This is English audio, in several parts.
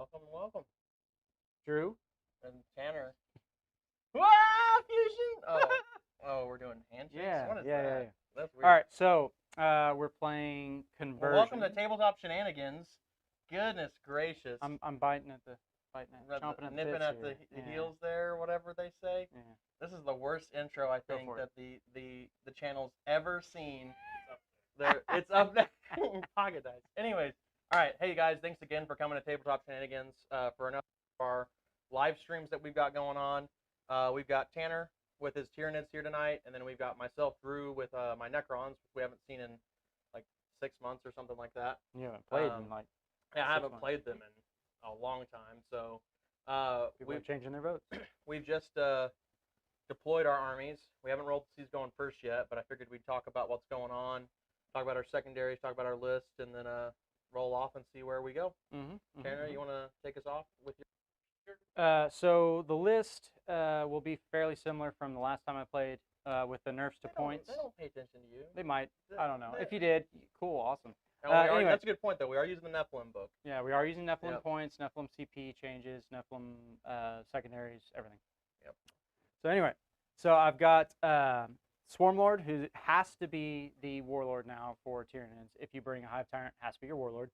Welcome, welcome. Drew. And Tanner. Wow, fusion! Oh, we're doing handshakes? Yeah, What is yeah, that? yeah, yeah. That's weird. All right, so we're playing Conversion. Well, welcome to Tabletop Shenanigans. Goodness gracious. I'm biting at chomping at the nipping bits at here. the heels there, whatever they say. Yeah. This is the worst intro I Go think for that the channel's ever seen. It's up there. Pocket dice. Anyways, all right. Hey guys, thanks again for coming to Tabletop Shenanigans for another of our live streams that we've got going on. We've got Tanner with his Tyranids here tonight, and then we've got myself, Drew, with my Necrons, which we haven't seen in like 6 months or something like that. You haven't played in like Yeah, I haven't 6 months. played them in a long time. So People are changing their votes. we've just deployed our armies. We haven't rolled to see who's going first yet, but I figured we'd talk about what's going on, talk about our secondaries, talk about our list, and then roll off and see where we go. Tanner, you want to take us off with your? So the list will be fairly similar from the last time I played with the nerfs to points. They don't pay attention to you. They might. I don't know. If you did, cool, awesome. Anyway, that's a good point, though. We are using the Nephilim book. Yeah, we are using Nephilim Yep. points, Nephilim CP changes, Nephilim secondaries, everything. Yep. So anyway, so I've got Swarmlord, who has to be the warlord now for Tyranids. If you bring a Hive Tyrant, has to be your warlord.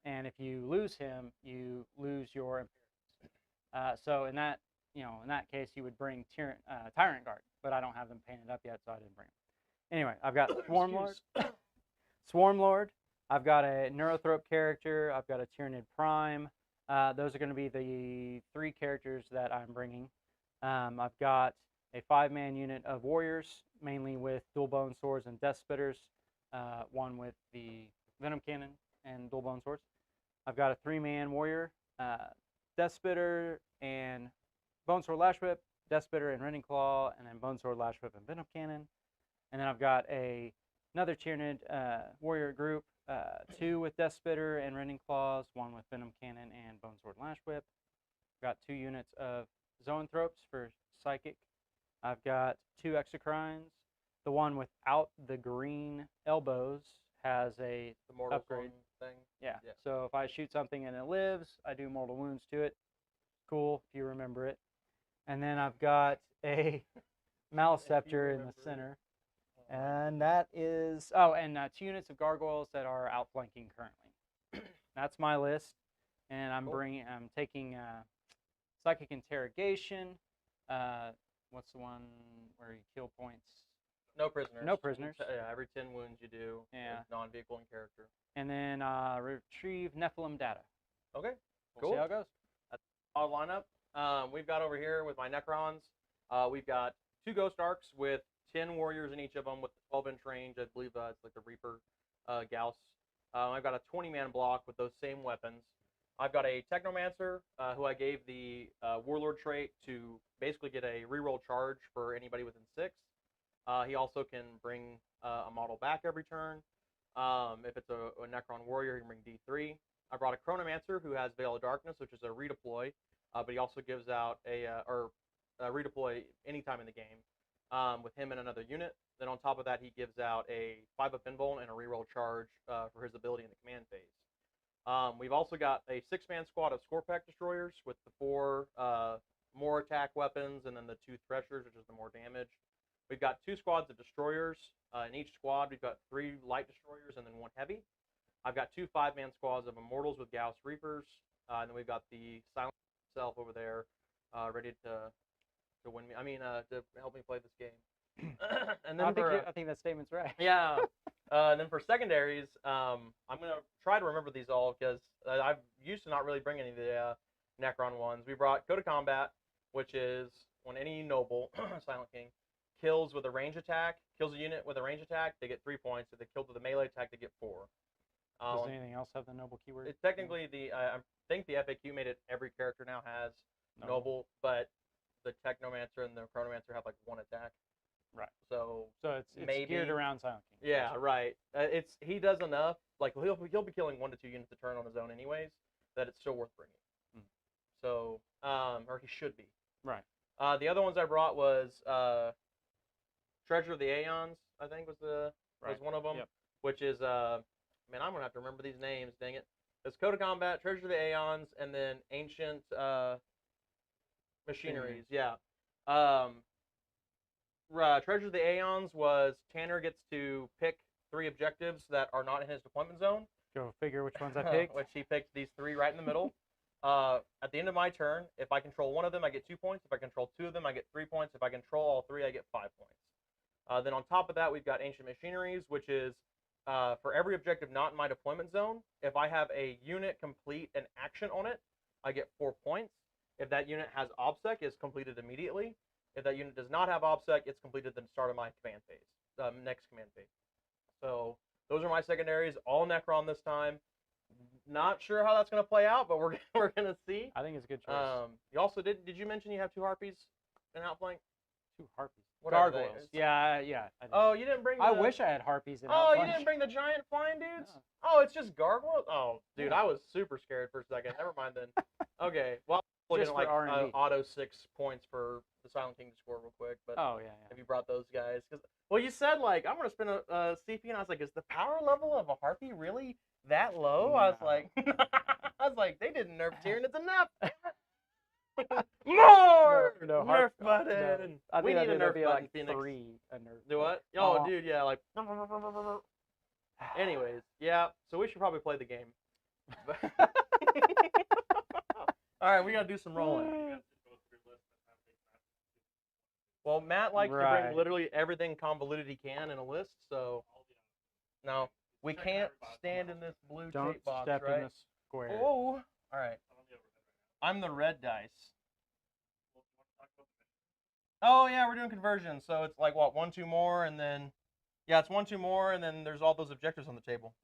And if you lose him, you lose your Imperials. So in that case, you would bring Tyrant Guard, but I don't have them painted up yet, so I didn't bring them. Anyway, I've got Swarmlord. Swarmlord. I've got a Neurothrope character. I've got a Tyranid Prime. Those are going to be the 3 characters that I'm bringing. I've got a 5-man unit of warriors, mainly with dual bone swords and death spitters. One with the venom cannon and dual bone swords. I've got a 3-man warrior, death spitter and bone sword lash whip, death spitter and rending claw, and then bone sword lash whip and venom cannon. And then I've got another Tyranid warrior group, 2 with death spitter and rending claws, 1 with venom cannon and bone sword lash whip. I've got 2 units of zoanthropes for psychic. I've got 2 exocrines. The one without the green elbows has a The mortal upgrade thing. Yeah. So if I shoot something and it lives, I do mortal wounds to it. Cool, if you remember it. And then I've got a Maleceptor in the center. And that is, and 2 units of gargoyles that are outflanking currently. That's my list. And I'm taking Psychic Interrogation. What's the one where you kill points? No prisoners. No prisoners. Yeah, every 10 wounds you do. Yeah. Non-vehicle and character. And then retrieve Nephilim data. Okay. We'll see how it goes. That's our lineup. We've got over here with my Necrons. We've got 2 Ghost Arcs with 10 warriors in each of them with 12-inch range. I believe it's like the Reaper Gauss. I've got a 20-man block with those same weapons. I've got a Technomancer who I gave the Warlord trait to basically get a reroll charge for anybody within 6. He also can bring a model back every turn. If it's a Necron warrior, he can bring D3. I brought a Chronomancer who has Veil of Darkness, which is a redeploy, but he also gives out a redeploy anytime in the game with him and another unit. Then on top of that, he gives out a 5-up invuln and a reroll charge for his ability in the command phase. We've also got a 6-man squad of Scorpack destroyers with the 4 more attack weapons and then the 2 Threshers, which is the more damage. We've got 2 squads of destroyers. In each squad, we've got 3 light destroyers and then 1 heavy. I've got 2 5-man squads of Immortals with Gauss Reapers. And then we've got the Silent itself over there, ready to win me. To help me play this game. And then I think that statement's right. Yeah. And then for secondaries, I'm gonna try to remember these all because I've used to not really bring any of the Necron ones. We brought Code of Combat, which is when any noble, Silent King, kills with a range attack, kills a unit with a range attack, they get 3 points. If they kill with a melee attack, they get 4. Does anything else have the noble keyword? It's technically I think the FAQ made it every character now has noble, but the Technomancer and the Chronomancer have like 1 attack. Right. So it's geared around Silent King. Yeah, right. He does enough. Like he'll be killing 1 to 2 units a turn on his own anyways. That it's still worth bringing. So or he should be. Right. The other ones I brought was Treasure of the Aeons. I think was one of them. Yep. Which is I'm gonna have to remember these names. Dang it. It's Code of Combat, Treasure of the Aeons, and then Ancient Machineries. Yeah. Treasure of the Aeons was Tanner gets to pick 3 objectives that are not in his deployment zone. Go figure which ones I picked. Which he picked these 3 right in the middle. At the end of my turn, if I control 1 of them, I get 2 points. If I control 2 of them, I get 3 points. If I control all 3, I get 5 points. Then on top of that, we've got Ancient Machineries, which is for every objective not in my deployment zone, if I have a unit complete an action on it, I get 4 points. If that unit has OBSEC, it's completed immediately. If that unit does not have OBSEC, it's completed at the start of my command phase, next command phase. So those are my secondaries, all Necron this time. Not sure how that's going to play out, but we're going to see. I think it's a good choice. You also did you mention you have 2 Harpies in Outflank? 2 Harpies. Whatever Gargoyles. Yeah. I did. Oh, you didn't bring the... I wish I had Harpies in Oh, Outflank. you didn't bring the giant flying dudes? No. Oh, it's just gargoyles? Oh, dude, Yeah. I was super scared for a second. Never mind then. Okay, well, I'm looking Just at like for R&D. auto 6 points for the Silent King to score real quick. But Oh, yeah. have you brought those guys? Well, you said like I'm gonna spend a CP, and I was like, is the power level of a Harpy really that low? No. I was like, they didn't nerf Tyranids enough. More No, nerf no. button. I We think need a that'd nerf be button, like Phoenix. 3 a nerf. Do what? Oh. Oh, dude, yeah, like. Anyways, yeah. So we should probably play the game. All right, we gotta do some rolling. Well, Matt likes to Right. bring literally everything convoluted he can in a list, so no, we can't stand in this blue Don't tape box, step right? in the square. Oh, all right. I'm the red dice. Oh yeah, we're doing conversion, so it's like what 1, 2 more, and then yeah, it's 1, 2 more, and then there's all those objectives on the table.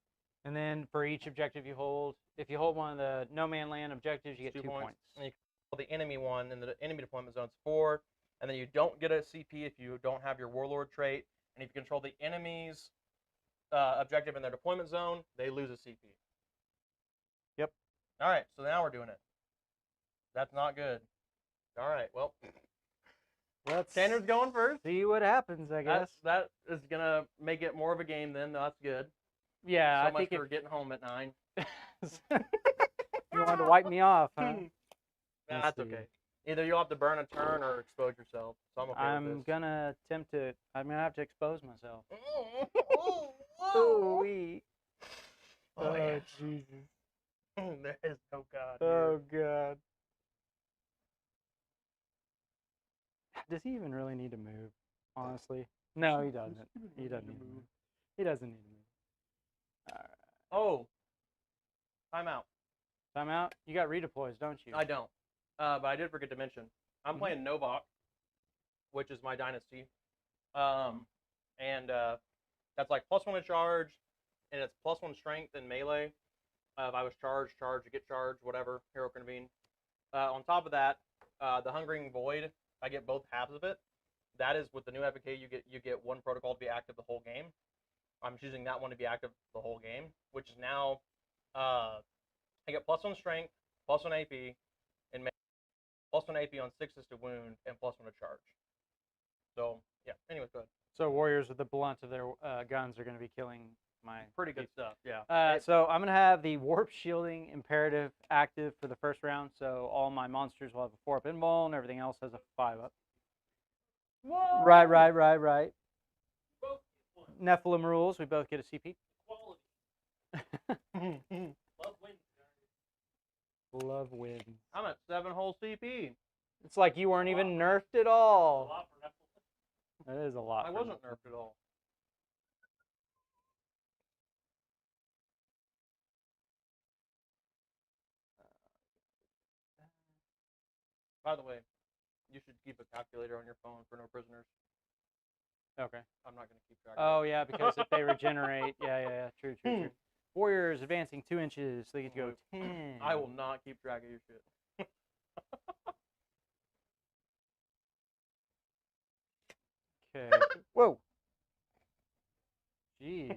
And then for each objective you hold, if you hold one of the no man land objectives, you get 2 points. And you control the enemy one in the enemy deployment zone, it's 4. And then you don't get a CP if you don't have your warlord trait. And if you control the enemy's objective in their deployment zone, they lose a CP. Yep. All right, so now we're doing it. That's not good. All right, well, Let's Tanner's going first. see what happens, I guess. That is gonna make it more of a game then. That's good. Yeah, So I much think for getting home at 9. you wanted to wipe me off, huh? Nah, Let's that's see. okay. Either you'll have to burn a turn or expose yourself. So I'm okay with I'm this. gonna attempt to. I'm gonna have to expose myself. Oh, Wee. oh, yeah. Jesus. There is no God. Oh God. Does he even really need to move? Honestly, no, he doesn't. He doesn't need to move. He doesn't need to move. All right. Oh, time out. Time out. You got redeploys, don't you? I don't. But I did forget to mention. I'm playing Novak, which is my dynasty. And that's like +1 to charge, and it's +1 strength and melee. If I was charged, you get charged, whatever, hero convene. On top of that, the Hungering Void, I get both halves of it. That is with the new FK, you get 1 protocol to be active the whole game. I'm choosing that one to be active the whole game, which is now I get +1 strength, +1 AP, and +1 AP on 6s to wound, and +1 to charge. So yeah. Anyways, go ahead. So warriors with the blunt of their guns are going to be killing my. Pretty good stuff. Yeah. So I'm going to have the warp shielding imperative active for the first round. So all my monsters will have a 4-up invul, and everything else has a 5-up. Whoa! Right. Nephilim rules. We both get a CP. Love wins. I'm at 7 whole CP. It's like you weren't even nerfed at all. That is a lot. I wasn't nerfed at all. By the way, you should keep a calculator on your phone for no prisoners. Okay. I'm not going to keep track. Oh yeah, because if they regenerate, yeah. True. Warriors advancing 2 inches, so they get to go 10. I will not keep track of your shit. Okay. Whoa. Jeez.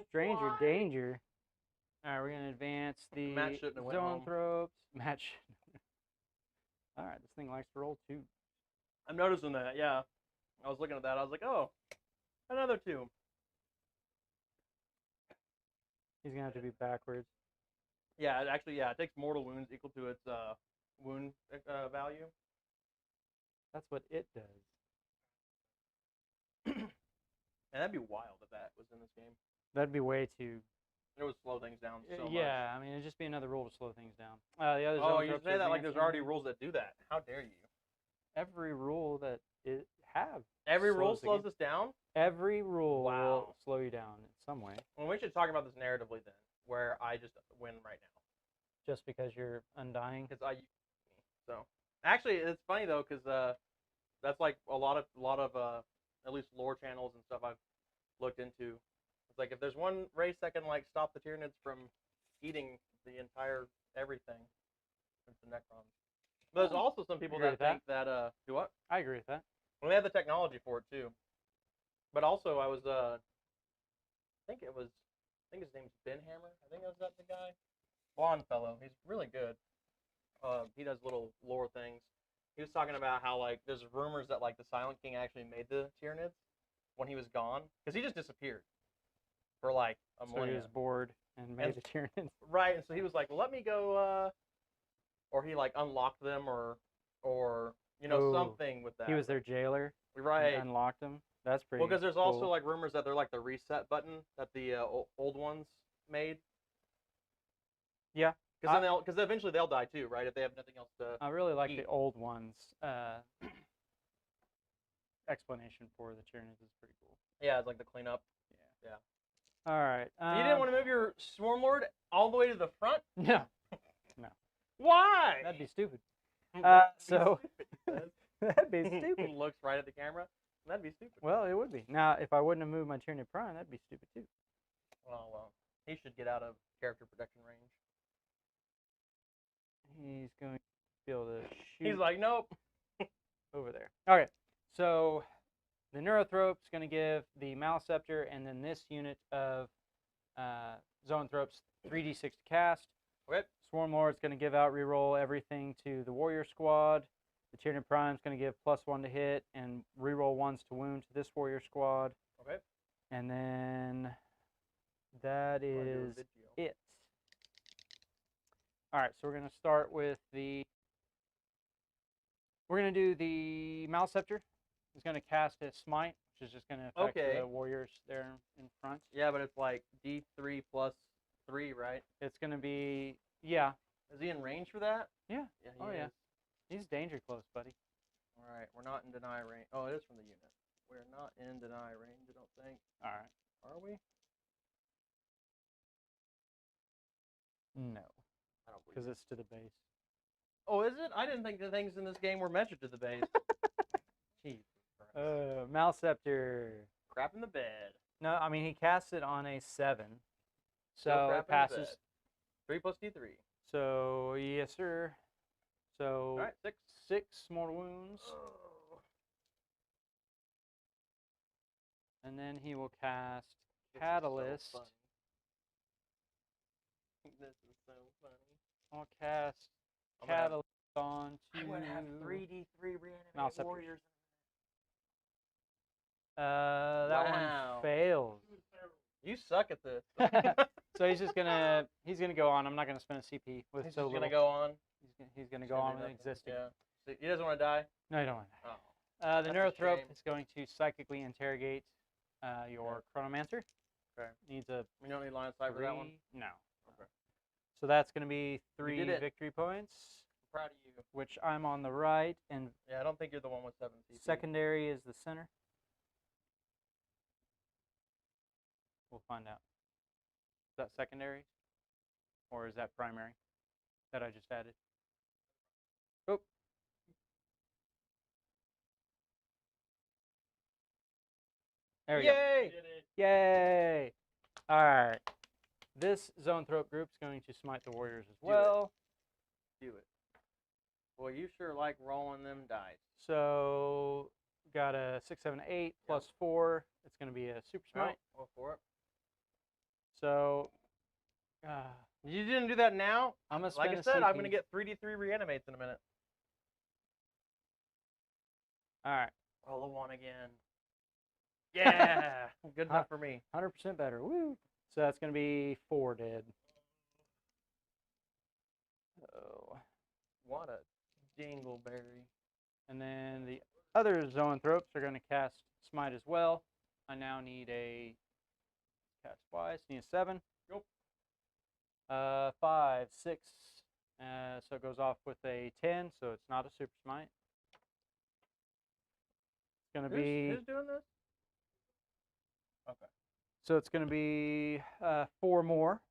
Stranger danger. All right, we're gonna advance the Matt shouldn't have went home. zoanthropes. Matt shouldn't. All right, this thing likes to roll 2. I'm noticing that. Yeah, I was looking at that. I was like, oh, another 2. He's gonna have to be backwards. Yeah, it takes mortal wounds equal to its wound value. That's what it does. And that'd be wild if that was in this game. That'd be way too. It would slow things down so much. Yeah, I mean, it'd just be another rule to slow things down. The other Oh, zone you tropes say are that like there's advancing. already rules that do that. How dare you? Every rule that it have. Every rule slows the slows game. this down? Every rule Wow. will slow you down in some way. Well, we should talk about this narratively then, where I just win right now. Just because you're undying. Because I so actually it's funny though, because that's like a lot of at least lore channels and stuff I've looked into. It's like if there's one race that can like stop the Tyranids from eating the entire everything, it's the Necrons. But there's also some people that think that do what? I agree with that. Well, they have the technology for it too. But also I was I think his name's Ben Hammer. I think that's the guy. Blonde fellow. He's really good. He does little lore things. He was talking about how like there's rumors that like the Silent King actually made the Tyranids when he was gone, because he just disappeared for like a So millennia. he was bored and made the Tyranids. Right, and so he was like, well, let me go, or he like unlocked them, or you know, something with that. He was their jailer. Right. And unlocked them. That's pretty. Well, because there's cool. also like rumors that they're like the reset button that the old ones made. Yeah. Because eventually they'll die too, right? If they have nothing else to. I really like eat. the old ones. Explanation for the Tyranids is pretty cool. Yeah, it's like the cleanup. Yeah. All right. So you didn't want to move your Swarmlord all the way to the front? No. No. Why? That'd be stupid. That'd be So. stupid. That'd be stupid. Looks right at the camera. That'd be stupid. Well, it would be. Now, if I wouldn't have moved my Tyranid Prime, that'd be stupid too. Well, he should get out of character protection range. He's going to be able to shoot. He's like, nope. Over there. Okay, so the Neurothrope's going to give the Maleceptor and then this unit of Zoanthropes 3d6 to cast. Okay. Swarmlord's going to give out reroll everything to the Warrior Squad. The Tyranid Prime's going to give +1 to hit and reroll 1s to wound to this Warrior Squad. Okay. And then that is it. All right, so we're going to start with the. We're going to do the Maleceptor. He's going to cast his Smite, which is just going to affect the warriors there in front. Yeah, but it's like D3 +3, right? It's going to be, yeah. Is he in range for that? Yeah. Yeah. He is. He's danger close, buddy. All right, we're not in deny range. Oh, it is from the unit. We're not in deny range, I don't think. All right. Are we? No. I don't believe Because it's to the base. Oh, is it? I didn't think the things in this game were measured to the base. Jesus Christ. Maleceptor. Crap in the bed. No, I mean, he casts it on a 7. Still So crap it in the passes. bed. 3 plus D3. So, yes, sir. So, All right, 6. 6 mortal wounds. Oh. And then he will cast This Catalyst. Is so funny. This is so funny. I'll cast I'm gonna have- Catalyst on to. I'm going to have 3D3 reanimated Maleceptors. warriors. That Wow. one fails. You suck at this. So he's just gonna go on. I'm not gonna spend a CP with He's so just little. going to go on. He's gonna go on with existing. Yeah. So he doesn't want to die? No, you don't want Oh. that. The That's a Neurothrope shame. is going to psychically interrogate your Chronomancer. Okay. Needs a We don't need line of sight for that one? 3. No. Okay. So that's gonna be 3 did it. victory points, I'm proud of you. which I'm on the right, and Yeah, I don't think you're the one with 7 CP. secondary is the center. We'll find out. Is that secondary? Or is that primary that I just added? Oh. There we go. Yay! Yay! All right. This Zoanthrope group is going to smite the warriors as well. Do it. Boy, you sure like rolling them dice. So, got a 6, 7, 8 plus 4. It's going to be a super smite. Go for it. So, You didn't do that now? I'm going to Like spend I a said, I'm CP. going to get 3D3 reanimates in a minute. All right. Roll a 1 again. Yeah! Good enough for me. 100% better. Woo! So that's going to be 4 dead. What a dingleberry. And then the other zoanthropes are going to cast Smite as well. I now need a cast twice. Need a 7. Yep. 5, 6. So it goes off with a 10, so it's not a super smite. It's going to be. Who's doing this? Okay. So it's going to be 4 more.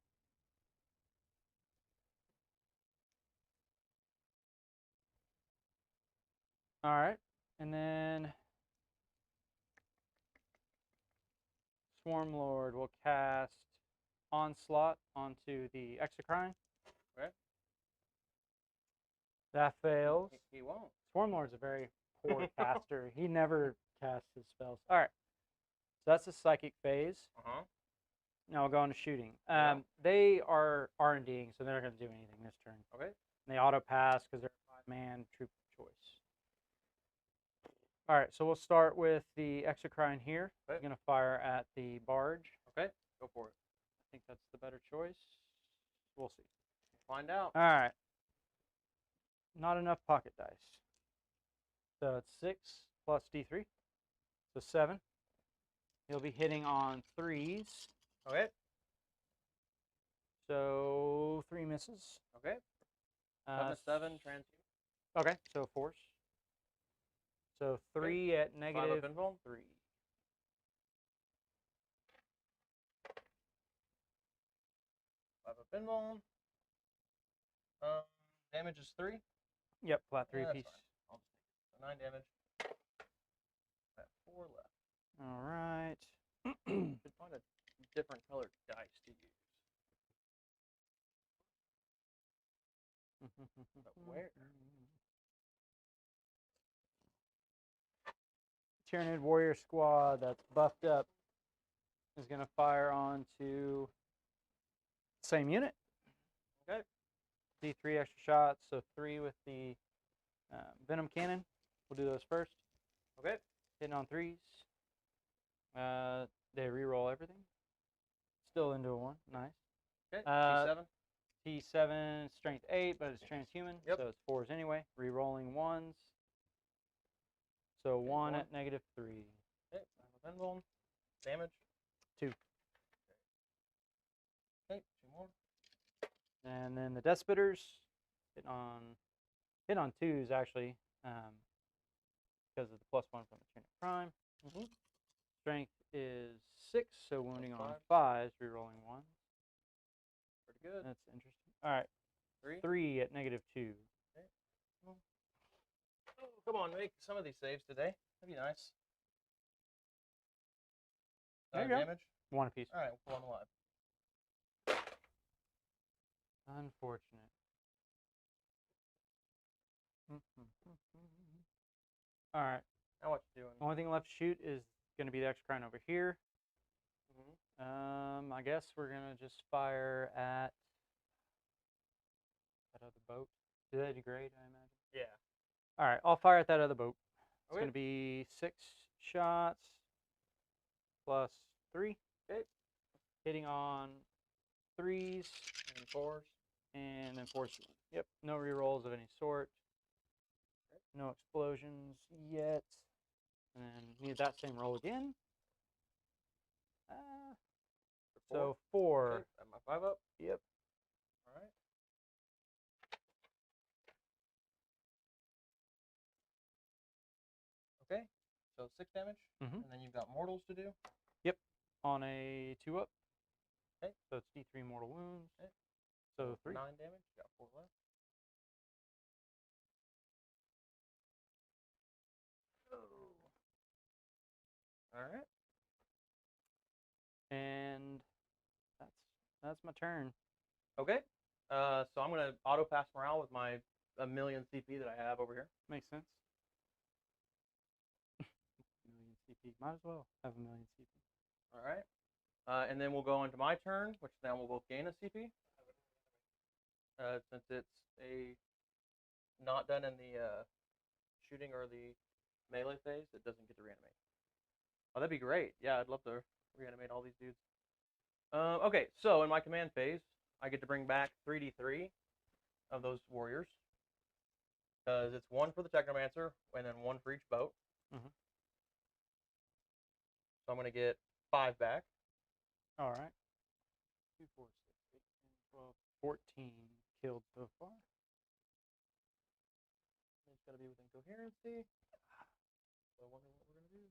All right. And then Swarm Lord will cast Onslaught onto the Exocrine. Okay. That fails. He won't. Swarm Lord's a very poor caster. He never casts his spells. All right. So that's the psychic phase. Uh-huh. Now we'll go on to shooting. Yeah. They are R&Ding, so they're not going to do anything this turn. Okay. And they auto pass because they're a 5-man troop choice. All right, so we'll start with the Exocrine here. Okay. I'm going to fire at the Barge. Okay. Go for it. I think that's the better choice. We'll see. Find out. All right. Not enough pocket dice. So it's 6 plus D3. So 7. He'll be hitting on 3s. Okay. So 3 misses. Okay. 7, transhuman. Okay, so 4s. So 3 at negative 3. 5 up invuln. Damage is 3. Yep, flat 3 Yeah, piece. I'll just take it. So 9 damage. I have 4 left. All right. Should find a different colored dice to use. But where? Tyranid warrior squad that's buffed up is going to fire onto same unit. Okay. D3 extra shots, so 3 with the venom cannon. We'll do those first. Okay. Hitting on 3s. They reroll everything. Still into a 1. Nice. Okay. T7. T7, strength 8, but it's transhuman, Yep. so it's 4s anyway. Rerolling 1s. So Okay, 1 1. at negative 3. Okay. 5 up invuln. Damage. 2. Okay. 2 more. And then the Death Spitters hit on 2s actually, because of the +1 from the Trinity Prime. Mm-hmm. Strength is 6, so wounding on 5. 5s, rerolling 1s. Pretty good. That's interesting. All right, 3 at negative 2. Okay. Oh, come on, make some of these saves today. That'd be nice. There you go. Damage. 1 apiece. All right, we'll pull them alive. Unfortunate. All right. Now what you doing? The only thing left to shoot is going to be the Exocrine over here. Mm-hmm. I guess we're going to just fire at that other boat. Do they degrade, I imagine? Yeah. All right, I'll fire at that other boat. It's Okay. going to be 6 shots plus 3. Okay. Hitting on 3s And 4s. and then 4s. Yep, no rerolls of any sort. Okay. No explosions yet. And then need that same roll again. So 4. Okay. Got my 5 up. Yep. All right. Okay. So 6 damage. Mhm. And then you've got mortals to do. On a 2 up. Okay. So it's D3 mortal wounds. Okay. So 3. 9 damage. Got 4 left. Oh. All right. And that's my turn. Okay. So I'm gonna auto pass morale with my 1,000,000 CP that I have over here. Makes sense. Million CP. Might as well have 1,000,000 CP. All right. And then we'll go into my turn, which now we'll both gain a CP. Since it's not done in the shooting or the melee phase, it doesn't get to reanimate. Oh, that'd be great. Yeah, I'd love to reanimate all these dudes. Okay, so in my command phase, I get to bring back 3d3 of those warriors. because it's 1 for the Technomancer and then 1 for each boat. Mhm. So I'm going to get 5 back. All right. 2, 4, 6, 8, 10, 12, 14 killed so far. It's got to be within coherency. So I wonder what we're going to do.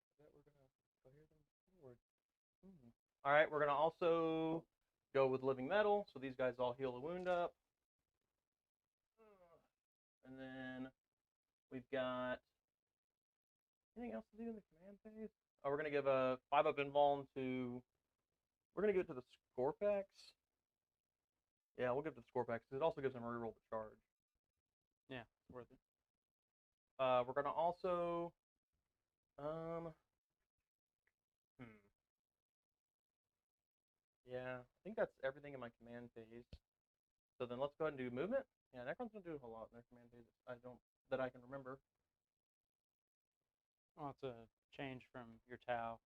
I bet we're going to cohere them forward. All right, we're going to also go with living metal. So these guys all heal the wound up. And then we've got anything else to do in the command phase? Oh, we're going to give a 5-up invuln to... We're going to give it to the Scorpex. Yeah, we'll give it to the Scorpex because it also gives him a reroll to charge. Yeah, it's worth it. We're going to also... Yeah, I think that's everything in my command phase. So then let's go ahead and do movement. Yeah, Necrons don't do a whole lot in their command phase. That I can remember. Well, it's a change from your Tau.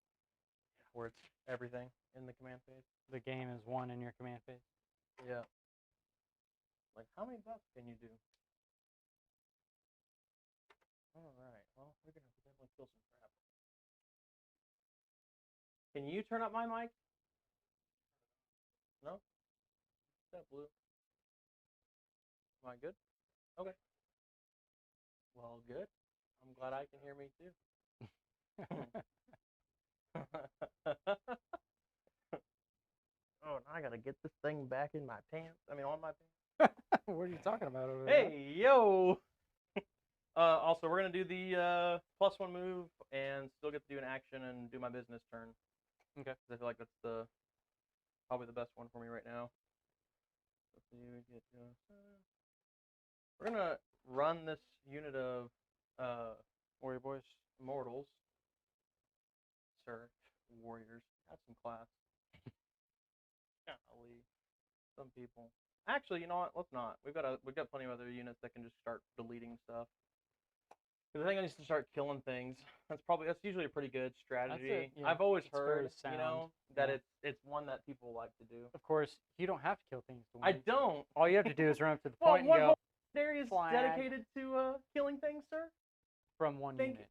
Where it's everything in the command phase. The game is 1 in your command phase. Yeah. Like, how many bucks can you do? All right. Well, we're gonna definitely kill some crap. Can you turn up my mic? No. That blue. Am I good? Okay. Well, good. I'm glad I can hear me too. Oh, now I gotta get this thing back in my pants. I mean, on my pants. What are you talking about over there? Hey, yo! Also, we're gonna do the +1 move and still get to do an action and do my business turn. Okay. 'Cause I feel like that's probably the best one for me right now. Let's see, we're gonna run this unit of Warrior Boys. mortals. Sir, warriors. Have some class. Golly, some people. Actually, you know what? Let's not. We've got plenty of other units that can just start deleting stuff. Because I think I need to start killing things. That's usually a pretty good strategy. Yeah, I've always it's very heard, sound. that Yeah. it's one that people like to do. Of course, you don't have to kill things to win. I don't. All you have to do is run up to the Well, point and one go whole area is flag. dedicated to killing things, sir. from one think- unit.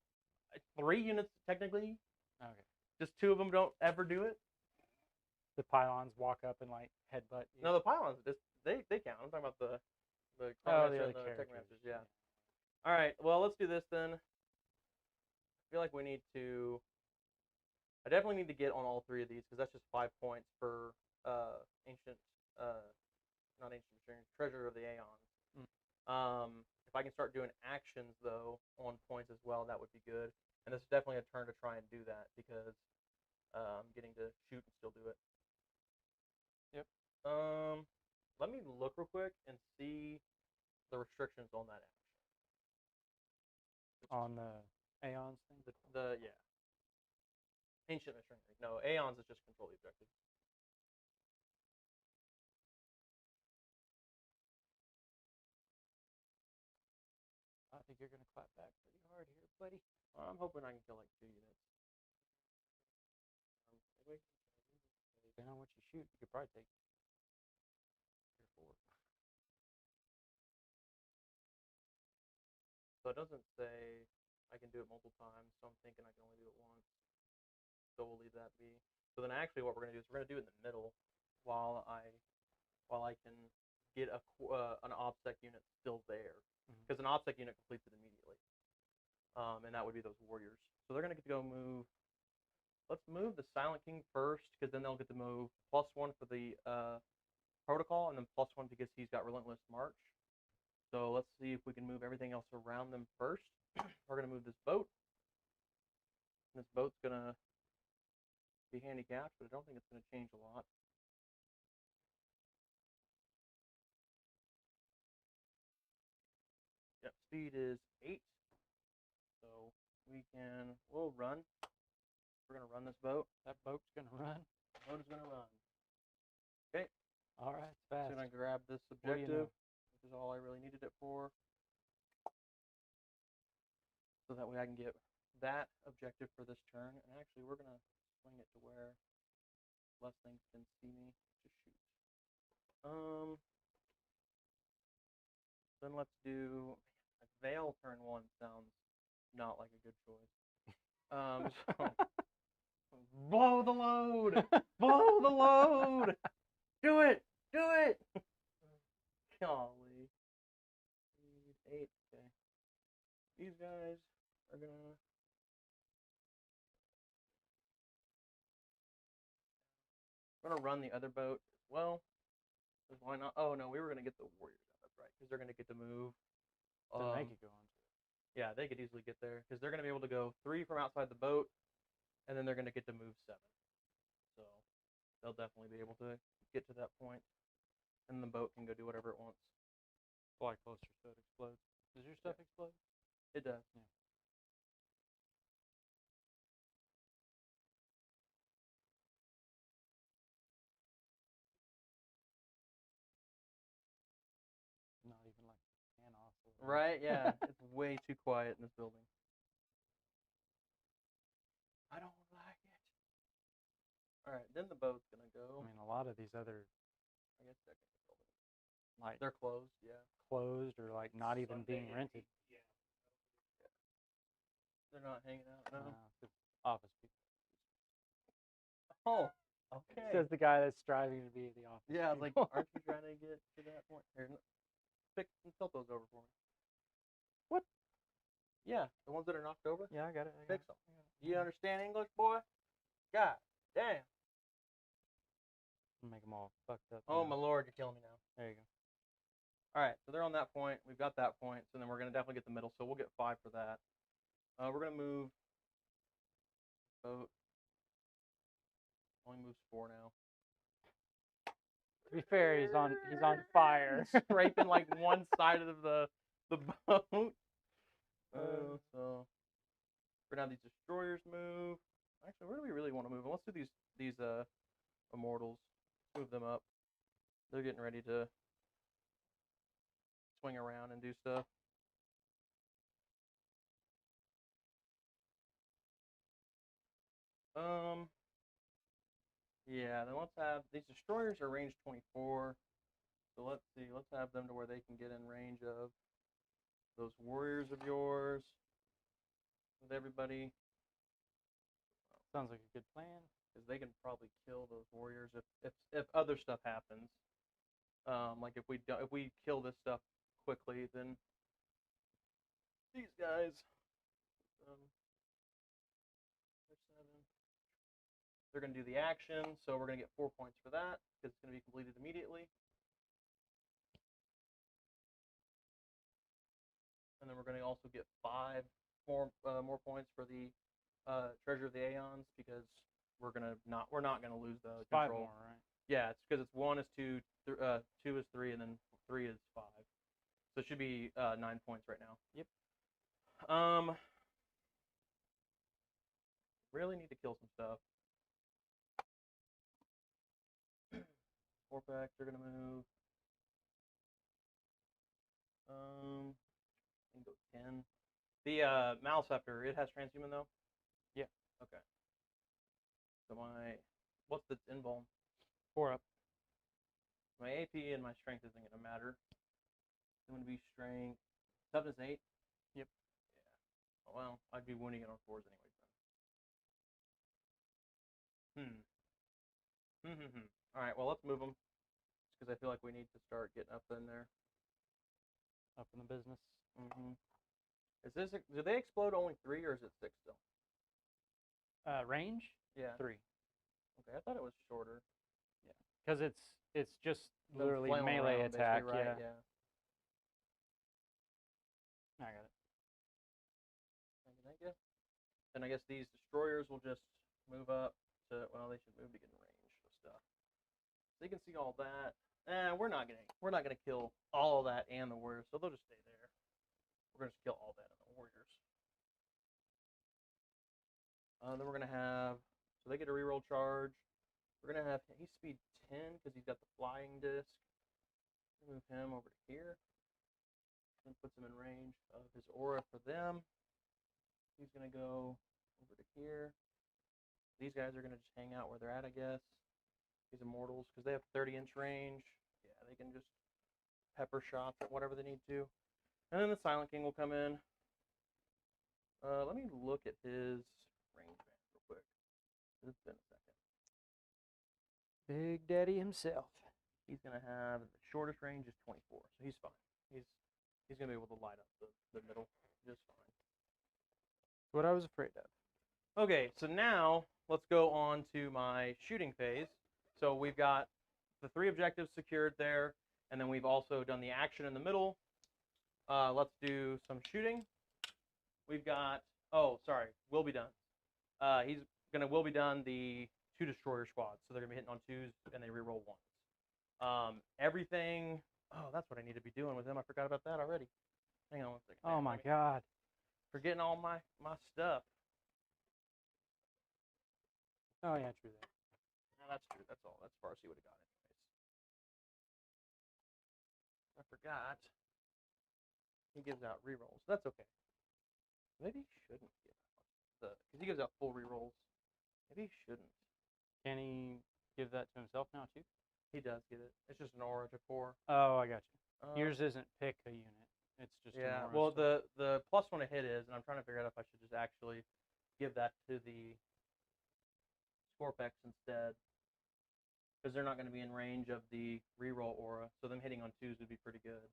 3 units technically. Okay. Just 2 of them don't ever do it. The pylons walk up and like headbutt you. No, the pylons they count. I'm talking about the the Chronomancer other and the characters. Technomancers. Yeah. All right. Well, let's do this then. I feel like we need to. I definitely need to get on all 3 of these because that's just 5 points for ancient, not ancient machinery, treasure of the Aeons. If I can start doing actions though on points as well, that would be good. And this is definitely a turn to try and do that because I'm getting to shoot and still do it. Yep. Let me look real quick and see the restrictions on that action. On the Aeons thing. Yeah. Ancient machinery. No, Aeons is just control the objective. I think you're gonna clap back pretty hard here, buddy. I'm hoping I can kill like 2 units. Depending on what you shoot, you could probably take 3 or 4. So it doesn't say I can do it multiple times, so I'm thinking I can only do it once. So we'll leave that be. So then actually what we're going to do is we're going to do it in the middle while I can get an OBSEC unit still there. Because an OBSEC unit completes it immediately. And that would be those warriors. So they're going to get to go move. Let's move the Silent King first, because then they'll get to move +1 for the protocol, and then +1 because he's got Relentless March. So let's see if we can move everything else around them first. We're going to move this boat. And this boat's going to be handicapped, but I don't think it's going to change a lot. Yep, speed is 8. So we'll run. We're going to run this boat. That boat's gonna run. The boat is going to run. Okay. All right, it's fast. I'm going to grab this What do you objective, know? which is all I really needed it for. So that way I can get that objective for this turn. And actually, we're going to swing it to where less things can see me to shoot. Then let's do Veil turn 1 sounds not like a good choice. So blow the load! Blow the load! Do it! Do it! Golly. 8, okay. These guys are gonna... I'm gonna run the other boat as well. Because why not? Oh no, we were gonna get the warriors out. That's right. Because they're gonna get to move. Then they could go on to it. Yeah, they could easily get there. Because they're gonna be able to go 3 from outside the boat, and then they're gonna get to move 7. So they'll definitely be able to get to that point, and the boat can go do whatever it wants. Fly closer so it explodes. Does your stuff explode? It does. Yeah. Not even like an oscillator. Right? Yeah. It's way too quiet in this building. I don't like it. All right, then the boat's gonna go. I mean, a lot of these other, I guess second building. like, They're closed. Yeah. closed or like not even Sunday being at rented. 8 p.m. They're not hanging out. No. It's office people. Oh. Okay. Says the guy that's striving to be the office. Yeah, I was like, people. aren't you trying to get to that point? Here, tilt those over for me. What? Yeah, the ones that are knocked over. Yeah, I got it. Fix them. You understand English, boy? God damn. Make them all fucked up. Oh now. my lord, you're killing me now. There you go. All right, so they're on that point. We've got that point, so then we're gonna definitely get the middle. So we'll get 5 for that. We're gonna move. Boat. Only moves 4 now. To be fair, he's on fire. Scraping like one side of the boat. So we're gonna have these destroyers move. Actually, where do we really want to move? Let's do these immortals. Move them up. They're getting ready to swing around and do stuff. Yeah, then let's have these destroyers are range 24. So let's see, let's have them to where they can get in range of those warriors of yours with everybody. Sounds like a good plan. Because they can probably kill those warriors if other stuff happens. Like if we kill this stuff quickly, then these guys. They're going to do the action, so we're going to get 4 points for that because it's going to be completed immediately. And then we're going to also get 5 more points for the Treasure of the Aeons because we're not going to lose the 5 control. more, right? Yeah, it's because it's 1 is 2, 2 is 3, and then 3 is 5. So it should be 9 points right now. Yep. Really need to kill some stuff. 4 packs are gonna move. I can go 10. The Maleceptor, it has transhuman though. Yeah. Okay. So what's the invuln? 4 up. My AP and my strength isn't gonna matter. It's gonna be strength. Toughness 8. Yep. Yeah. Oh, well, I'd be wounding it on 4s anyways then. All right. Well, let's move them because I feel like we need to start getting up in there. Up in the business. Do they explode only 3 or is it 6 still? Range? Yeah. 3. Okay, I thought it was shorter. Yeah. Because it's just Them literally flailing melee around, attack. basically, right? Yeah. I got it. Thank you. And I guess these destroyers will just move up to, well, they should move to get in range of stuff. So you can see all that. We're not gonna kill all of that and the warriors, so they'll just stay there. We're gonna just kill all that and the warriors. Then we're gonna have, so they get a reroll charge. We're gonna have, he's speed 10 because he's got the flying disc. Move him over to here. Then puts him in range of his aura for them. He's gonna go over to here. These guys are gonna just hang out where they're at, I guess. These immortals, because they have 30-inch range. Yeah, they can just pepper shots at whatever they need to. And then the Silent King will come in. Let me look at his range band real quick. It's been a second. Big Daddy himself. He's going to have, the shortest range is 24, so he's fine. He's going to be able to light up the middle just fine. What I was afraid of. Okay, so now let's go on to my shooting phase. So we've got the 3 objectives secured there, and then we've also done the action in the middle. Let's do some shooting. We've got, will be done. He's going to will be done the 2 destroyer squads, so they're going to be hitting on 2s, and they reroll 1s. Everything, that's what I need to be doing with him. I forgot about that already. Hang on one second. Oh my God. Forgetting all my stuff. Oh yeah, true that. No, that's true. That's all. That's far as he would have got anyways. I forgot. He gives out rerolls. That's okay. Maybe he shouldn't give out because he gives out full rerolls. Maybe he shouldn't. Can he give that to himself now too? He does get it. It's just an aura to 4. Oh, I got you. Yours isn't pick a unit. It's just yeah. an aura Well, stuff. the +1 a hit is, and I'm trying to figure out if I should just actually give that to the Scorpex instead, because they're not going to be in range of the reroll aura, so them hitting on 2s would be pretty good.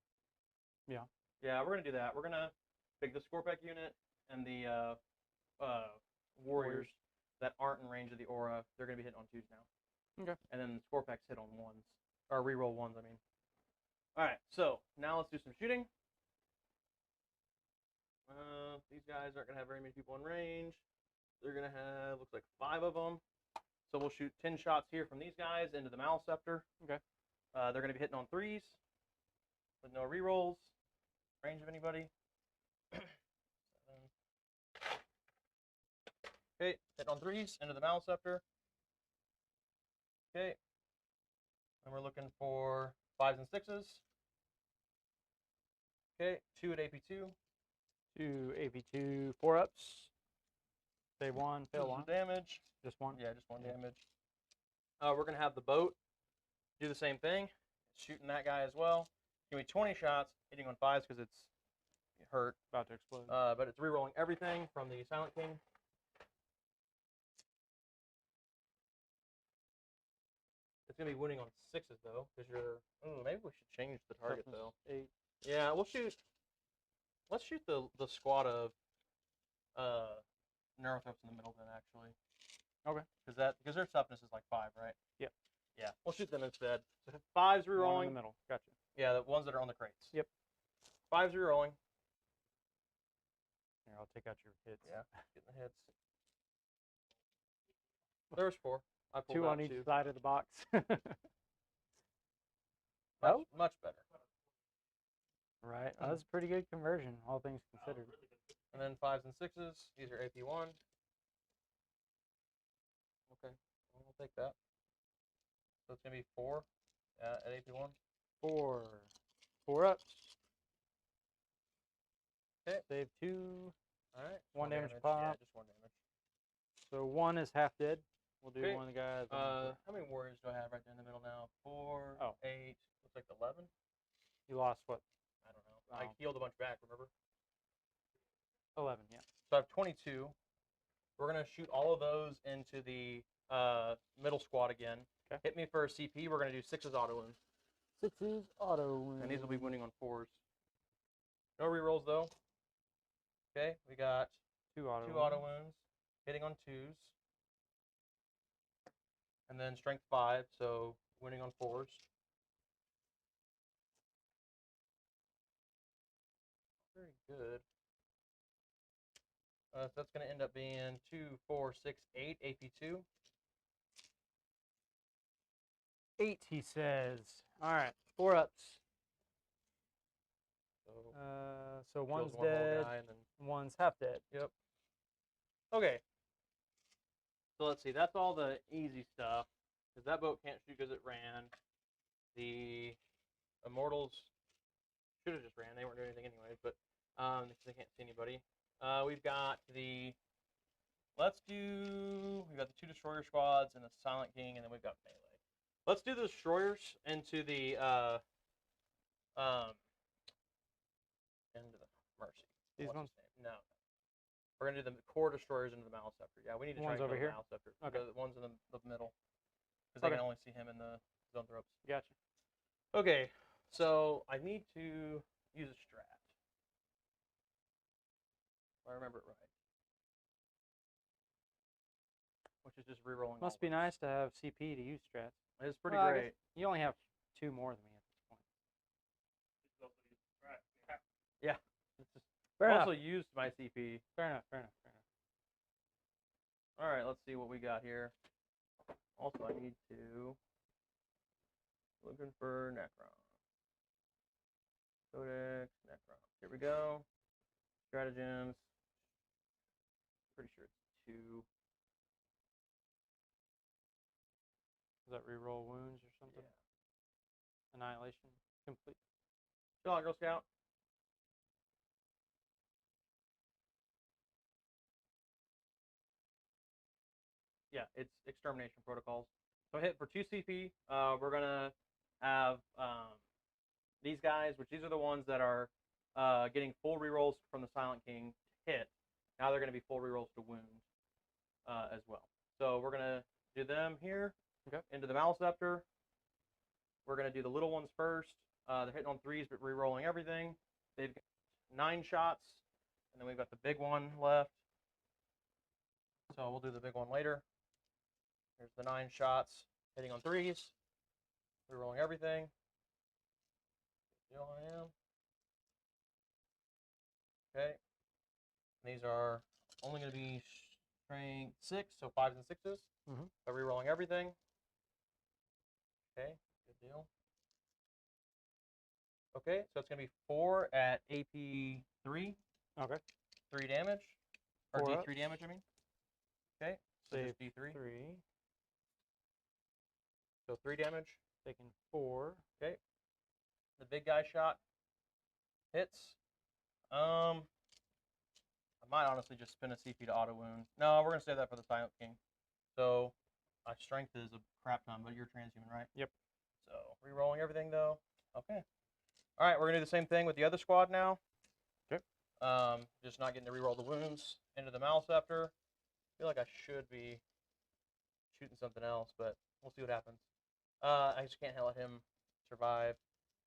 Yeah. Yeah, we're going to do that. We're going to pick the Scorpex unit and the warriors that aren't in range of the aura. They're going to be hitting on 2s now. Okay. And then the Scorpex hit on 1s, or reroll 1s, I mean. All right, so now let's do some shooting. These guys aren't going to have very many people in range. They're going to have, looks like 5 of them. So we'll shoot 10 shots here from these guys into the Maleceptor. Okay. They're going to be hitting on 3s with no rerolls. Range of anybody. 7. Okay, hit on 3s into the Maleceptor. Okay. And we're looking for 5s and 6s. Okay, 2 at AP2. 2 AP2 4-ups. Save 1, fail 1. Damage. Just 1? Yeah, just 1 damage. We're going to have the boat do the same thing. Shooting that guy as well. Give me 20 shots, hitting on 5s because it's hurt. About to explode. But it's rerolling everything from the Silent King. It's going to be winning on 6s though, because you're... maybe we should change the target though. 8. Yeah, we'll shoot... Let's shoot the squad of Neurothrops in the middle then, actually. Okay. Because their toughness is like 5, right? Yep. Yeah, we'll shoot them instead. So 5s rerolling. 1 in the middle. Gotcha. Yeah, the ones that are on the crates. Yep. 5s rerolling. Here, I'll take out your hits. Yeah, getting the hits. There's 4. I pulled 2 out on each 2. side of the box. Much better. Right. Well, that's a pretty good conversion, all things considered. And then 5s and 6s. These are AP1. Okay, we'll take that. So it's going to be 4 at AP1. 4. 4-ups. Okay. Save 2. All right. 1 damage Yeah, pop. just 1 damage. So 1 is half dead. We'll do Okay. 1 of the guys. How many warriors do I have right there in the middle now? 4, Oh. 8, looks like 11. You lost what? I don't know. I healed a bunch back, remember? 11, yeah. So I have 22. We're going to shoot all of those into the middle squad again. Okay. Hit me for a CP. We're going to do 6s auto wound. 6s auto wound. And these will be winning on 4s. No rerolls, though. Okay, we got 2 auto 2 wounds. auto wounds. Hitting on 2s. And then strength 5, so winning on 4s. Very good. So that's going to end up being 2, 4, 6, 8 AP2. 8, he says. All right, 4-ups. So kills 1's one whole dead, guy and then 1's half dead. Yep. Okay. So let's see. That's all the easy stuff. Because that boat can't shoot because it ran. The Immortals should have just ran. They weren't doing anything anyways, but because they can't see anybody. We've got the... We've got the 2 Destroyer squads and the Silent King, and then we've got melee. Let's do the Destroyers into the Into the Mercy. These What's ones? his name? No. We're gonna do the core destroyers into the Maliceptor. Yeah, we need to The try ones and over kill here? the Maliceptor. Okay. The ones in the middle, because they Okay. can only see him in the zone ropes. Gotcha. Okay, so I need to use a strat. If I remember it right. Which is just rerolling. Must be nice to have CP to use strats. It's pretty Well, I guess great. you only have 2 more than me at this point. Yeah. It's just Fair also enough. used my CP. Fair enough. Fair enough. Fair enough. All right, let's see what we got here. Also, I need to looking for Necron. Codex Necron. Here we go. Stratagems. Pretty sure it's 2. Does that reroll wounds or something? Yeah. Annihilation complete. Chill out, Girl Scout. Yeah, it's extermination protocols. So hit for 2 CP. We're gonna have these guys, which these are the ones that are getting full rerolls from the Silent King to hit. Now they're gonna be full rerolls to wound as well. So we're gonna do them here. Okay. Into the Maliceptor. We're gonna do the little ones first. They're hitting on 3s, but rerolling everything. They've got 9 shots, and then we've got the big one left. So we'll do the big one later. There's the 9 shots, hitting on 3s, rerolling everything. Still I am. Okay. And these are only going to be strength 6, so 5s and 6s. Mm-hmm. So rerolling everything. Okay, good deal. Okay, so it's going to be 4 at AP 3. Okay. 3 damage. Or 4 D3 ups. damage, I mean. Okay, so Save just D3. 3. So 3 damage. Taking 4. Okay. The big guy shot hits. I might honestly just spin a CP to auto wound. No, we're gonna save that for the Silent King. So my strength is a crap ton, but you're transhuman, right? Yep. So re-rolling everything though. Okay. All right, we're gonna do the same thing with the other squad now. Okay. Just not getting to re-roll the wounds into the Maliceptor. I feel like I should be shooting something else, but we'll see what happens. I just can't let him survive.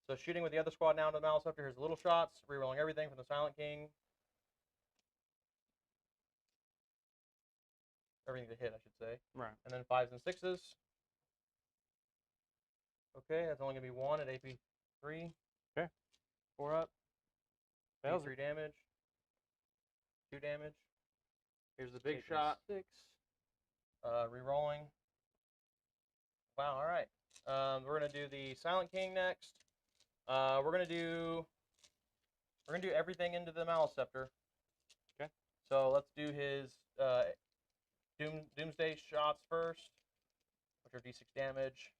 So shooting with the other squad now into the Maliceptor. Here's the little shots, re-rolling everything from the Silent King. Everything to hit, I should say. Right. And then 5s and 6s. Okay, that's only going to be 1 at AP 3. Okay. 4 up. Fails 3 damage. 2 damage. Here's the big Taking shot. 6. Re-rolling. Wow, all right. We're going to do the Silent King next. We're going to do everything into the Maliceptor. Okay. So let's do his Doomsday shots first, which are D6 damage.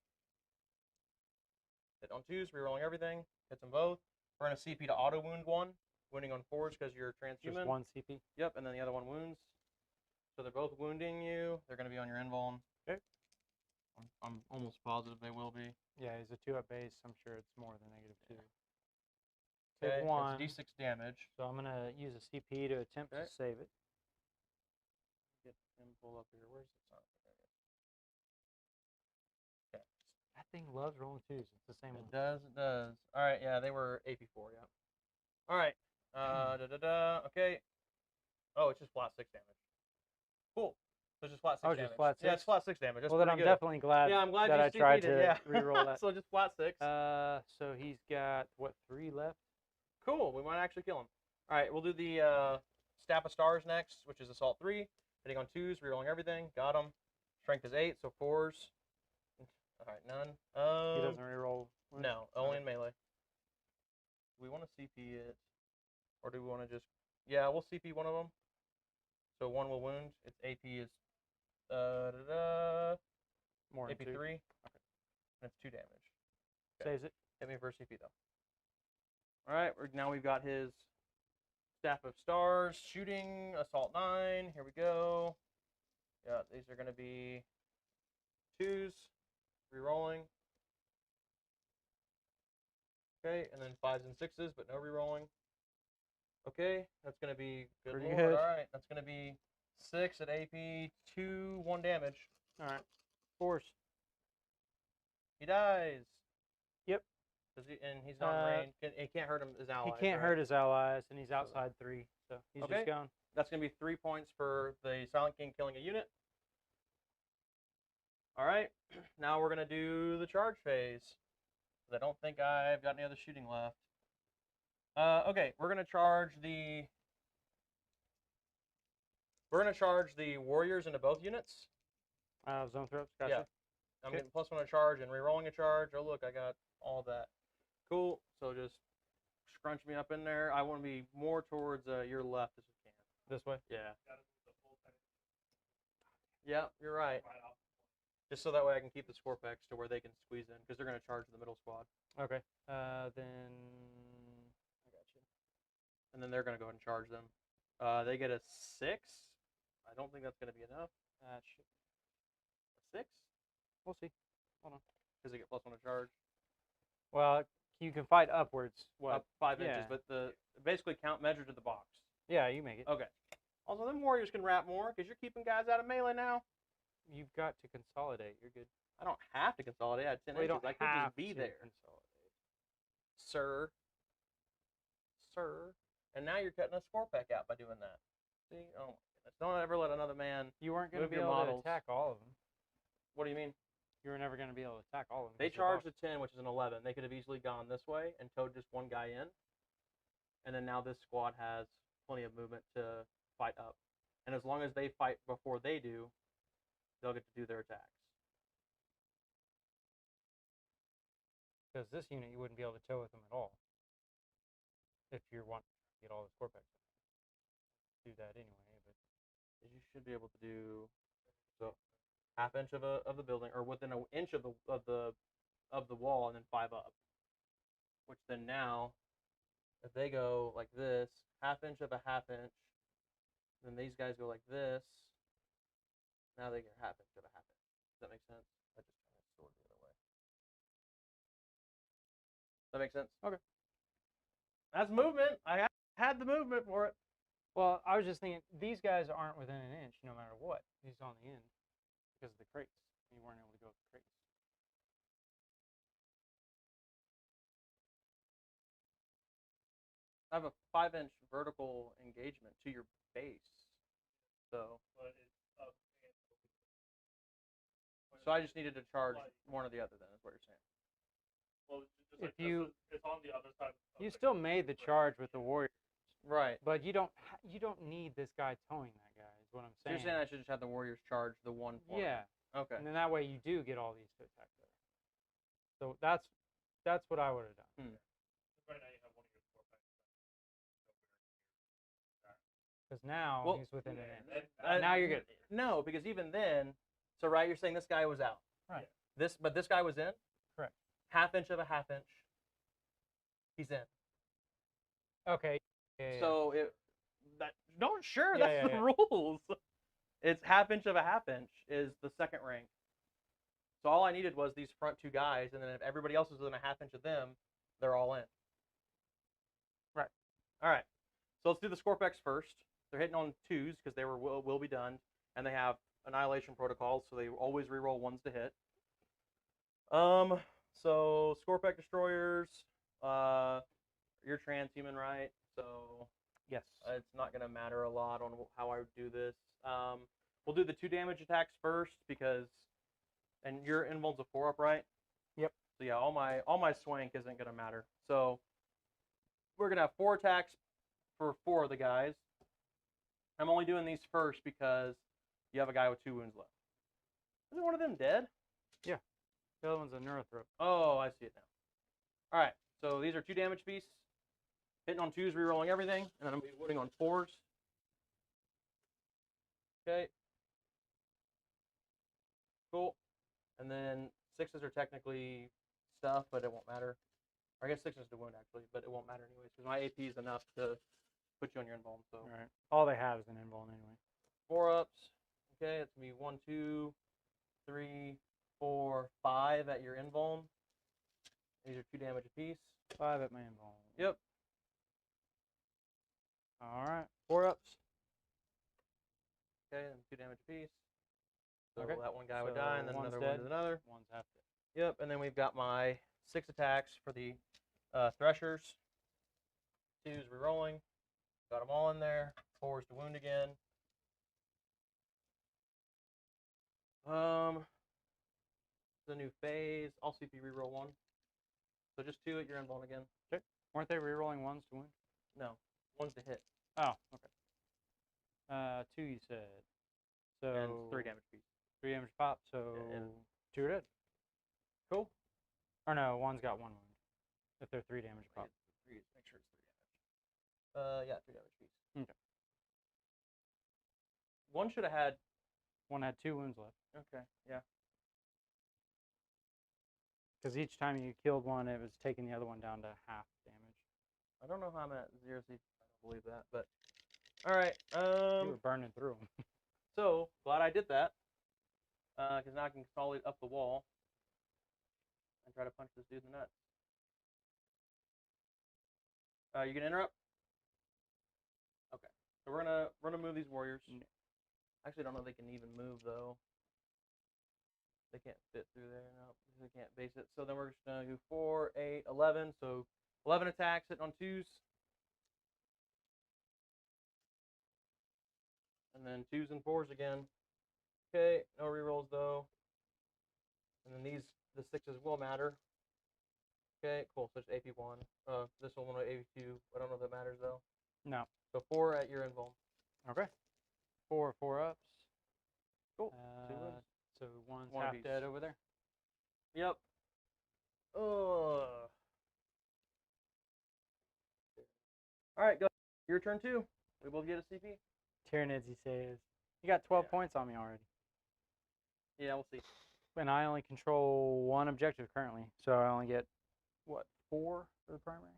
Hit on 2s, rerolling everything. Hits them both. We're going to CP to auto wound 1, wounding on 4s because you're transhuman. Just 1 CP. Yep, and then the other one wounds. So they're both wounding you. They're going to be on your invuln. Okay. I'm almost positive they will be. Yeah, he's a 2-up base. I'm sure it's more than -2. Okay, Save 1. it's D6 damage. So I'm going to use a CP to attempt to save it. Get him pull up here. Where's the sound? Okay. That thing loves rolling 2s. It's the same one. It does, it does. All right, yeah, they were AP4, yeah. All right. Okay. Oh, it's just flat 6 damage. Cool. So it's just flat 6 damage. Just flat 6? Yeah, it's flat 6 damage. That's well, then I'm pretty good. definitely glad, I'm glad that you I tried CP'd to it, yeah. reroll that. So just flat 6. So he's got, what, 3 left? Cool. We might actually kill him. All right, we'll do the Staff of Stars next, which is Assault 3. Hitting on 2s, rerolling everything. Got him. Strength is 8, so 4s. All right, none. He doesn't reroll? No, only in melee. Do we want to CP it? Or do we want to just... Yeah, we'll CP one of them. So 1 will wound. Its AP is... More than AP 2. 3. Okay. And it's 2 damage. Okay. Saves it. Hit me for CP, though. All right, now we've got his Staff of Stars, shooting, Assault 9. Here we go. Yeah, these are going to be 2s. Rerolling. Okay, and then 5s and 6s, but no rerolling. Okay, that's gonna be good. Pretty Lord. good. All right, that's gonna be 6 at AP, 2, 1 damage. All right. Force. He dies. Yep. And he's not in range. He can't hurt his allies. He can't right? hurt his allies, and he's outside 3, so he's Okay. just gone. That's gonna be 3 points for the Silent King killing a unit. All right, now we're gonna do the charge phase. I don't think I've got any other shooting left. Okay, we're gonna charge the warriors into both units. Zone throws. Gotcha. Yeah. I'm getting +1 a charge and re-rolling a charge. Oh look, I got all that. Cool. So just scrunch me up in there. I want to be more towards your left as you can. This way. Yeah. Yeah, you're right. Just so that way I can keep the Scorpex to where they can squeeze in, because they're going to charge the middle squad. Okay. Then I got you. And then they're going to go ahead and charge them. They get a 6. I don't think that's going to be enough. That should A 6? We'll see. Hold on. Because they get +1 to charge. Well, you can fight upwards. What? Up 5 Yeah. inches, but the basically count measure to the box. Yeah, you make it. Okay. Also, them warriors can wrap more, because you're keeping guys out of melee now. You've got to consolidate. You're good. I don't have to consolidate. I had 10 Well, you inches. don't I could have just be to there. consolidate. Sir. Sir. And now you're cutting a Scorpec out by doing that. See? Oh my goodness. Don't ever let another man. You weren't going to Move be your able models. to attack all of them. What do you mean? You were never going to be able to attack all of them. They charged a 10, which is an 11. They could have easily gone this way and towed just one guy in. And then now this squad has plenty of movement to fight up. And as long as they fight before they do, they'll get to do their attacks. Because this unit, you wouldn't be able to tow with them at all. If you're wanting to get all the Scorpex. Do that anyway, but You should be able to do so half inch of the building, or within an inch of the wall, and then 5 up. Which then now, if they go like this, half inch of a half inch, then these guys go like this. Now they get half inch of a half inch. Does that make sense? I just turned that sword the other way. Does that make sense? Okay. That's movement. I had the movement for it. well, I was just thinking these guys aren't within an inch no matter what. He's on the end because of the crates. You weren't able to go with the crates. I have a 5-inch vertical engagement to your base. So I just needed to charge one or the other then, is what you're saying. Well, just If like it's on the other side. You still made the charge with the warrior, Right. but you don't need this guy towing that guy. Is what I'm So saying. you're saying I should just have the warriors charge the one point? Yeah, Okay. and then that way you do get all these to attack there. So that's what I would have done. Right now you have one of your Scorpex. Because now Well, he's within an inch. I- Now you're good. No, because even then, so right, you're saying this guy was out. Right. But this guy was in? Correct. Half inch of a half inch. He's in. Okay. Yeah, So don't sure Yeah, that's yeah, the rules. It's half inch of a half inch is the second rank. So all I needed was these front 2 guys, and then if everybody else is within a half inch of them, they're all in. Right. All right. So let's do the Scorpex first. They're hitting on 2s because they will be done, and they have annihilation protocols, so they always reroll 1s to hit. So Scorpex destroyers, you're transhuman, right? So yes. it's not going to matter a lot on how I do this. We'll do the 2 damage attacks first because, and your invuln's a 4 up, right? Yep. So yeah, all my swank isn't going to matter. So we're going to have 4 attacks for 4 of the guys. I'm only doing these first because you have a guy with 2 wounds left. Isn't one of them dead? The other one's a neurothrope. Oh, I see it now. All right, so these are 2 damage beasts. Hitting on 2s, rerolling everything, and then I'm going to be wounding on 4s. Okay. Cool. And then 6s are technically stuff, but it won't matter. Or I guess 6s to wound, actually, but it won't matter anyways, because my AP is enough to put you on your invuln. So All right. All they have is an invuln anyway. 4 ups. Okay, it's going to be 1, 2, 3, 4, 5 at your invuln. These are 2 damage apiece. 5 at my invuln. Yep. All right. 4 ups. Okay, and 2 damage apiece. So Okay, that one guy would die, and then one's another dead. one to another. One's half dead. Yep, and then we've got my 6 attacks for the Threshers. 2s rerolling. Got them all in there. 4s to wound again. The new phase. I'll CP reroll 1. So just 2 at your invuln again. Weren't they rerolling 1s to wound? No, 1's to hit. Oh, okay. 2 you said. So And 3 damage apiece. 3 damage pop. So And 2 are dead. cool. Or no, 1's got 1 wound. If they're 3 damage pop. Make sure it's 3 damage. Yeah, 3 damage apiece. Okay. 1 should have had. 1 had 2 wounds left. Okay, yeah. Because each time you killed one, it was taking the other one down to half damage. I don't know how I'm at 0 CP. I don't believe that, but all right. You were burning through them. So glad I did that. Because now I can consolidate up the wall and try to punch this dude in the nuts. You gonna interrupt? Okay. So we're gonna move these warriors. Yeah. Actually, I don't know if they can even move though. They can't fit through there. No, they can't base it. So then we're just gonna do 4, 8, 11. So 11 attacks hitting on 2s. And then 2s and 4s again. Okay, no rerolls though. And then the 6s will matter. Okay, cool. So it's AP1. This one will AP2. I don't know if that matters though. No. So 4 at your invuln. Okay. 4 ups. Cool. 2 wounds. So one's One half apiece. dead over there. Yep. Ugh. All right, go. Your turn too. We both get a CP. Tyranids, he says. You got 12 Yeah. points on me already. Yeah, we'll see. And I only control 1 objective currently. So I only get, what, 4 for the primary?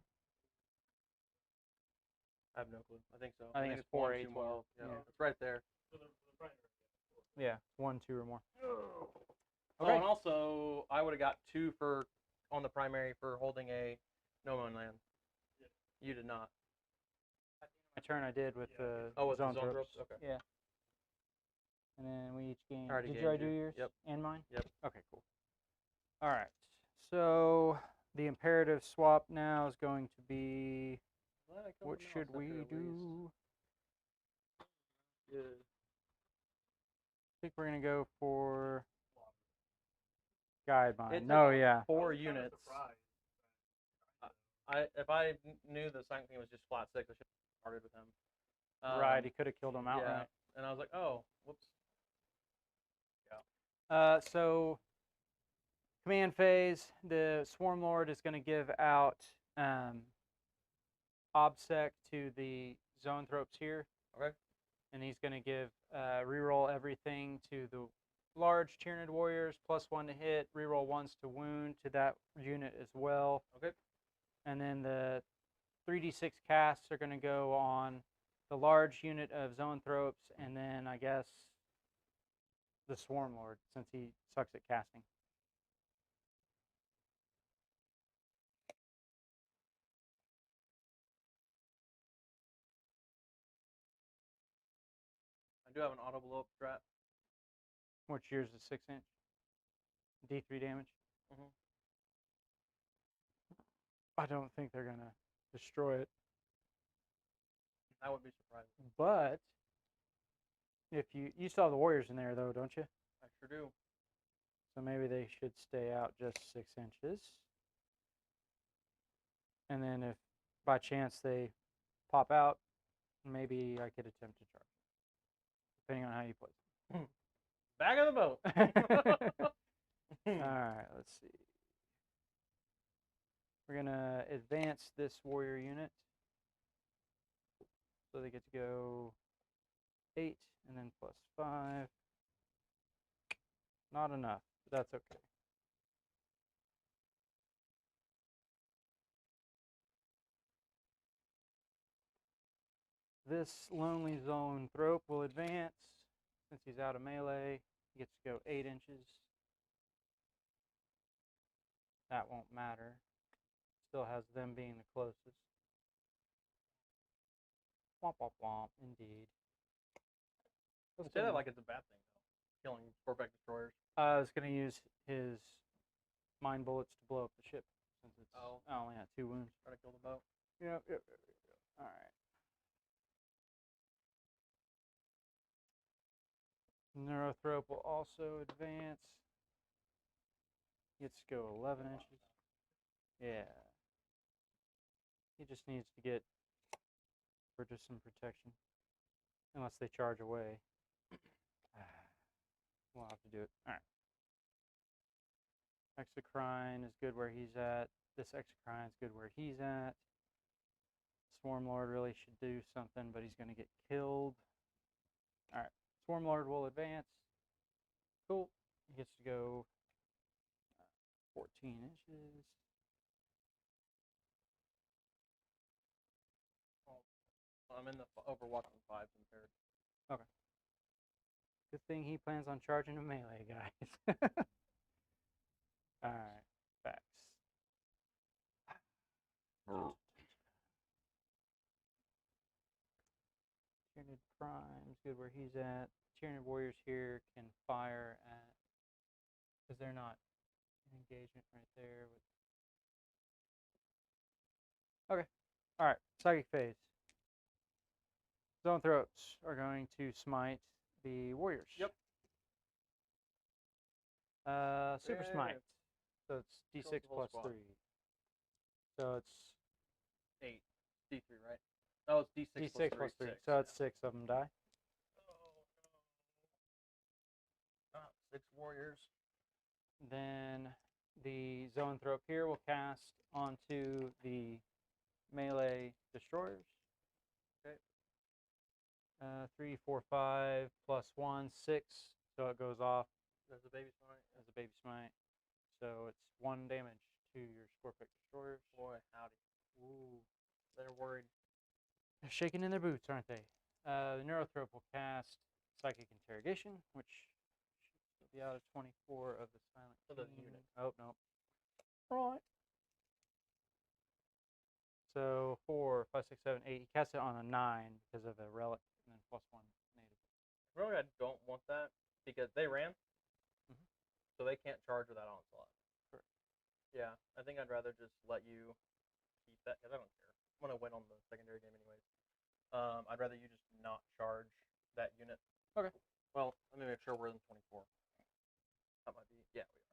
I have no clue. I think so. I think it's 4, 4, 8, 8, 12. 12. Yeah, Yeah. it's right there. So the primary. Yeah, 1, 2, or more. Oh, Okay. and also I would have got 2 for on the primary for holding a no man land. Yeah. You did not. My turn I did with Yeah. the With the zone zone tropes. tropes? Okay. Yeah. And then we each gain. Already Did you gained already do your- yours? Yep. And mine? Yep. Okay, cool. All right. So the imperative swap now is going to be. What should we do? Yeah. I think we're gonna go for guide mine. It's No, a- yeah. 4 I was kinda units. surprised. If I knew the second thing was just flat 6, I should have started with him. Right, he could have killed him outright. Yeah. And I was like, oh, whoops. So command phase, the Swarm Lord is going to give out obsec to the zone tropes here. Okay. And he's going to give reroll everything to the large Tyranid warriors, +1 to hit, reroll 1s to wound to that unit as well. Okay. And then the 3d6 casts are going to go on the large unit of zone tropes, and then I guess the Swarm Lord, since he sucks at casting. I do have an auto blow up strat. What's yours is 6-inch? D3 damage? Mhm. I don't think they're going to destroy it. I would be surprised. But if you still have the warriors in there, though, don't you? I sure do. So maybe they should stay out just 6 inches. And then if by chance they pop out, maybe I could attempt to charge, depending on how you play. Back of the boat. All right, let's see. We're going to advance this warrior unit. So they get to go 8 and then +5. Not enough, but that's okay. This lonely zone thrope will advance. Since he's out of melee, he gets to go 8 inches. That won't matter. still has them being the closest. Womp womp womp, indeed. Don't say that like it's a bad thing, though. Killing Corvette destroyers. I was gonna use his mine bullets to blow up the ship since it's I only had 2 wounds. Try to kill the boat. Yep. All right. Neurothrope will also advance. Gets to go 11 inches. Yeah. He just needs to get for just some protection. Unless they charge away. We'll have to do it. Alright. Exocrine is good where he's at. This Exocrine is good where he's at. Swarmlord really should do something, but he's going to get killed. Alright. Swarmlord will advance. Cool. He gets to go 14 inches. I'm in the Overwatch on 5s impaired. Okay. Good thing he plans on charging a melee, guys. Alright. Facts. Tyranid Prime's good where he's at. Tyranid Warriors here can fire at, because they're not in engagement right there. Okay. Alright. Psychic phase. Zone Throats are going to smite the Warriors. Yep. Super Smite. So it's D6 plus squad. 3. So it's 8. D3, right? Oh, it's D6, D6 plus 3. So it's 6 of them die. Oh, no. 6 warriors. Then the Zoanthrope here will cast onto the melee destroyers. Okay. 3, 4, 5 plus 1, 6. So it goes off There's a baby smite. as a baby smite. So it's 1 damage to your Scorpic destroyers. Boy, howdy. Ooh. They're worried. They're shaking in their boots, aren't they? The Neurothrope will cast Psychic Interrogation, which should be out of 24 of the Silent So the King. unit. Oh, no. Right. So 4, 5, 6, 7, 8. He casts it on a 9 because of a relic, and then plus 1 native. Really, I don't want that because they ran, Mhm. so they can't charge with that onslaught. Correct. Yeah, I think I'd rather just let you keep that because I don't care. I'm gonna win on the secondary game anyways. I'd rather you just not charge that unit. Okay. Well, let me make sure we're in 24. That might be. Yeah, we are.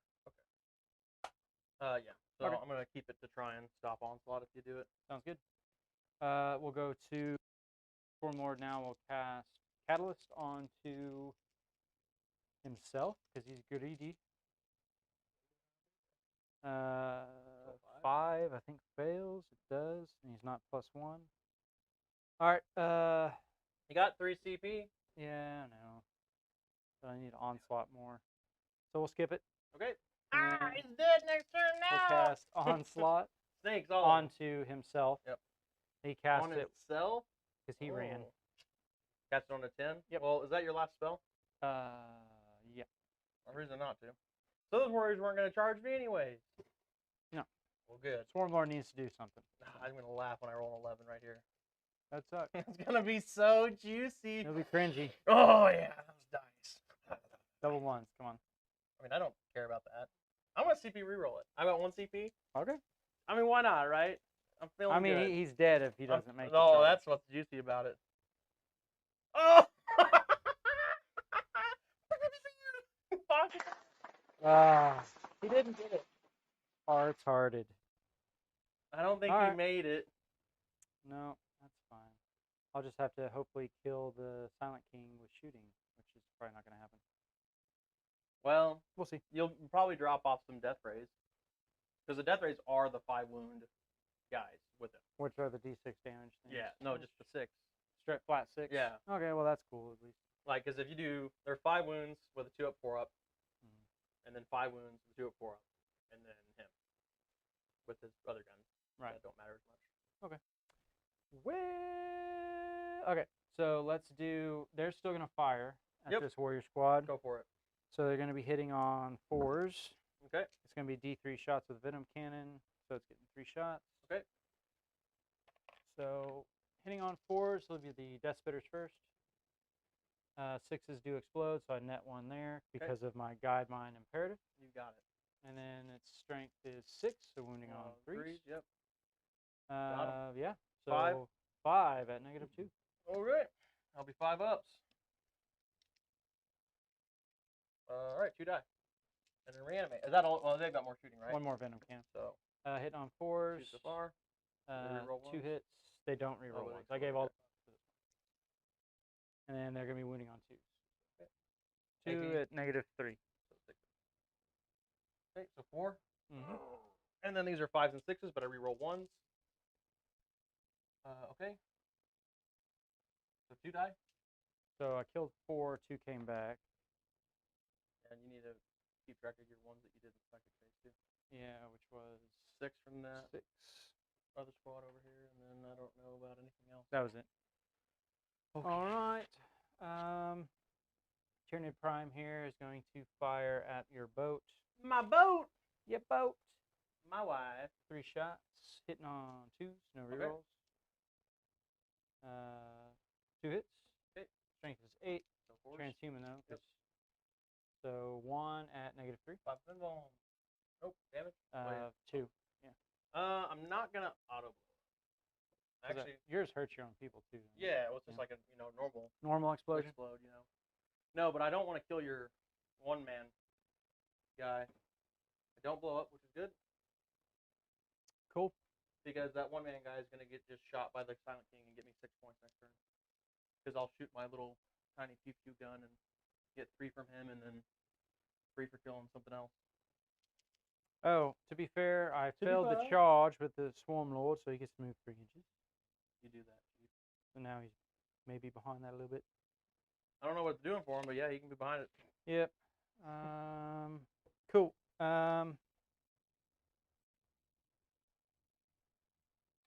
Okay. Yeah. So Okay. I'm gonna keep it to try and stop onslaught if you do it. Sounds good. We'll go to Stormlord now. We'll cast Catalyst onto himself because he's good ED. 5, I think, fails. It does. And he's not plus 1. All right. You got 3 CP. Yeah, I know. But I need Onslaught more. So we'll skip it. Okay. Ah, he's dead next turn We'll now. cast Onslaught Snakes all of them. onto himself. Yep. He cast On it itself. because he ran. Oh. Cast it on a 10. Yep. Well, is that your last spell? Yeah. No reason not to. So those warriors weren't going to charge me anyways. No. Well, good. Swarmlord needs to do something. I'm going to laugh when I roll an 11 right here. That sucks. It's going to be so juicy. It'll be cringy. Oh, yeah. Those dice. Double ones. Come on. I mean, I don't care about that. I'm going to CP reroll it. I got 1 CP. Okay. I mean, why not, right? I'm feeling I mean, good. he's dead if he doesn't make the Oh, charge. that's what's juicy about it. Oh! He didn't get it. Hard-hearted. I don't think All he right. made it. No, that's fine. I'll just have to hopefully kill the Silent King with shooting, which is probably not going to happen. Well, We'll see. you'll probably drop off some death rays. Because the death rays are the 5 wound guys with it. Which are the D6 damage things? Yeah, no, just the 6. Straight flat 6? Yeah. Okay, well, that's cool at least. Like, because if you do, there are 5 wounds with a 2 up, 4 up, Mhm. and then 5 wounds with a 2 up, 4 up, and then him with his other guns. Right. That don't matter as much. Okay. Well, okay, so let's do, they're still going to fire at Yep. this warrior squad. Go for it. So they're going to be hitting on 4s. Okay. It's going to be D3 shots with Venom Cannon, so it's getting 3 shots. So hitting on 4s, will be the Death Spitters first. 6s do explode, so I net 1 there because of my Guide Mine Imperative. You got it. And then its strength is 6, so wounding on 3s. Yep. Yeah. So 5. 5 at -2. All right. I'll be 5 ups. All right, 2 die. And then reanimate. Is that all? Well, they've got more shooting, right? 1 more Venom Cannon. So Hitting on 4s. 2 so far. Reroll 2 ones? hits. They don't reroll they ones. I gave all. okay. And then they're gonna be wounding on 2s. Okay. 2 at -3. So 6. Okay, so 4. Mm-hmm. And then these are 5s and 6s, but I reroll 1s. Okay. So 2 die. So I killed 4. 2 came back. And you need to keep track of your ones that you did in the second phase too. Yeah, which was 6 from that 6. other squad over here, and then I don't know about anything else. That was it. Okay. All right. Tyranid Prime here is going to fire at your boat. My boat! Your boat. My wife. 3 shots. Hitting on 2s. No Okay. rerolls. 2 hits. Okay. Strength is 8. So 4s. Transhuman though. Yep. So 1 at -3. 5 pinball. Nope, damage. 2. Yeah. I'm not gonna auto blow. 'Cause Actually, yours hurts your own people too. yeah, well, it's just Yeah. like a normal Normal explosion. explode, No, but I don't want to kill your 1-man guy. I don't blow up, which is good Cool. because that 1-man guy is gonna get just shot by the Silent King and get me 6 points next turn. Because I'll shoot my little tiny pew pew gun and get 3 from him, and then 3 for killing something else. Oh, to be fair, I be failed the fair. charge with the Swarm Lord, so he gets to move 3 inches. You do that, Chief. So now he's maybe behind that a little bit. I don't know what it's doing for him, but yeah, he can be behind it. Yep. Cool.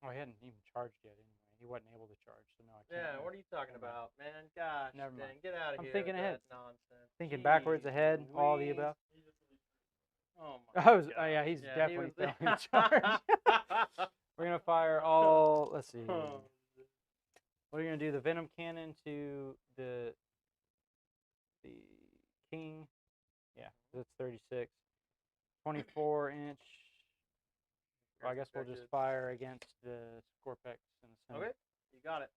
Oh, he hadn't even charged yet anyway. He wasn't able to charge, so no, I can't. Yeah, what are you talking Never mind. about, man? Gosh, Never dang, mind. get out of I'm here. thinking with ahead. that nonsense. Thinking backwards, Jeez ahead, all of the Louise. above. Oh my Oh, God. yeah, he's Yeah, definitely he was- failing to charge. We're gonna fire all. Let's see. We're gonna do the Venom Cannon to the King. Yeah, that's 36. 24-inch. Well, I guess we'll just fire against the Scorpex in the center. Okay, you got it.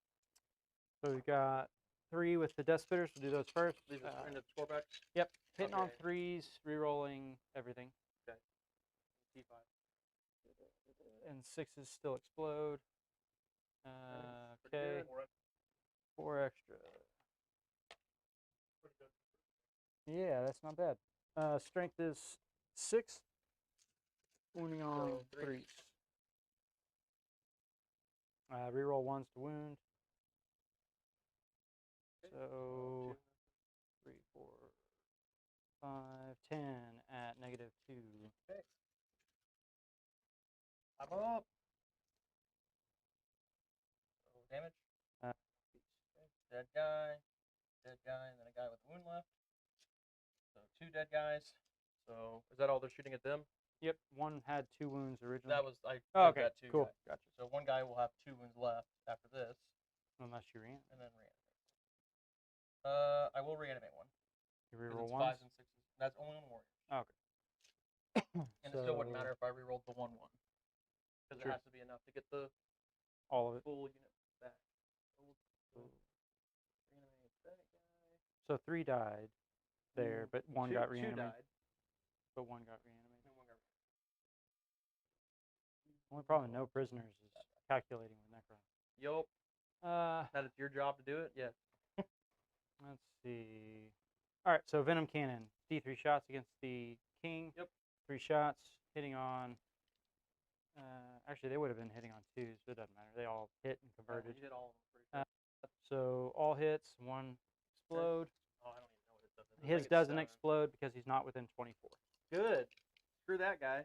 So we've got 3 with the Death Spitters. We'll do those first. These are into the scoreback. Yep, hitting on Okay. 3s, re-rolling everything. T5. And 6s still explode. Pretty Okay, good. 4 extra. Pretty good. Yeah, that's not bad. Strength is 6. Wounding on So, 3s. 3s. Reroll 1s to wound. Okay, So 2. 3, 4, 5, 10 at -2. Okay. I'm up. So damage. Uh, Okay. Dead guy, and then a guy with a wound left. So 2 dead guys. So is that all they're shooting at them? Yep, one had 2 wounds originally. That was I. Oh, did okay, that too, cool. guys. Gotcha. So 1 guy will have 2 wounds left after this, Unless you ran. and then reanimate. I will reanimate 1. You 'Cause reroll it's 1s. 5s and 6s. That's only on warriors. Okay. And it still wouldn't So, matter if I rerolled the 1/1. Because it True. has to be enough to get the all of it. full unit back. Cool. Reanimate that guy. So 3 died there, but 1 got 2 reanimated. died. But 1 got reanimated. And 1 got Only problem, no prisoners is calculating with Necron. Yup. That is your job to do it? Yes. Let's see. All right, so Venom Cannon. D3 shots against the King. Yep. 3 shots, hitting on... actually, they would have been hitting on 2s, but it doesn't matter. They all hit and converted. You hit all of them pretty quick. So all hits, 1 explode. Oh, I don't even know what it does. I think His it's doesn't 7. explode because he's not within 24. Good. Screw that guy.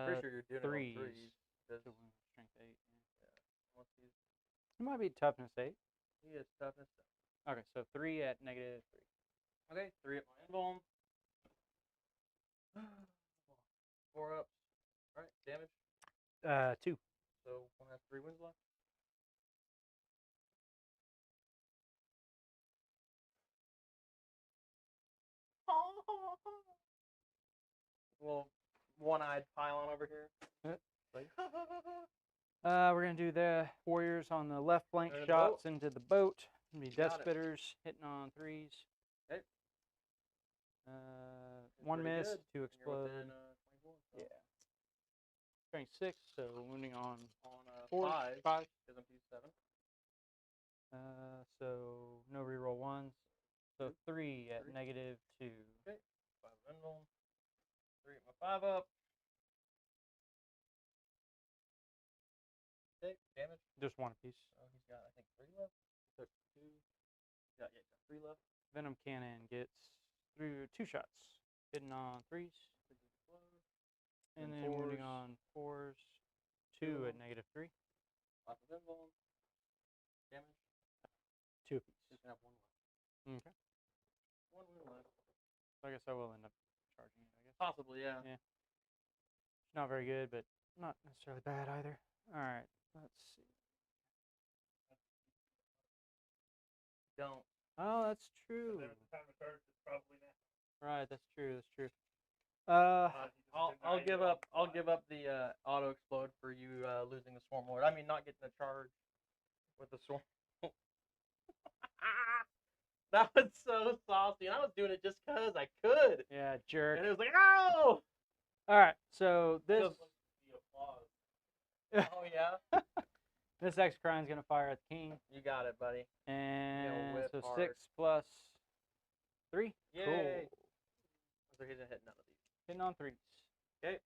Pretty sure you're doing 3s. it on 3s. 'cause- So wound strength 8. Yeah. unless he's, It might be toughness 8. he is toughness. Okay, so 3 at -3. Okay, 3 at my invuln. 4 ups. Alright, damage. 2. So 1 has 3 wounds left. Little one-eyed pylon over here. Like, We're gonna do the warriors on the left flank Into the shots into the boat. Gonna be death Got it. spitters hitting on 3s. Okay. One pretty miss, good. 2 And you're explode. within, 24, so Yeah. Strength 6, so wounding on on 4, 5, 5. because I'm P7. So no reroll ones. So 3 at Three. -2. Okay, 5 of Invuln. 3 at my 5 up. Okay, damage. Just one apiece. So he's got, I think, 3 left. So 2. He's got 3 left. Venom cannon gets through 2 shots, hitting on 3s, and And then wounding 4s. on 4s. Two 2 of at them. -3. 5 of Invuln. Damage. 2 apiece. He's going to have 1 left. Okay. 1 wound left. So I guess I will end up charging it, I guess. Possibly, yeah. Yeah. It's not very good, but not necessarily bad either. All right, let's see. Don't. Oh, that's And true. then at the time of charge, it's probably now. Right, that's true. That's true. I'll give up. I'll give up the auto explode for you losing the Swarm Lord. I mean, not getting a charge with the Swarm. That was so saucy, and I was doing it just cause I could. Yeah, jerk. And it was like, no. All right, so this Just the applause. Oh yeah. this Exocrine's gonna fire at the king, You got it, buddy. and whip so hard. 6 plus 3. Yay. Cool. So he's gonna hit none of these. Hitting on 3s. Okay.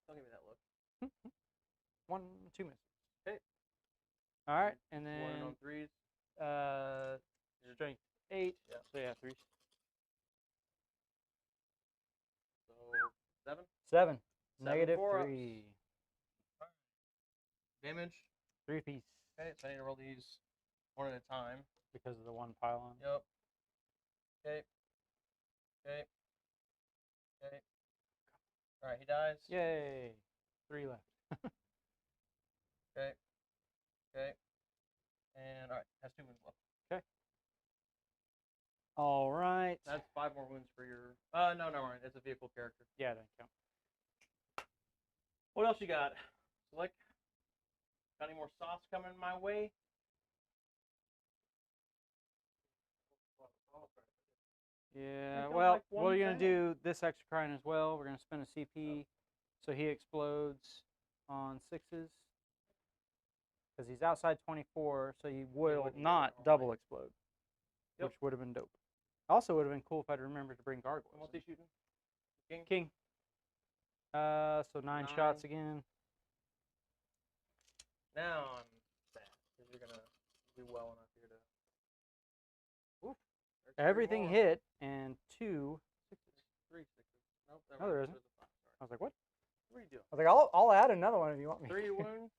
Don't give me that look. 1, 2 misses. Okay. All right, and One then on 3s. strength 8. Yeah. So yeah, 3s. So 7 7. Seven four-ups. -3. damage. 3 piece Okay, so I need to roll these one at a time. because of the 1 pylon. Yep. Okay. Okay. Okay. All right, he dies. Yay! 3 left. Okay. Okay. And all right, has 2 wounds left. All right. That's 5 more wounds for your. No, no, right. It's a vehicle character. Yeah, that count. What else you got? Slick. Got any more sauce coming my way? Yeah, got well, like one we're going to thing. do this Exocrine as well. We're going to spend a CP so he explodes on 6s. Because he's outside 24, so he will wouldn't not get it double normally. explode. Yep. Which would have been dope. Also would have been cool if I'd remembered to bring gargoyles. And what's in. he shooting? King? King. So 9 shots again. Now I'm sad. Because you're going to do well enough here to. Oof. There's 3 Everything more. hit, and 2 6s. 3 6s. Nope. No, there mind. isn't. There's a 5. Sorry. I was like, what? What are you doing? I was like, I'll add another one if you want me. 3 wounds?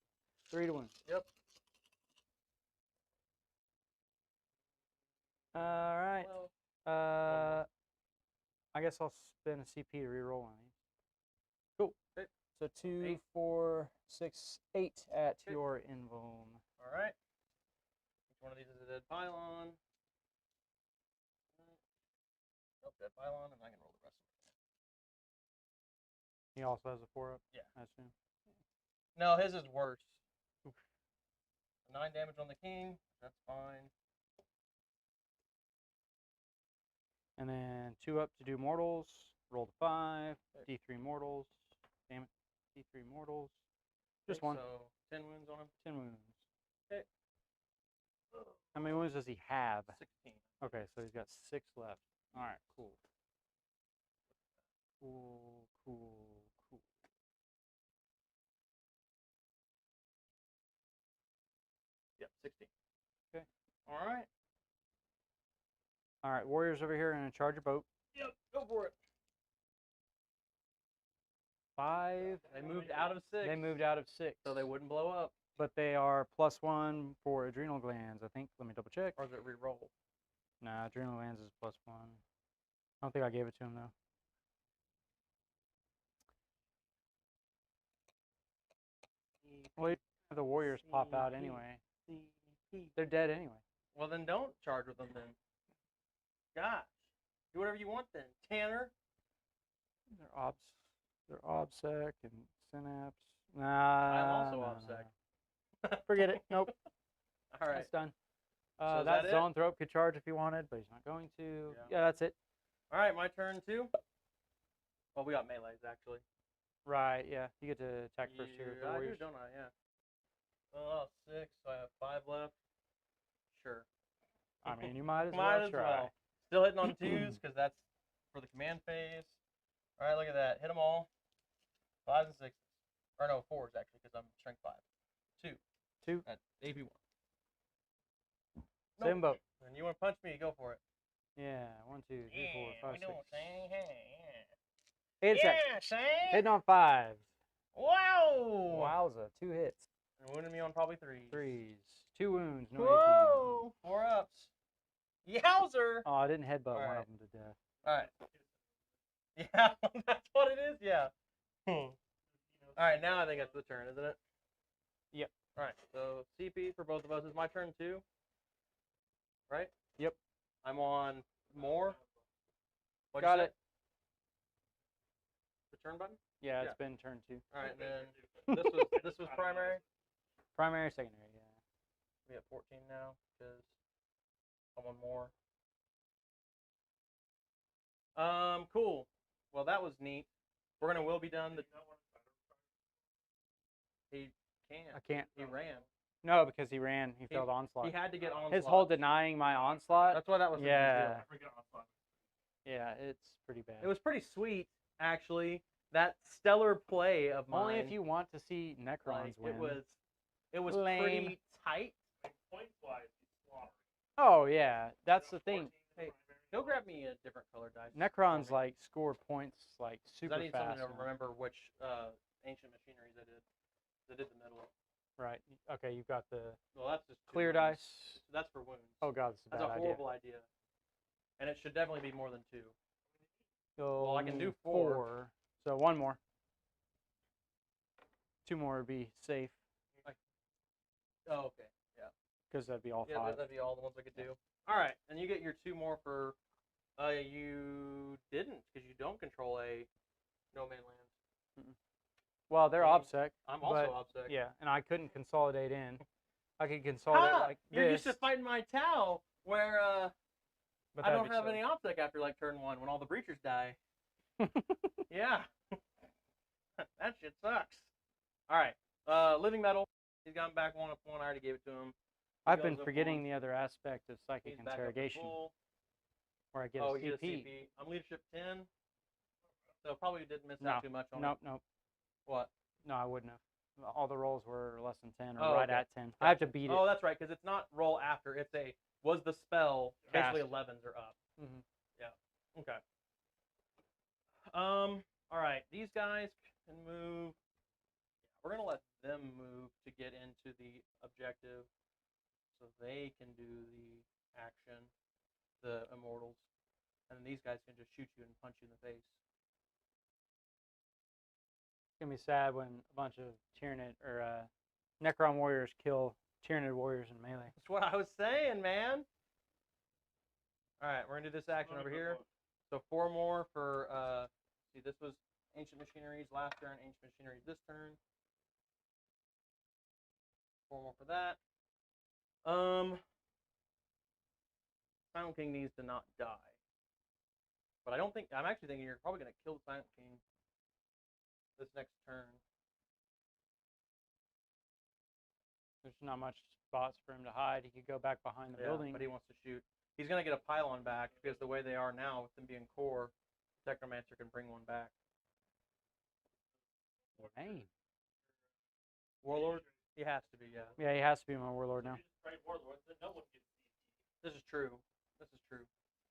3 to 1. Yep. All right. Well, I guess I'll spend a CP to reroll on these. Cool. Okay. So 2, 8. 4, 6, 8 at Okay. your invuln. all right. Each one of these is a dead pylon. Nope, dead pylon, and I can roll the rest of it. He also has a 4-up. Yeah. I assume. No, his is worse. Oof. 9 damage on the king. That's fine. And then 2 up to do mortals. Roll the 5. D3 mortals. Damn it. D3 mortals. Just Okay, 1. So 10 wounds on him. 10 wounds. Okay. How many wounds does he have? 16. Okay, so he's got 6 left. All right, cool. Cool, cool, cool. Yep, 16. Okay. All right. All right, warriors over here are going to charge a boat. Yep, go for it. 5. They moved out of 6. They moved out of 6. So they wouldn't blow up. But they are +1 for adrenal glands, I think. Let me double check. Or is it re-roll? Nah, adrenal glands is +1. I don't think I gave it to him, though. Well, you have the warriors pop out anyway. They're dead anyway. Well, then don't charge with them then. Gosh. Do whatever you want then. Tanner. They're OBSEC and Synapse. Nah. I'm also nah, OBSEC. nah. Forget it. Nope. All right. That's done. So is that that it? Zoanthrope could charge if he wanted, but he's not going to. Yeah. Yeah, that's it. All right, my turn too. Well, we got melees actually. Right, yeah. You get to attack first here with the I do, warriors. don't I? Yeah. Oh, 6. So I have 5 left. Sure. I mean, you might as Might well as try. well. Still hitting on 2s because that's for the command phase. All right, look at that. Hit them all. 5s and 6s. Or no, 4s actually because I'm strength 5. 2. 2. At AP1. Same boat. And you want to punch me? Go for it. Yeah, 1, 2, 3, 4, 5, we 6. don't say, hey, 8 attacks. yeah, say. Hitting on 5s. Wow. Wowza, 2 hits. And wounded me on probably 3s. 3s. 2 wounds, no AP. Whoa. 4 ups. Yowzer. Oh, I didn't headbutt one Alright. of them to death. All right. Yeah, that's what it is. Yeah. All right, now I think it's the turn, isn't it? Yep. All right. So CP for both of us is my turn too. Right? Yep. I'm on more. What'd Got you say? it. The turn button. Yeah, Yeah. it's been turn 2. All right, and then this was primary. Primary, secondary, yeah. We have 14 now because I'm on more. Cool. Well, that was neat. We're gonna will be done. He can't. I can't. He ran. No, because he ran. He failed onslaught. He had to get onslaught. His whole denying my onslaught. That's why that was. Yeah. Such a big deal. Yeah, it's pretty bad. It was pretty sweet, actually. That stellar play of mine. Only if you want to see Necrons like, win. It was Lame. pretty tight. Point-wise, he's slaughtering. Oh yeah, that's the thing. 14 Hey, primary. Go grab me a different color dice. Necrons like score points like 'Cause super I need fast. something to remember which ancient machineries I did. I did the middle. Right. Okay, you've got the Well, that's just two clear wounds. dice. That's for wounds. Oh god, this is a That's bad a idea. horrible idea. And it should definitely be more than 2. So Well, I can do 4. So 1 more. 2 more would be safe Oh, okay. Yeah. because that'd be all Yeah, 5. that'd be all the ones I could do. All right, and you get your 2 more for. You didn't because you don't control a no man land. Well, they're See, OBSEC. I'm but, also obsec. Yeah, and I couldn't consolidate in. I could consolidate like You're this. used to fighting my Tau, where but I that'd don't be have silly. any obsec after like turn 1 when all the breachers die. Yeah. That shit sucks. All right. Living metal. He's gotten back 1 up 1. I already gave it to him. He I've been goes up forgetting 1. the other aspect of psychic He's back up to interrogation, full. where I get Oh, a you get a CP. CP. I'm leadership 10. So probably didn't miss No. out too much on Nope, it. nope. What? No, I wouldn't have. All the rolls were less than 10 or Oh, right okay. at 10. I have to beat it. Oh, that's right, because it's not roll after. It's a was the spell basically Cast. 11s or up. Mhm. Okay. All right. These guys can move. We're gonna let them move to get into the objective, so they can do the action, the immortals, and then these guys can just shoot you and punch you in the face. It's going to be sad when a bunch of Tyranid or Necron warriors kill Tyranid warriors in melee. That's what I was saying, man. All right, we're gonna do this action over here. So 4 more for, see, this was Ancient Machineries last turn, Ancient Machineries this turn. 4 more for that. Silent King needs to not die. But I don't think, I'm actually thinking you're probably going to kill the Silent King this next turn. There's not much spots for him to hide. He could go back behind the Yeah, building. but he wants to shoot. He's going to get a pylon back because the way they are now, with them being core, Technomancer can bring one back. Dang. Warlord? He has to be, yeah. Yeah, he has to be my warlord now. This is true. This is true.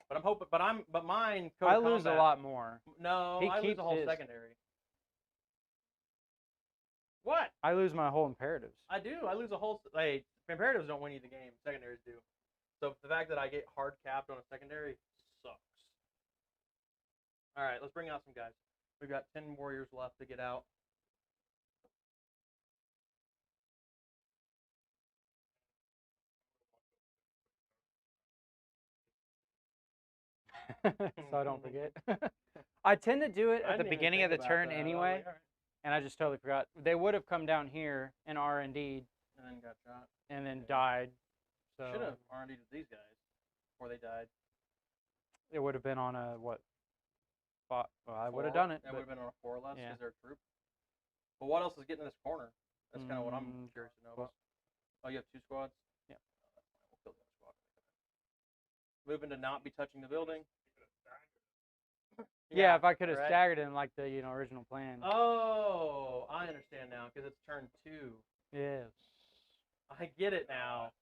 But I'm hoping, but mine. Code I of lose a combat- lot more. No, He I lose keeps a whole his. secondary. What? I lose my whole imperatives. I do. I lose a whole. Like, imperatives don't win you the game. Secondaries do. So the fact that I get hard capped on a secondary sucks. All right, let's bring out some guys. We've got 10 warriors left to get out. so I don't forget. I tend to do it I at the didn't even beginning of think the about turn that. I was anyway, like, all right. and I just totally forgot. They would have come down here and R&D'd And then got shot. and then died. So Should have R&D'd with these guys before they died. it would have been on a what? Well, I would have 4. done it. That but would have been on a 4 less yeah. because they're a troop. But what else is getting in this corner? That's kind of what I'm curious to know about. Oh, you have 2 squads? Yeah. Oh, that's fine. We'll kill the other squad. Moving to not be touching the building. Yeah, if I could have right? staggered it in like the original plan. Oh, I understand now because it's turn 2. Yes. I get it now.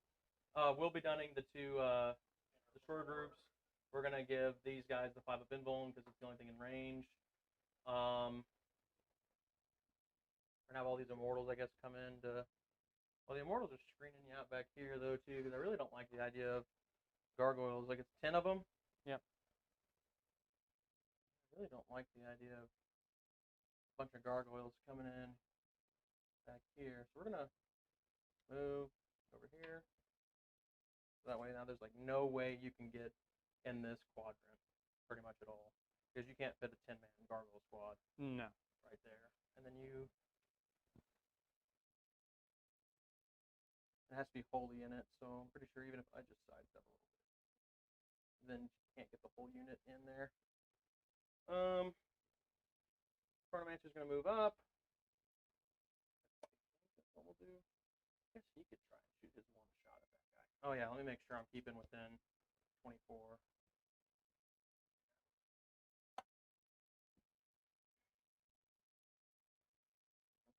We'll be dunning the 2 destroyer groups. We're gonna give these guys the 5 of Invuln because it's the only thing in range. We're gonna have all these immortals, I guess, come in to. Well, the immortals are screening you out back here though too, because I really don't like the idea of gargoyles. Like it's 10 of them. Yep. I really don't like the idea of a bunch of gargoyles coming in back here. So we're gonna move over here. So that way now there's like no way you can get in this quadrant pretty much at all. Because you can't fit a 10-man gargoyle squad No. right there. And then you it has to be wholly in it, so I'm pretty sure even if I just sidestep a little bit, then you can't get the whole unit in there. Chronomancer's gonna move up. That's what we'll do. I guess he could try and shoot his one shot at that guy. Oh yeah, let me make sure I'm keeping within 24.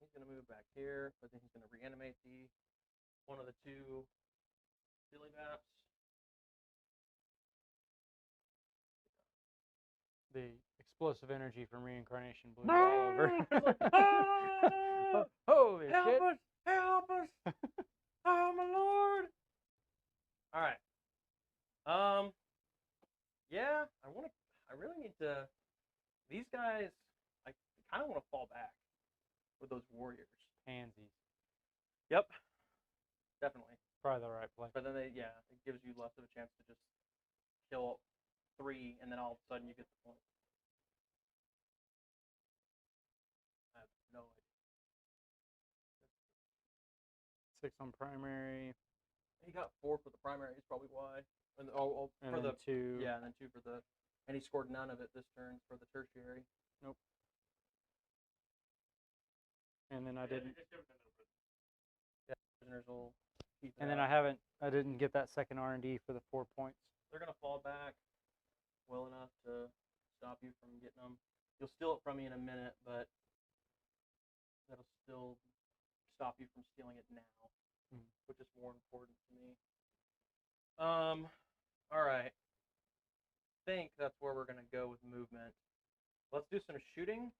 He's gonna move back here, but then he's gonna reanimate the one of the 2 silly maps. The explosive energy from reincarnation blew all over. Holy Help shit. us! Help us! Oh my lord! All right. Yeah, I really need to. These guys, I kind of want to fall back with those warriors. Pansies. Yep. Definitely. Probably the right play. But then it gives you less of a chance to just kill 3, and then all of a sudden you get the point. I have no idea. 6 on primary. He got 4 for the primary. Is probably why. And And for then the 2. yeah, and then 2 for the, and he scored none of it this turn for the tertiary. Nope. And then I didn't. Yeah, prisoners will keep it And then out. I didn't get that second R&D for the 4 points. They're gonna fall back well enough to stop you from getting them. You'll steal it from me in a minute, but that'll still stop you from stealing it now, which is more important to me. All right. I think that's where we're gonna go with movement. Let's do some shooting.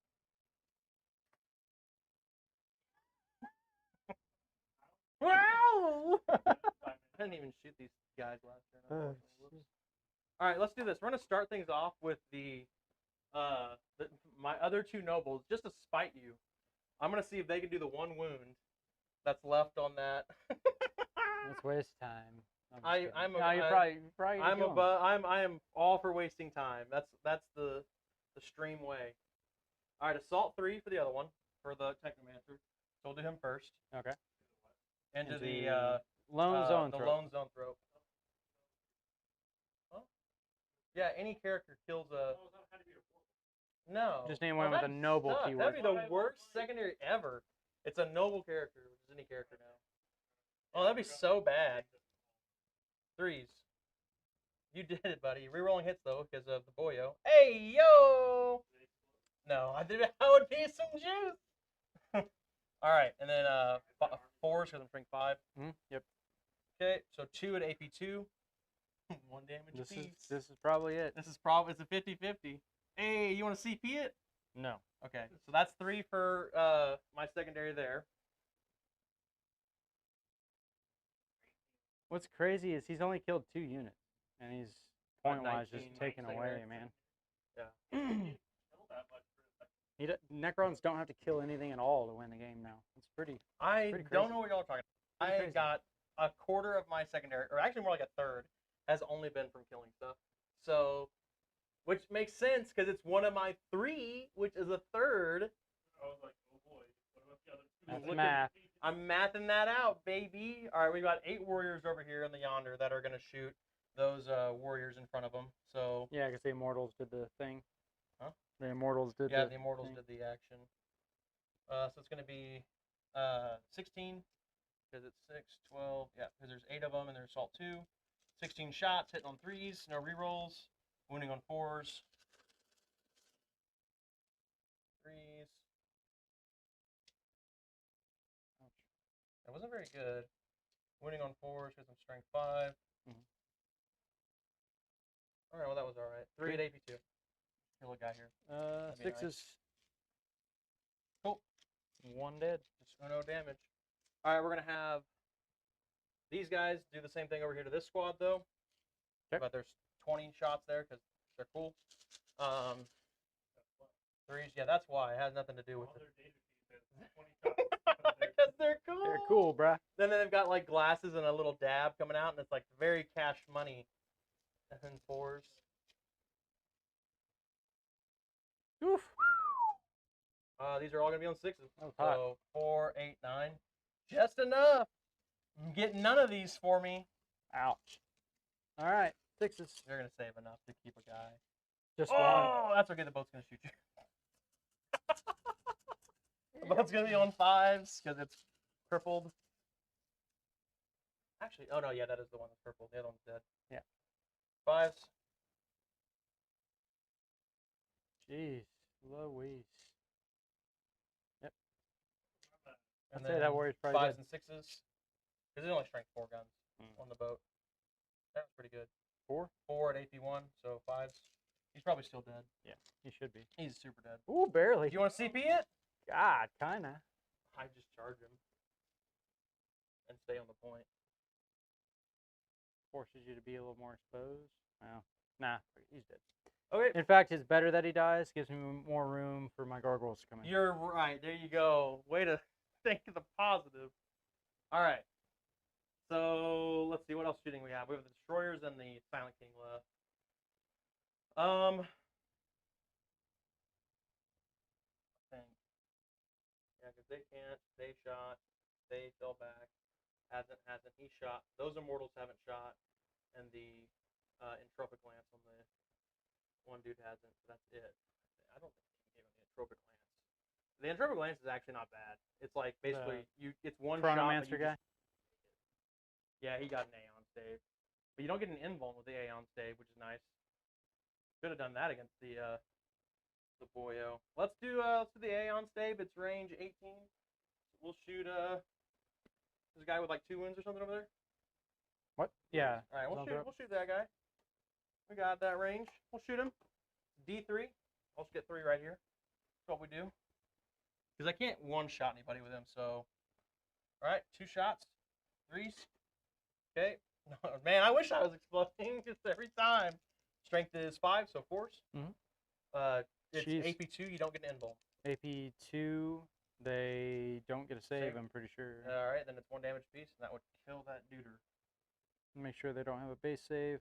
Wow! I didn't even shoot these guys last turn. Unfortunately. All right, let's do this. We're gonna start things off with my other 2 nobles, just to spite you. I'm gonna see if they can do the 1 wound that's left on that. Let's waste time. I am all for wasting time. That's the stream way. All right, assault 3 for the other one, for the Technomancer. So we'll do him first. Okay. Into the lone zone the throw. lone zone throw. Huh? Yeah, any character kills a. No. Just name one with a noble keyword. That'd be the worst secondary ever. It's a noble character, which is any character now. Oh, that'd be so bad. 3s. You did it, buddy. Rerolling hits though, because of the boyo. Hey yo! No, I did. That would be some juice. All right, and then 4s because I'm shrinking 5. Yep. Okay, so 2 at AP 2. 1 damage apiece. This is probably it. This is probably it's a 50-50. Hey, you want to CP it? No. Okay, so that's 3 for my secondary there. What's crazy is he's only killed 2 units, and he's point-wise just 19 taken away, man. Yeah. Necrons don't have to kill anything at all to win the game now. It's pretty. I pretty don't crazy. know what y'all are talking about. Pretty I crazy. got a quarter of my secondary, or actually more like a third, has only been from killing stuff. So which makes sense because it's one of my 3, which is a third. I was like, oh boy, what about the other 2? That's Looking- math. I'm mathing that out, baby. All right, we got 8 warriors over here in the yonder that are gonna shoot those warriors in front of them. So Yeah, because the immortals did the thing. Huh? The immortals did. yeah, the the immortals thing. did the action. So it's gonna be 16 because it's 6, 12. Yeah, because there's 8 of them and there's assault 2. 16 shots, hitting on 3s, no rerolls, wounding on 4s. 3s. Ouch. That wasn't very good. Winning on 4s because I'm strength 5. Mhm. All right, well that was all right. 3 at AP2. Kill a guy here. That'd be 6 nice. is Cool. 1 dead. Just no damage. All right, we're gonna have these guys do the same thing over here to this squad though. Okay. But there's 20 shots there because they're cool. 3s, yeah, that's why. It has nothing to do with All it. their data sheet says 20 shots. Because they're cool. They're cool, bruh. Then they've got like glasses and a little dab coming out, and it's like very cash money. And then 4s. Oof. These are all gonna be on 6s. That was hot. So 4, 8, 9, just enough. Get none of these for me. Ouch. All right, 6s. They're gonna save enough to keep a guy. Just one. Oh, that's okay. The boat's gonna shoot you. The boat's gonna be on 5s because it's crippled. Actually, oh no, yeah, that is the one that's purple. The other one's dead. Yeah. 5s. Jeez, Louise. And I'd say that warrior's probably 5s dead. and 6s. Because there's only strength 4 guns Mm. on the boat. That's pretty good. 4? 4 at AP1, so 5s. He's probably still dead. Yeah, he should be. He's super dead. Ooh, barely. Do you want to CP it? God, kinda. I just charge him and stay on the point. Forces you to be a little more exposed. Well, nah, he's dead. Okay, In fact, it's better that he dies. Gives me more room for my gargoyles to come in. you're right. There you go. Way to think of the positive. All right. So let's see what else shooting we have. We have the destroyers and the Silent King left. I think. Yeah, because they can't. They shot. They fell back. Hasn't. He shot. Those immortals haven't shot, and the entropic lance on the one dude hasn't. So that's it. I don't think he gave him the entropic lance. The entropic lance is actually not bad. It's like basically it's one shot. but Chronomancer you guy. just- Yeah, he got an Aeon stave, but you don't get an invuln with the Aeon stave, which is nice. Should have done that against the boyo. Let's do the Aeon stave. It's range 18. We'll shoot there's a guy with like 2 wounds or something over there. What? Yeah. All right, Sounds right. we'll shoot that guy. We got that range. We'll shoot him. D3. I'll just get 3 right here. That's what we do. Because I can't one-shot anybody with him, so. All right, 2 shots. 3s. Okay. Man, I wish I was exploding just every time. Strength is 5, so 4s. Mhm. It's Jeez. AP2, you don't get an invuln. AP2, they don't get a save, Save. I'm pretty sure. All right, then it's 1 damage piece, and that would kill that duder. Make sure they don't have a base save.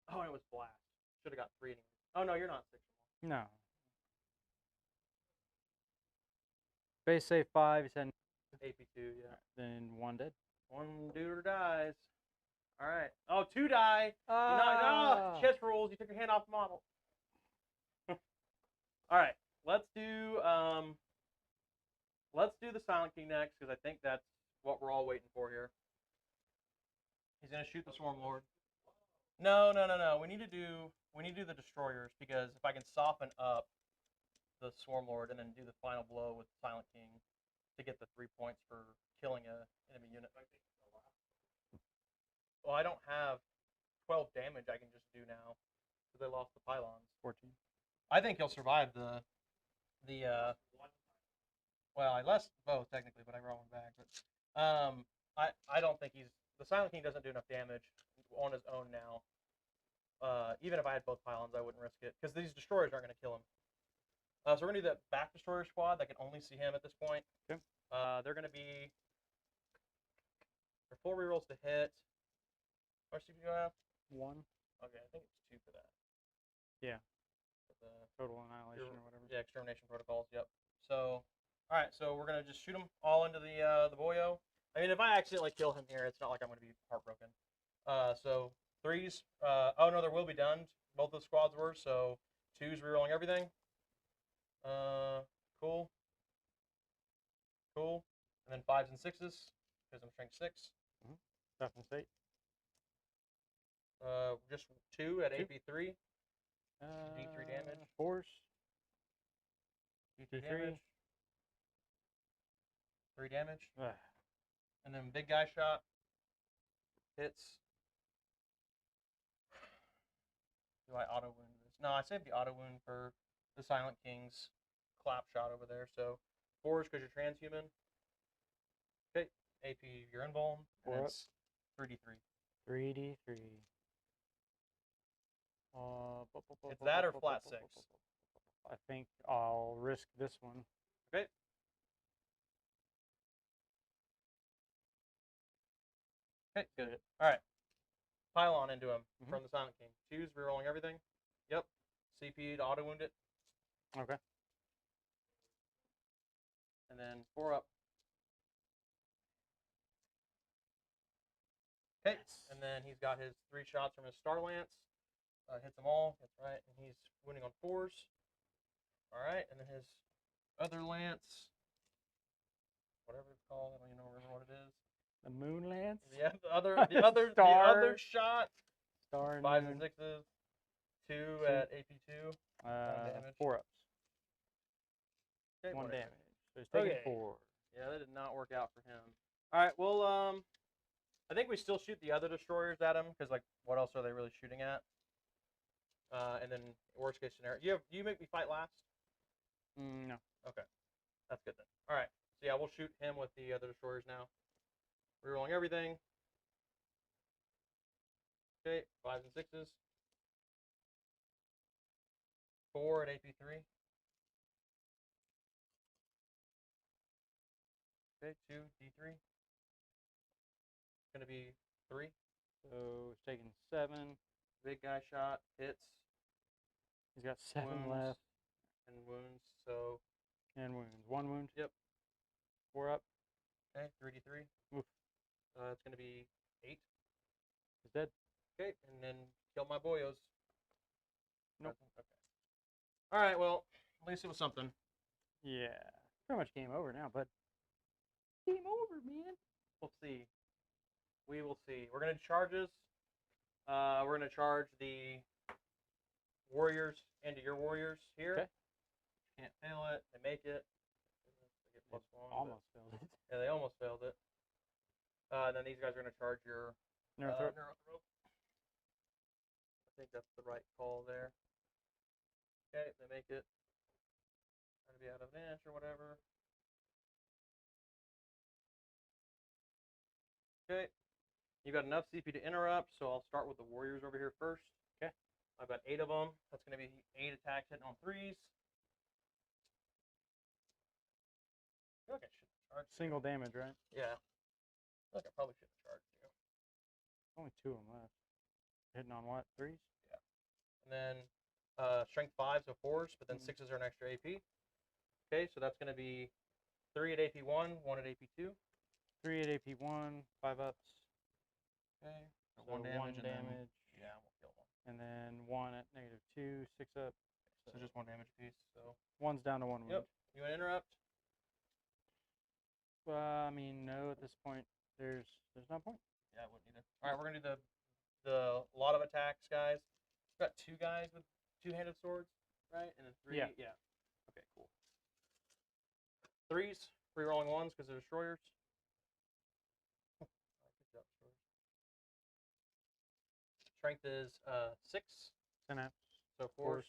Oh, and it was blast. Should have got 3 anyway. Oh no, you're not 6 anymore. No. Base save 5, you said. AP2, yeah. Then 1 dead. 1 duder dies. All right. Oh, 2 die. Ah. Chess rules. You took your hand off the model. All right. Let's do the Silent King next because I think that's what we're all waiting for here. He's gonna shoot the Swarm Lord. No. We need to do the destroyers because if I can soften up the Swarm Lord and then do the final blow with Silent King to get the 3 points for killing a enemy unit. Well, I don't have 12 damage I can just do now because I lost the pylons. 14. I think he'll survive the well, I lost both technically, but I brought one back. But I don't think the Silent King doesn't do enough damage on his own now. Even if I had both pylons, I wouldn't risk it because these destroyers aren't going to kill him. So we're going to do that back destroyer squad that can only see him at this point. Okay. They're going to be their 4 rerolls to hit. Or CP you have? 1. Okay, I think it's 2 for that. Yeah. For the, Total annihilation or whatever. yeah, extermination protocols. Yep. So, all right. So we're gonna just shoot them all into the boyo. I mean, if I accidentally kill him here, it's not like I'm gonna be heartbroken. So 3s. Oh no, there will be done. Both the squads were. So 2s rerolling everything. Cool. Cool. And then 5s and 6s because I'm strength 6. Toughness 8. Just 2 at 2. AP3. D3 damage. 4s. D3 D3. damage. 3 damage. Ugh. And then big guy shot. Hits. Do I auto wound this? No, I saved the auto wound for the Silent King's clap shot over there. So 4s because you're transhuman. Okay. AP you're invuln. And 4 up. it's 3d3. 3d3. It's that or flat 6. I think I'll risk this one. Okay. Okay, good. All right. Pile on into him from the Silent King. 2s, rerolling everything. Yep. CP to auto wound it. Okay. And then 4 up. Okay. And then he's got his 3 shots from his Star Lance. Hits them all. That's right. And he's winning on 4s. All right. And then his other lance, whatever it's called, I don't even remember what it is. The Moon Lance? Yeah, the other shot. Star 5s Moon. and 6s. 2 at AP2. damage. 4 ups. Okay, 1 whatever. damage. So he's taking Okay. 4. Yeah, that did not work out for him. All right, well, I think we still shoot the other destroyers at him because, like, what else are they really shooting at? And then worst case scenario, you make me fight last. No. Okay, that's good then. All right, so yeah, we'll shoot him with the other destroyers now. Rerolling everything. Okay, 5s and 6s. 4 at AP3. Okay, 2 D3. It's gonna be 3. So he's taking 7. Big guy shot hits. He's got 7 wounds, left. and wounds. So And wounds. 1 wound. Yep. 4 up. okay, 3d3. Oof. It's gonna be 8. He's dead. Okay, and then kill my boyos. Nope. Okay. All right. Well, at least it was something. Yeah. Pretty much game over now, but game over, man. We'll see. We will see. We're gonna do charges. We're gonna charge the warriors into your warriors here. Okay. Can't fail it. They make it. They get +1, but- Almost failed it. Yeah, they almost failed it. And then these guys are gonna charge your Neurothrope. Neurothrope. I think that's the right call there. Okay, they make it. Trying to be out of an inch or whatever. Okay. You got enough CP to interrupt, so I'll start with the warriors over here first. Okay. I've got 8 of them. That's going to be 8 attacks hitting on 3s. I feel like I should have charged. Single damage, right? Yeah. I feel like I probably should have charged you. Only 2 of them left. Hitting on what? 3s? And then strength 5, so 4s, but then 6s are an extra AP. Okay, so that's going to be 3 at AP1, 1 at AP2. 3 at AP1, 5 ups. Okay, So 1 damage. 1 and damage. Then, yeah, we'll kill 1. And then 1 at -2, 6 up. So just 1 damage apiece. So 1's down to 1 wound. Yep. You want to interrupt? I mean, no. At this point, there's no point. Yeah, I wouldn't either. All right, we're gonna do the lot of attacks, guys. We've got 2 guys with 2-handed swords, right? And then 3. Yeah. Okay, cool. 3s, re-rolling 1s because they're destroyers. Strength is 6, 10 ups. so 4s.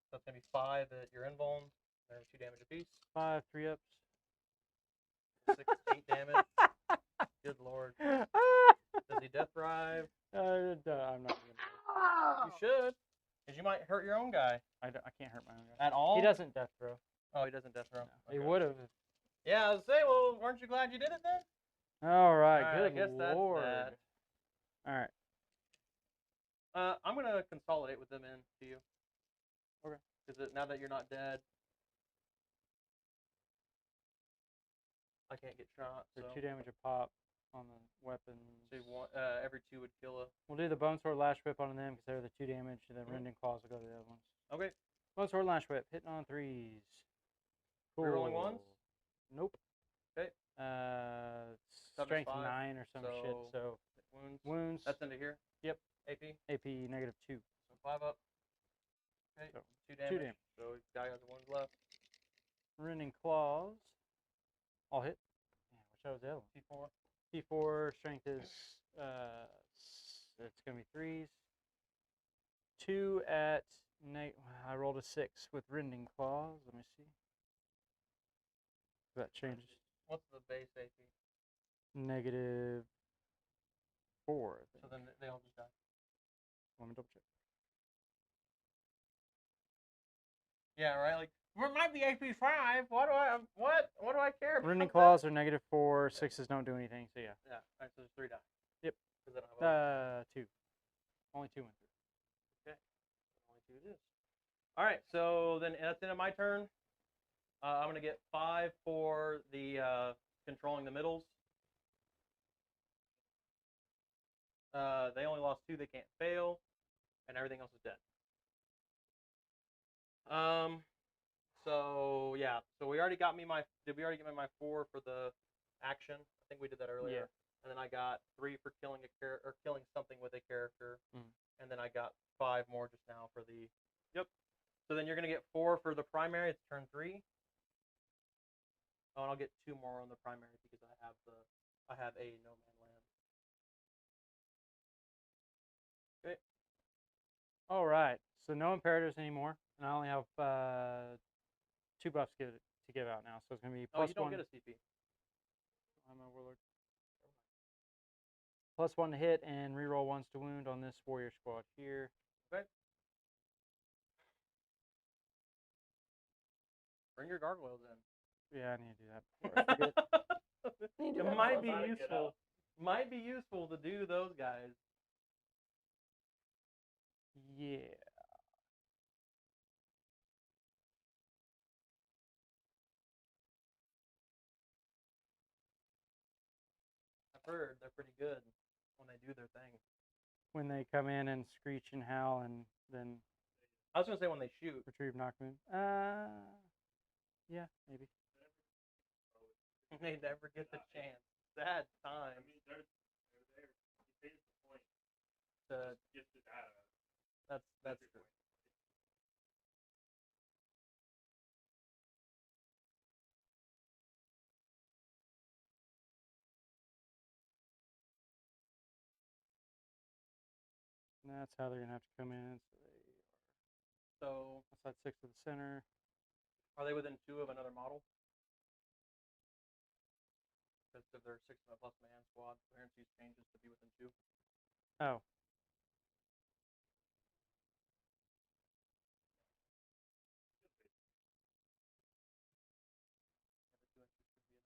So it's gonna be 5 at your invuln. They're 2 damage apiece. 5 3 ups. 6, 8 damage. Good lord. Does he death thrive? I'm not gonna. You should, because you might hurt your own guy. I can't hurt my own guy. At all? He doesn't death throw. Oh, he doesn't death throw. No. He Okay. would have. Yeah, I was saying, well, weren't you glad you did it then? All right. Alright, Good I guess lord. that's that. All right. I'm gonna consolidate with them into you. Okay. Because now that you're not dead, I can't get shot. For So 2 damage a pop on the weapons. so every 2 would kill a. We'll do the Bone Sword Lash Whip on them because they're the 2 damage, and then Rending Claws will go to the other ones. Okay. Bone Sword Lash Whip, hitting on 3s. Rerolling ones? Nope. Okay. Strength 5, 9 or some shit. So wounds. That's into here. Yep. AP. AP -2. So 5 up. Okay. So 2 damage. 2 damage. So guy has the ones left. Rending Claws. All hit. Yeah, which that was the other one. P4. P4 strength is it's gonna be 3s. 2 at I rolled a 6 with Rending Claws. Let me see. That changes. What's the base AP? -4. I think. So then they all just die. Let me double check. Yeah, right. Like we might be AP 5. What do I care about? Rending that? Claws are -4. 6s don't do anything. So yeah. Yeah. All right. So there's 3 die. Yep. Because I don't have 2. Only 2 went through. only 2 it is. All right. So then that's the end of my turn. I'm gonna get 5 for the controlling the middles. They only lost 2. They can't fail, and everything else is dead. So yeah. So we already got me my. Did we already get me my 4 for the action? I think we did that earlier. Yeah. And then I got 3 for killing a character or killing something with a character. Mm. And then I got 5 more just now for the. Yep. So then you're gonna get 4 for the primary. It's turn 3. Oh, and I'll get 2 more on the primary because I have a no man land. Okay. All right. So no Imperators anymore, and I only have 2 buffs to give out now. So it's gonna be Oh, you don't +1. get a CP. I'm a warlord. +1 to hit and reroll 1s to wound on this warrior squad here. Okay. Bring your gargoyles in. Yeah, I need to do that before I forget. It might be useful. Might be useful to do those guys. Yeah. I've heard they're pretty good when they do their thing. When they come in and screech and howl and then I was gonna say when they shoot. retrieve knockman. Yeah, maybe. They never get the chance. Sad I time. mean, they're there. You pay the point. To, Get the data. that's Your true. point. And that's how they're gonna have to come in. So Outside 6 to the center. are they within 2 of another model? Because if they're 6 plus man squad, appearances changes to be within 2. Oh. Yeah, the 2 inches should be enough.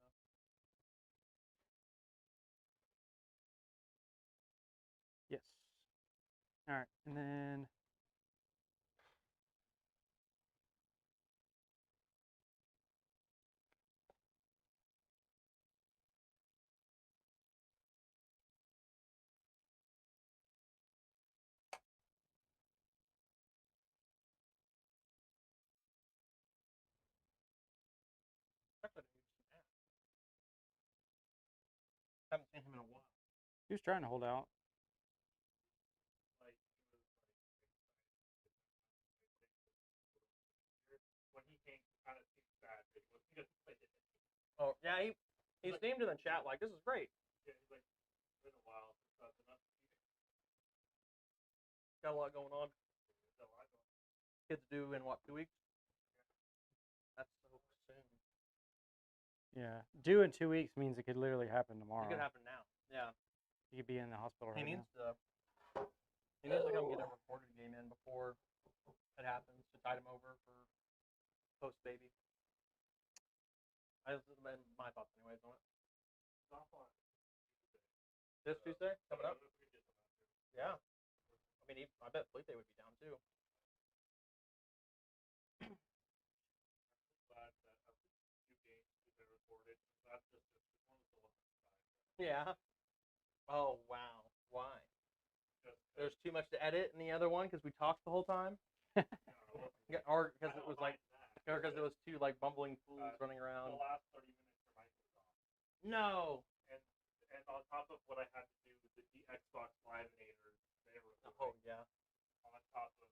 Yes. All right, and then Actually, I need some ass. Haven't seen him in a while. he was trying to hold out. Like, he was like when he came, kind of seems sad. But he doesn't play it. Oh yeah, he seemed in the chat like this is great. Yeah, he's like, it's been a while since I've been up. Got a lot going on. So I don't. Kids due in what 2 weeks? That's so soon. Yeah, due in 2 weeks means it could literally happen tomorrow. It could happen now. Yeah. He could be in the hospital He right needs now. to come get a reported game in before it happens to tide him over for post baby. That's my thoughts anyways on it. It's off on This Tuesday coming up. Yeah. I mean, I bet Fleet Day would be down too. Glad that a few games have been recorded. That's just one of the last times. Yeah. Oh wow. Why? Just There's too much to edit in the other one because we talked the whole time. Yeah, or because it was like, or because it was two like bumbling fools running the around. last 30 minutes for Microsoft. No. And on top of what I had to do with the Xbox Live-nators, they were Oh yeah. on top of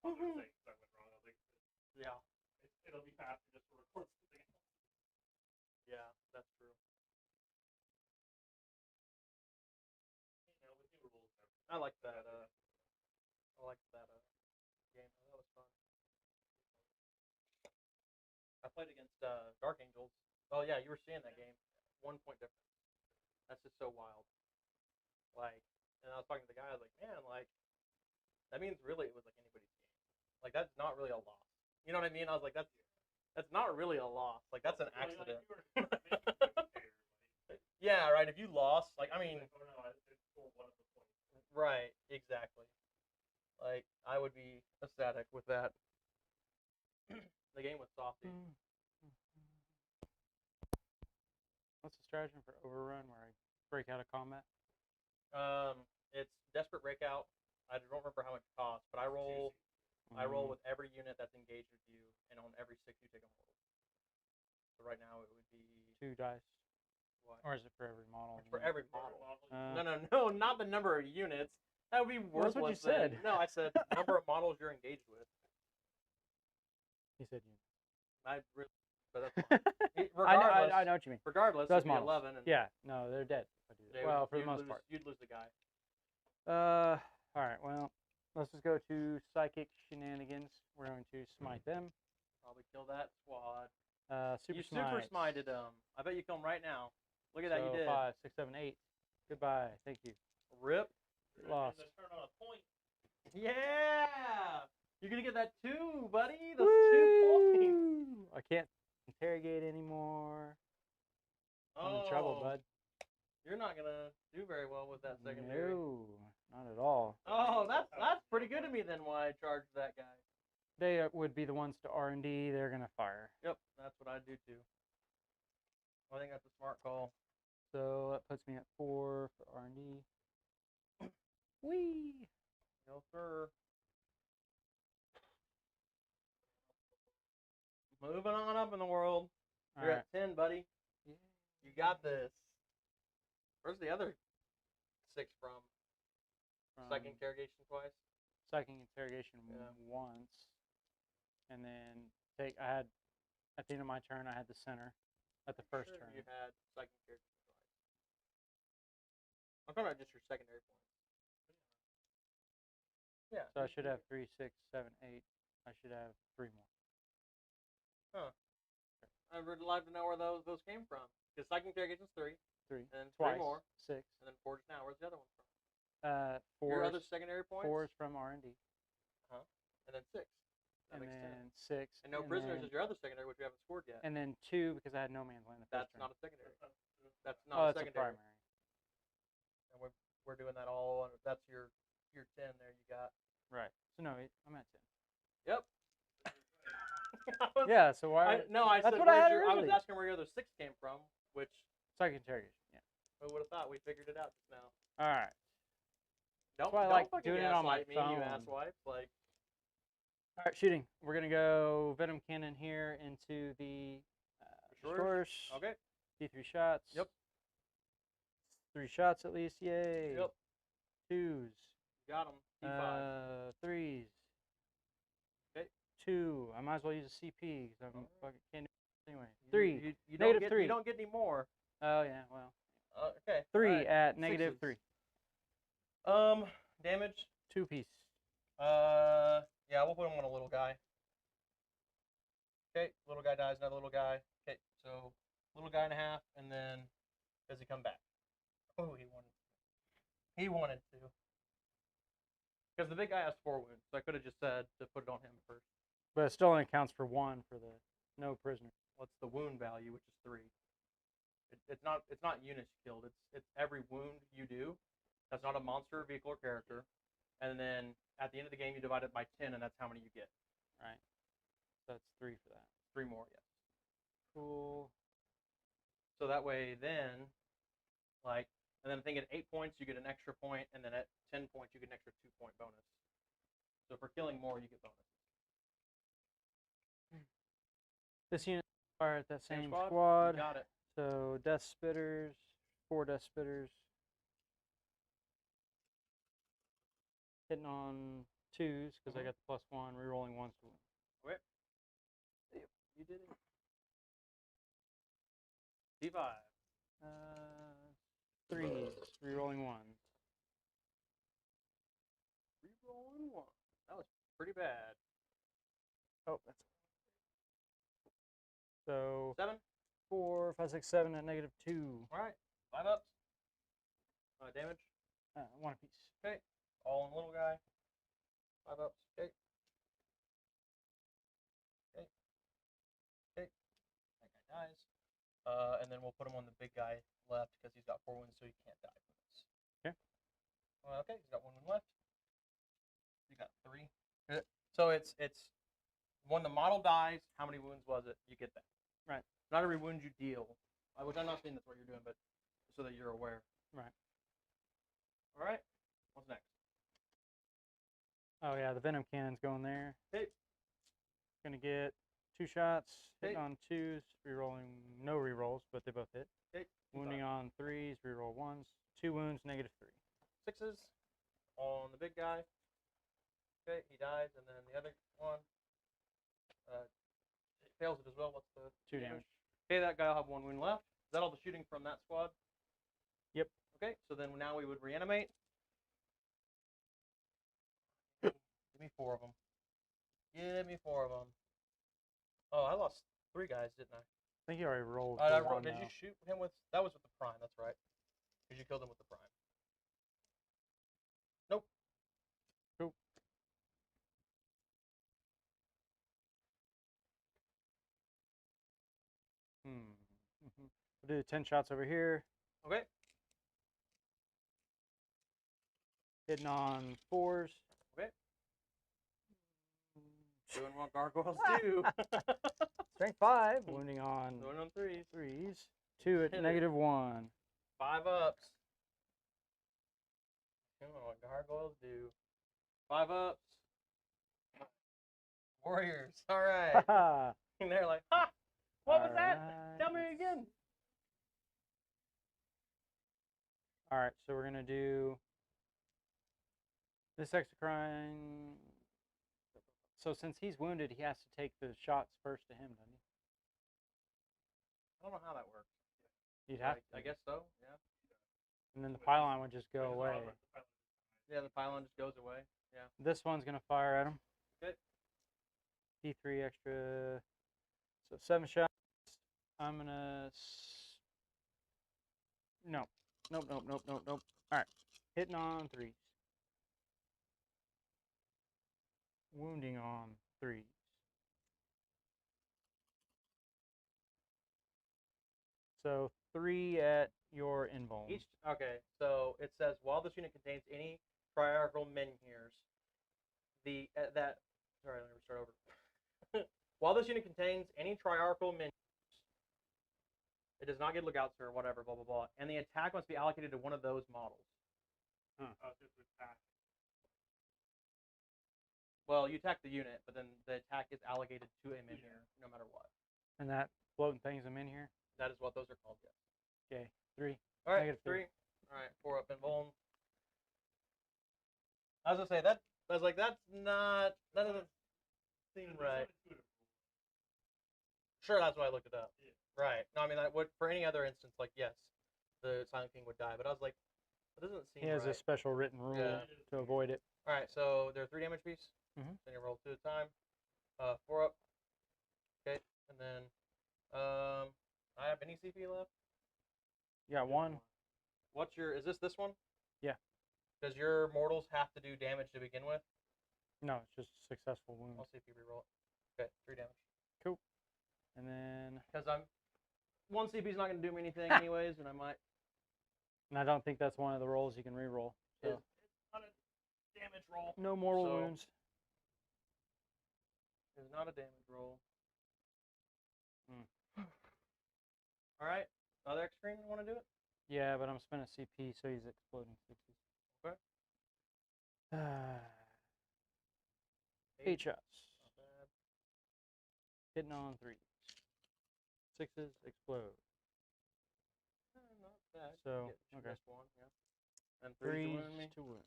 other things that went wrong. I was like, Yeah. it'll be faster just to record something else. Yeah, that's true. You know, with new rules and everything. I like that. Game. That was fun. I played against Dark Angels. Oh yeah, you were seeing that game. 1 point difference. That's just so wild. Like, and I was talking to the guy. I was like, man, like, that means really it was like anybody's game. Like, that's not really a loss. You know what I mean? I was like, that's not really a loss. Like, that's an accident. Yeah, right. If you lost, like, I mean, right, exactly. Like, I would be ecstatic with that. The game was softy. What's the strategy for overrun where I break out of combat? It's desperate breakout. I don't remember how much it costs, but I roll with every unit that's engaged with you, and on every 6 you take a mortal. So right now it would be 2 dice. what? Or is it for every model? It's for every model. Uh, No, not the number of units. That would be worthless. That's what you then. said. No, I said number of models you're engaged with. He said you. I really, but that's fine. Regardless, I know what you mean. Regardless, Those it'd be models. 11. And Yeah, no, they're dead. If I do that. Well, for the most part. You'd lose the guy. All right. Well, let's just go to psychic shenanigans. We're going to smite them. Probably kill that squad. Super You smite. super smited them. I bet you kill them right now. Look at that, you So did. 5, 6, 7, 8. Goodbye. Thank you. Rip. Lost. Turn on a point. Yeah! You're gonna get that 2, buddy. Those 2 points. Woo! I can't interrogate anymore. I'm in trouble, bud. You're not gonna do very well with that secondary. No, not at all. Oh, that's pretty good of me then. Why I charged that guy? They would be the ones to R&D. They're gonna fire. Yep, that's what I do too. I think that's a smart call. So that puts me at 4 for R&D. Whee! No sir. Moving on up in the world. All You're right. at 10, buddy. Yeah. You got this. Where's the other 6 from? Psychic interrogation twice. Psychic interrogation Yeah. once, and then I had at the end of my turn I had the center at the first turn. You had psychic interrogation twice. I'm talking about just your secondary points. Yeah. So I should have 3, 6, 7, 8. I should have 3 more. I would like to know where those came from. Because psychic interrogation's 3, 3. and then Twice. 3 more, 6. and then 4 just now. Where's the other one from? 4. Your other secondary points? 4 is from R&D. And then 6. That And makes then 10. 6. And no prisoners is your other secondary, which you haven't scored yet. And then 2 because I had no man's land the That's first turn. not a secondary. That's Oh, not a that's a secondary. primary. And we're doing that all. That's your 10 there you got. Right. So no, I'm at 10. Yep. Yeah. So why? I That's said what I had I was originally. asking where your other 6 came from, which Psychic interrogation. Yeah. who would have thought we figured it out just now. All right. Don't, why I don't like fucking doing it on my gaslight me, you phone. asswipe. Like, All right, shooting. We're gonna go Venom Cannon here into the destroyers. okay. D3 shots. Yep. 3 shots at least. Yay. Yep. 2s. Got him. D5. 3s. Okay. 2. I might as well use a CP because I'm fucking can't do it anyway. You- 3. You Negative don't get, 3. You don't get any more. Oh yeah. Well. Okay. 3 all right. at negative 6s. 3. Damage. 2 piece. Yeah, we'll put him on a little guy. Okay, little guy dies, another little guy. Okay, so little guy and a half, and then does he come back? Oh, he wanted. He wanted to. Because the big guy has 4 wounds, so I could have just said to put it on him first. But it still only counts for 1 for the no prisoner. What's the wound value, which is 3? It's not units killed. It's every wound you do. That's not a monster, vehicle, or character. And then at the end of the game, you divide it by 10, and that's how many you get. Right. So that's 3 for that. 3 more, yes. Cool. So that way, then, like, and then I think at 8 points, you get an extra point, and then at 10 points, you get an extra 2-point bonus. So for killing more, you get bonuses. This unit fire at that same You squad. got it. So Death Spitters, 4 Death Spitters. Hitting on 2s because I got the +1, rerolling 1s to win. Okay. Yep, you did it. D5. 3s, rerolling 1. Rerolling 1. That was pretty bad. Oh, that's so 7. 4, 5, 6, 7 at -2. All right. 5 ups. Damage. 1 apiece. Okay. All on the little guy. 5 ups. Okay. Okay. Okay. That guy dies. And then we'll put him on the big guy left because he's got 4 wounds, so he can't die from this. Okay. Okay, he's got 1 wound left. You got 3. So it's when the model dies, how many wounds was it? You get that. Right. Not every wound you deal, which I'm not saying that's what you're doing, but so that you're aware. Right. All right. What's next? Oh yeah, the Venom Cannon's going there. Okay. Gonna get 2 shots, hitting Okay. on 2s, rerolling no rerolls, but they both hit. Okay. Wounding on 3s, reroll 1s, 2 wounds, -3. 6s on the big guy. Okay, he dies, and then the other one fails it as well. What's the 2 damage. Okay, that guy will have 1 wound left. Is that all the shooting from that squad? Yep. Okay, so then now we would reanimate. Give me 4 of them. Give me 4 of them. Oh, I lost 3 guys, didn't I? I think you already rolled. I the one did now. you shoot him with? That was with the prime. That's right. Because you killed him with the prime. Nope. Cool. We'll do 10 shots over here. Okay. Hitting on 4s. Okay. Doing what gargoyles do. Strength 5. Wounding on Doing on 3s. 3s. 2 at Hit it. -1. 5 ups. Doing what gargoyles do. 5 ups. Warriors. All right. Haha. And they're like, ha! What was that? Alright. Tell me again. Alright, so we're gonna do this exocrine. So since he's wounded, he has to take the shots first to him, doesn't he? I don't know how that works. You'd have to. I guess so. Yeah. And then the pylon would just go away. Yeah, the pylon just goes away. Yeah. This one's gonna fire at him. Okay. D3 extra. So 7 shots. I'm gonna. No. Nope. All right. Hitting on 3s. Wounding on 3s. So 3 at your invuln. Okay, so it says while this unit contains any triarchal menhirs, sorry, let me start over. While this unit contains any triarchal menhirs, it does not get lookouts or whatever, blah blah blah, and the attack must be allocated to one of those models. Just attack. Well, you attack the unit, but then the attack is allocated to a menhir, no matter what. And that floating thing's a menhir. That is what those are called. Yeah. Okay. 3. All right, -3. 3. All right, 4 up and vuln. I was gonna say that. I was like, that doesn't seem right. Sure, that's why I looked it up. Yeah. Right. No, I mean, that would for any other instance, like yes, the Silent King would die, but I was like, that doesn't seem He has right. a special written rule Yeah. to avoid it. All right, so they're 3 damage piece. Mhm. Then you roll 2 at a time. 4 up. Okay, and then I have any CP left. You got 1. What's your? Is this one? Yeah. Does your mortals have to do damage to begin with? No, it's just a successful wound. I'll see if you reroll it. Okay, 3 damage. Cool. And then, Because I'm 1 CP is not going to do me anything anyways, and I might. and I don't think that's one of the rolls you can reroll. So it's not a damage roll. no mortal So- wounds. It's not a damage roll. Hmm. All right. Other X screen, you want to do it? Yeah, but I'm spending CP, so he's exploding 60s. Okay. 8 shots. Not bad. Hitting on 3s. 6s explode. Not bad. So, She okay. missed one, yeah. And 3 to 3s wound me. to wound.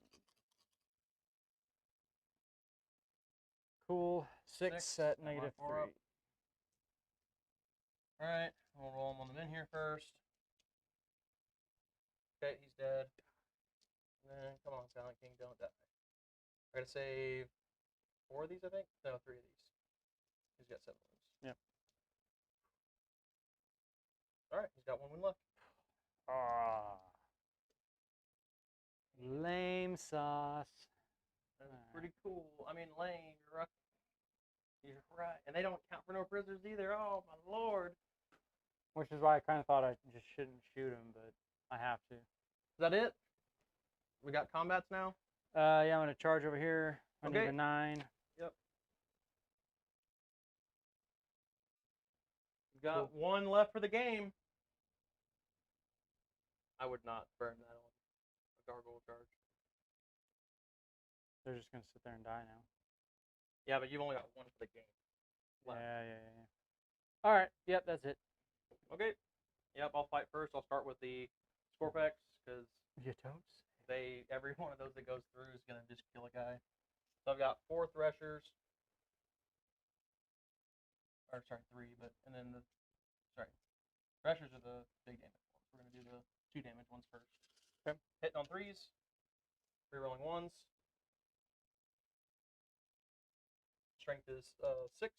Cool. 6 Six, at and my negative 4 3. up. All right. We'll roll him on the min here first. Okay, he's dead. And then, come on, Silent King, don't die. I gotta save 4 of these, I think? No, 3 of these. He's got 7 wounds. Yep. All right, he's got 1 wound left. Ah. Lame sauce. That's Alright. pretty cool. I mean, lame. You're right. You're right. And they don't count for no prisoners either. Oh, my lord. Which is why I kind of thought I just shouldn't shoot him, but I have to. Is that it? We got combats now? Yeah, I'm going to charge over here. I need Okay. a 9. Yep. We've got Cool. 1 left for the game. I would not burn that on a gargoyle charge. They're just going to sit there and die now. Yeah, but you've only got 1 for the game. Left. Yeah. All right. Yep, that's it. Okay. Yep, I'll fight first. I'll start with the Scorpex, because You totes? every one of those that goes through is going to just kill a guy. So I've got 4 Threshers. Or, sorry, 3, but, and then Threshers are the big damage ones. We're going to do the 2 damage ones first. Okay. Hitting on 3s. 3 rolling 1s. Strength is 6.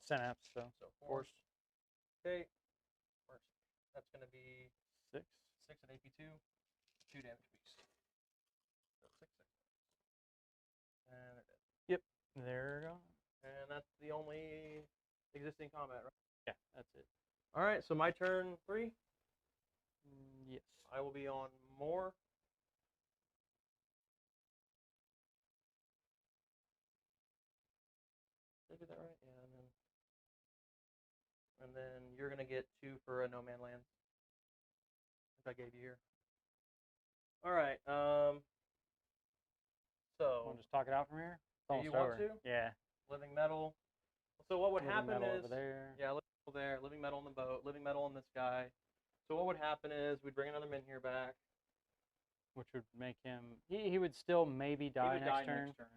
Synapse, so. So 4. Force. Okay. Mercy. That's going to be 6. 6 at AP2. 2 damage beast. So 6. And they're dead. There we go. And that's the only existing combat, right? Yeah, that's it. All right, so my turn 3. Yes. I will be on more. Did I do that right? Yeah, and then you're gonna get 2 for a no man land, which I gave you here. All right. So Want to just talk it out from here? It's Do almost you want over. to? Yeah. living metal. So what would Living happen metal is over there. yeah, living metal there, living metal on the boat, living metal on this guy. So what would happen is we'd bring another min here back. Which would make him. He would still maybe He die, would next, die turn, next turn.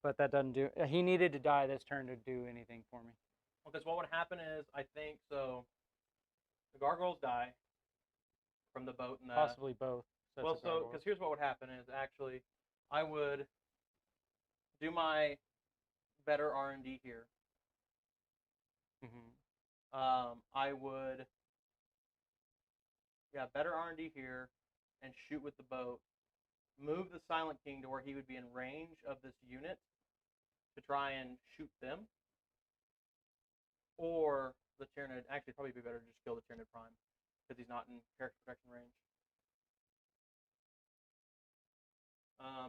but that doesn't do. He needed to die this turn to do anything for me. Because what would happen is, I think, so the gargoyles die from the boat and the... Possibly both. sets Well, of so, gargoyles. because here's what would happen is, actually, I would do my better R&D here. Mhm. I would, yeah, better R&D here and shoot with the boat. Move the Silent King to where he would be in range of this unit to try and shoot them. Or the Tyranid, actually, it'd probably be better to just kill the Tyranid Prime because he's not in character protection range.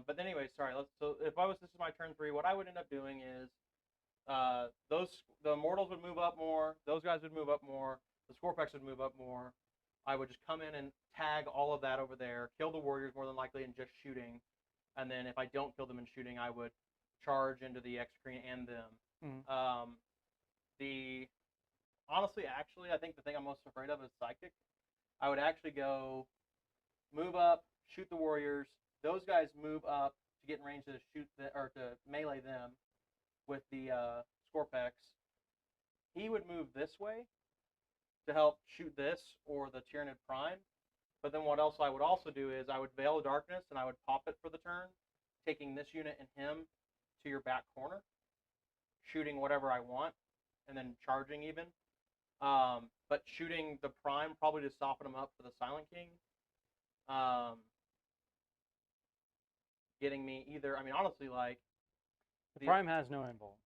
But anyway, sorry. So if this is my turn 3, what I would end up doing is the Immortals would move up more. Those guys would move up more. The Scorpex would move up more. I would just come in and tag all of that over there, kill the Warriors more than likely in just shooting. And then if I don't kill them in shooting, I would charge into the X screen and them. Mhm. Honestly, actually, I think the thing I'm most afraid of is Psychic. I would actually go move up, shoot the Warriors. Those guys move up to get in range to shoot or to melee them with the Scorpex. He would move this way to help shoot this or the Tyranid Prime. But then what else I would also do is I would Veil of Darkness and I would pop it for the turn, taking this unit and him to your back corner, shooting whatever I want, and then charging even. But shooting the Prime probably to soften him up for the Silent King. Getting me either, I mean, honestly, like... The Prime has no invuln.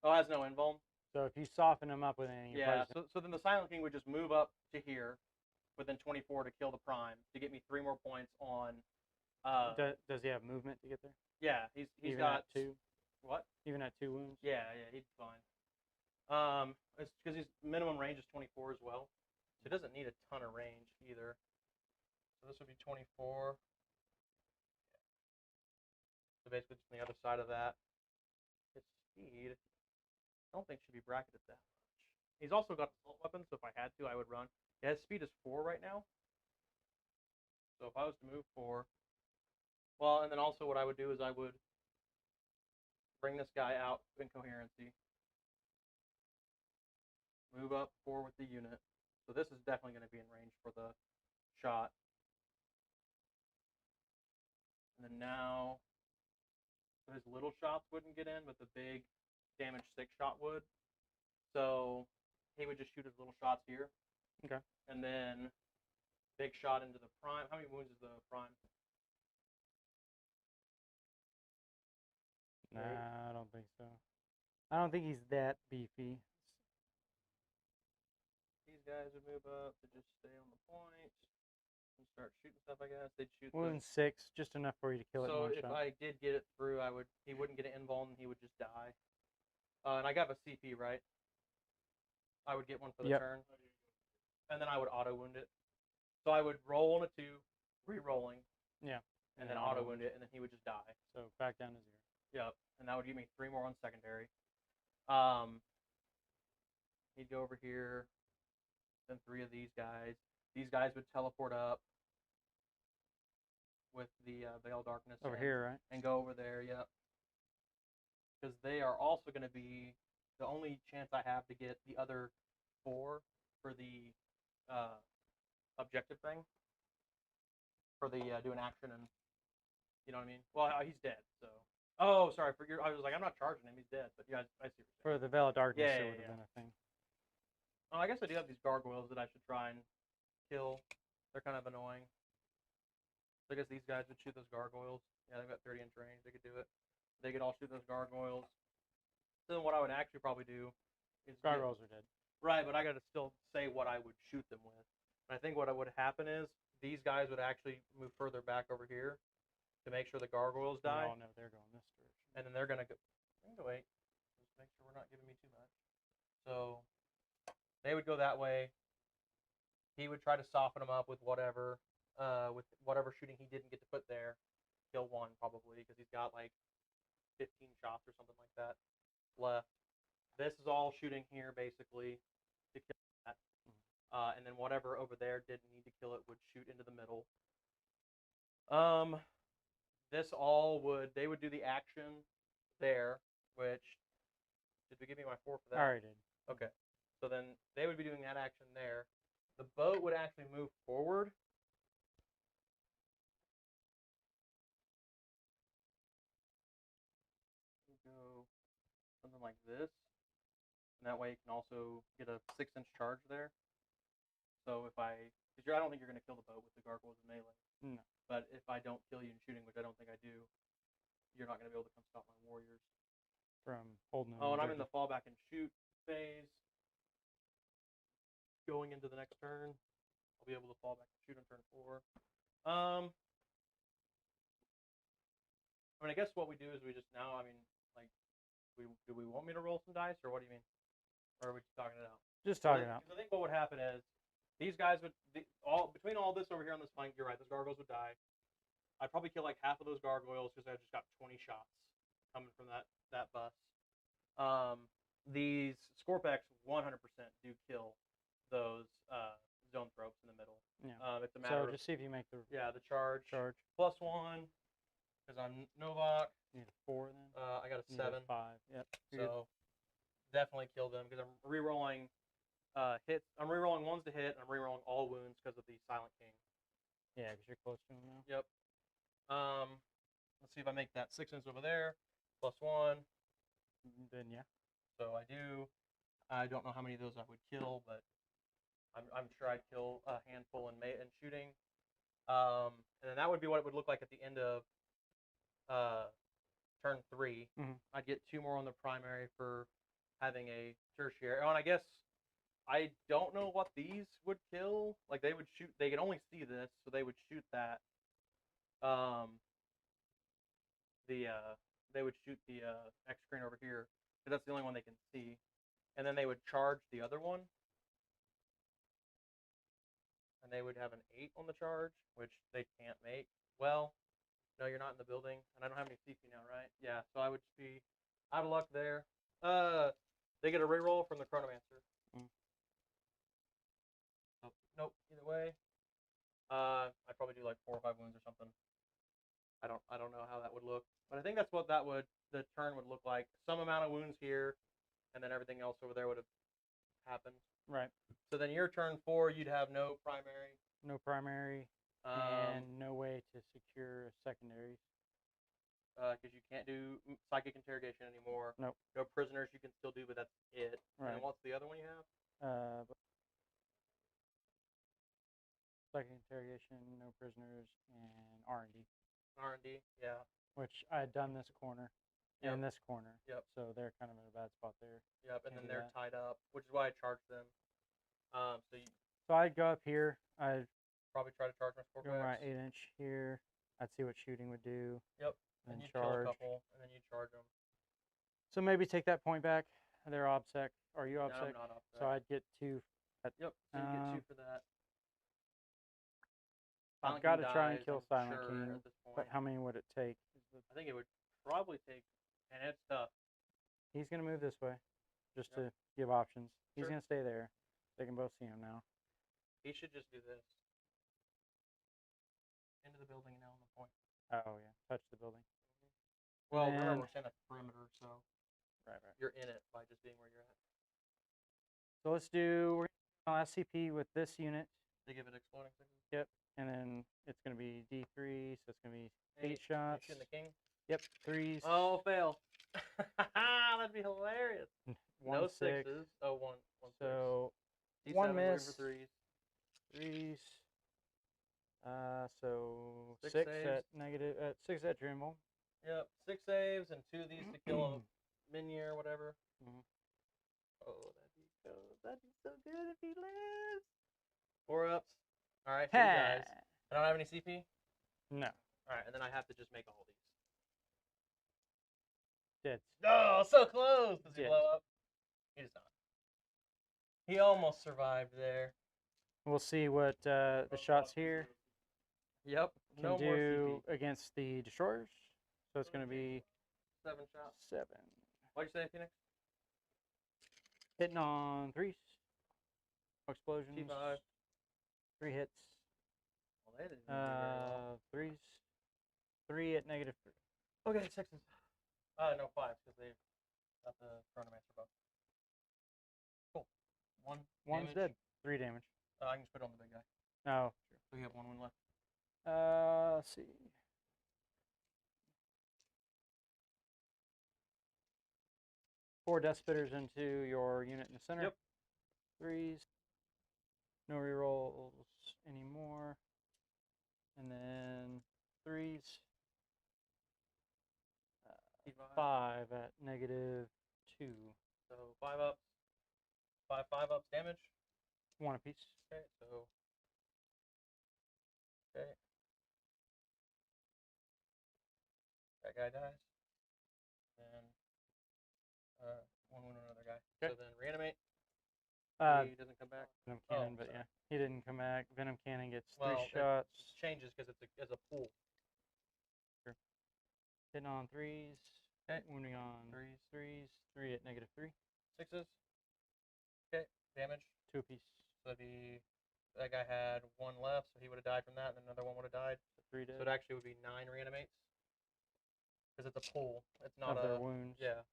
Oh, it has no invuln? So if you soften him up with anything, Yeah, so then the Silent King would just move up to here within 24 to kill the Prime to get me 3 more points on Does he have movement to get there? Yeah, he's Even got at 2? What? Even at 2 wounds? Yeah, he'd be fine. It's because his minimum range is 24 as well, so he doesn't need a ton of range either. So this would be 24. So basically, just on the other side of that, his speed, I don't think should be bracketed that much. He's also got assault weapons, so if I had to, I would run. Yeah, his speed is 4 right now. So if I was to move 4, well, and then also what I would do is I would bring this guy out in coherency, move up 4 with the unit. So this is definitely going to be in range for the shot. And then now, so his little shots wouldn't get in, but the big damage 6 shot would. So he would just shoot his little shots here. Okay. And then big shot into the prime. How many wounds is the prime? Nah, I don't think so. I don't think he's that beefy. These guys would move up to just stay on the point and start shooting stuff, I guess. They'd shoot Wound 6, just enough for you to kill it in So one if shot. I did get it through, he wouldn't get an invuln and he would just die. And I got a CP, right? I would get one for the Yep. turn. And then I would auto wound it. So I would roll on a 2, re-rolling, Yeah. and then auto wound it, and then he would just die. So back down to 0. Yep. And that would give me 3 more on secondary. He'd go over here, then 3 of these guys. These guys would teleport up with the Veil Darkness. Over here, right? And go over there, yep. Because they are also going to be the only chance I have to get the other 4 for the objective thing. For the do an action and, you know what I mean? Well, he's dead, so. Oh, sorry. I was like, I'm not charging him. He's dead. But yeah, I see what you're saying. For the Veil of Darkness, Yeah, it would have been a thing. Oh, I guess I do have these gargoyles that I should try and kill. They're kind of annoying. So I guess these guys would shoot those gargoyles. Yeah, they've got 30-inch range. They could do it. They could all shoot those gargoyles. So then what I would actually probably do is Gargoyles are dead. Right, but I got to still say what I would shoot them with. And I think what would happen is these guys would actually move further back over here to make sure the gargoyles die. We all know they're going this direction. And then they're going to go... Wait. Just make sure we're not giving me too much. So they would go that way. He would try to soften them up with whatever shooting he didn't get to put there. Kill 1 probably because he's got like 15 shots or something like that left. This is all shooting here basically to kill that. And then whatever over there didn't need to kill it would shoot into the middle. This all they would do the action there, which, did we give me my 4 for that? I already did. Okay. So then they would be doing that action there. The boat would actually move forward. Go something like this. And that way you can also get a 6-inch charge there. So because I don't think you're going to kill the boat with the gargoyles in melee. No. But if I don't kill you in shooting, which I don't think I do, you're not going to be able to come stop my warriors. From holding them. Oh, and I'm in the fallback and shoot phase. Going into the next turn, I'll be able to fall back and shoot on turn 4. I mean, I guess what we do is we just now, I mean, like, do we want me to roll some dice, or what do you mean? Or are we just talking it out? Just talking it out. Because I think what would happen is, these guys would, between all this over here on this flank, you're right, those gargoyles would die. I'd probably kill like half of those gargoyles because I just got 20 shots coming from that bus. These Scorpex 100% do kill those zone tropes in the middle. Yeah. It's a matter So just see if you make the the charge. charge. +1 because I'm Novak. You need a 4 then. I got a You need 7. a 5. Yep. So definitely kill them because I'm rerolling hits. I'm rerolling 1s to hit, and I'm rerolling all wounds because of the Silent King. Yeah, because you're close to him now. Yep. Let's see if I make that 6-inch over there. +1. Then yeah. So I do. I don't know how many of those I would kill, but I'm sure I'd kill a handful in shooting. And then that would be what it would look like at the end of turn 3. Mhm. I'd get 2 more on the primary for having a tertiary. Oh, and I guess I don't know what these would kill. Like they would shoot. They could only see this, so they would shoot that. the they would shoot the X screen over here because that's the only one they can see, and then they would charge the other one, and they would have an 8 on the charge, which they can't make. Well, no, you're not in the building, and I don't have any CP now, right? Yeah, so I would just be out of luck there. They get a reroll from the Chronomancer. Mm. So, nope. Either way, I'd probably do like 4 or 5 wounds or something. I don't know how that would look, but I think that's what the turn would look like. Some amount of wounds here, and then everything else over there would have happened. Right. So then your turn 4, you'd have no primary. No primary and no way to secure secondaries. Because you can't do psychic interrogation anymore. Nope. No prisoners you can still do, but that's it. Right. And what's the other one you have? Psychic interrogation, no prisoners, and R&D. R&D, yeah. Which I had done this corner and this corner. Yep. So they're kind of in a bad spot there. Yep, and Can't then do they're that. tied up, which is why I charged them. So I'd go up here. I'd probably try to charge my go my 4x. 8-inch here. I'd see what shooting would do. Yep. And And you kill a charge. couple, and then you charge them. So maybe take that point back. They're OBSEC. Are you No, OBSEC? I'm not off So I'd get 2. Yep, so you get 2 Um, for that. I've Silent got King to try and dies, kill I'm Silent sure, King, at this but point. how many would it take? I think it would probably take, and it's tough. He's going to move this way just Yep. to give options. He's Sure. going to stay there. They can both see him now. He should just do this. Into the building now on the point. Oh, yeah. Touch the building. Well, And- remember, we're saying a perimeter, so Right. you're in it by just being where you're at. So let's do, we're going to SCP with this unit. They give it exploding things. Yep. And then it's going to be D3, so it's going to be 8 You shots. shooting the king? Yep. 3s. Oh, fail. That'd be hilarious. 1 No 6. sixes. Oh, one six. So D7 one waiting miss. for 3s. 3s. So 6 6 saves. at negative, 6 at Trimble. Yep, 6 saves and 2 of these to kill a minion or whatever. Mhm. Oh, that'd be so good if he lives. 4 ups. All right, so he dies. I don't have any CP. No. All right, and then I have to just make all these. Dead. Oh, so close. Does he Dead. blow up? He does not. He almost survived there. We'll see what the shots here Yep. can No more do CP. against the destroyers. So it's going to be 7 shots. 7. What'd you say, Phoenix? Hitting on 3s. No explosions. T5. 3 hits. Well, they didn't do very well. 3s. 3 at negative 3. Okay, 6s. No, 5s because they got the Chronomancer buff. Cool. 1 One's damage. dead. 3 damage. I can just put it on the big guy. No. So you have 1 win left. Let's see. Four death spitters into your unit in the center. Yep. 3s. No rerolls anymore. And then 3s. T5. 5 at negative 2. So 5 ups. 5 ups damage. 1 apiece. Okay, so. Okay. That guy dies. Then 1 win on another guy. Okay. So then reanimate. He doesn't come back. Venom Oh, Cannon, but sorry. yeah. He didn't come back. Venom Cannon gets 3 Well, shots. it changes because it's as a pool. Hitting on 3s. Okay. Wounding on 3s. 3s. 3 at negative 3. 6s. Okay. Damage. 2 apiece. So that guy had 1 left, so he would have died from that, and another one would have died. So 3 dead. So it actually would be 9 reanimates. Because it's a pool. It's not of their a. wounds. Yeah.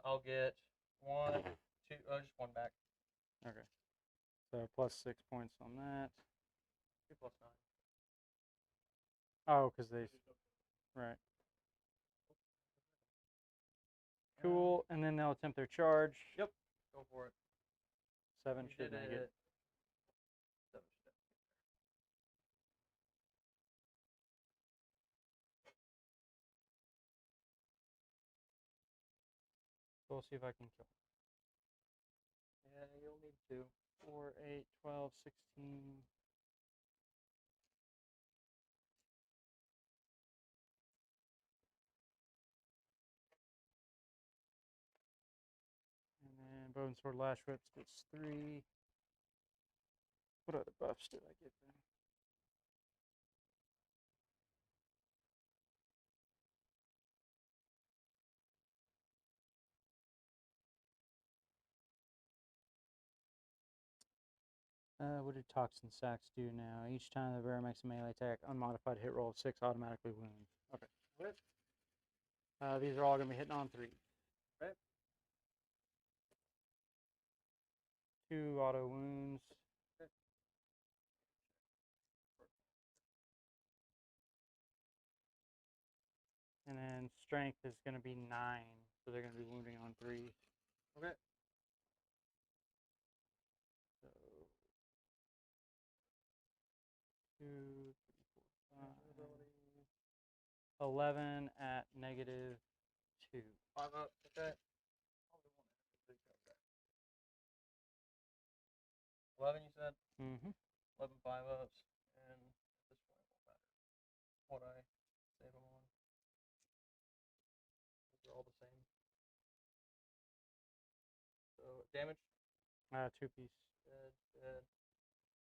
I'll get 1, 2, just 1 back. Okay. So plus 6 points on that. 2 plus 9. Oh, because they. Right. Cool. And then they'll attempt their charge. Yep. Go for it. 7 You should did make it. it. 7 should definitely So we'll see if I can kill. Yeah, you'll need to. 4, 8, 12, 16. Bow and Sword Lash Whips does 3. What other buffs did I give them? What do Toxin Sacks do now? Each time the bearer makes a melee attack, unmodified hit roll of 6 automatically wounds. Okay. These are all going to be hitting on 3. Okay. 2 auto wounds. Okay. And then strength is going to be 9, so they're going to be wounding on 3. Okay. So 2, 3, 4, 5, 11 at -2. 5 up. Okay. 11, you said? Mm-hmm. 11 5-ups, and at this point, it won't matter what I save them on. Those are all the same. So, damage? 2-piece. Dead, dead,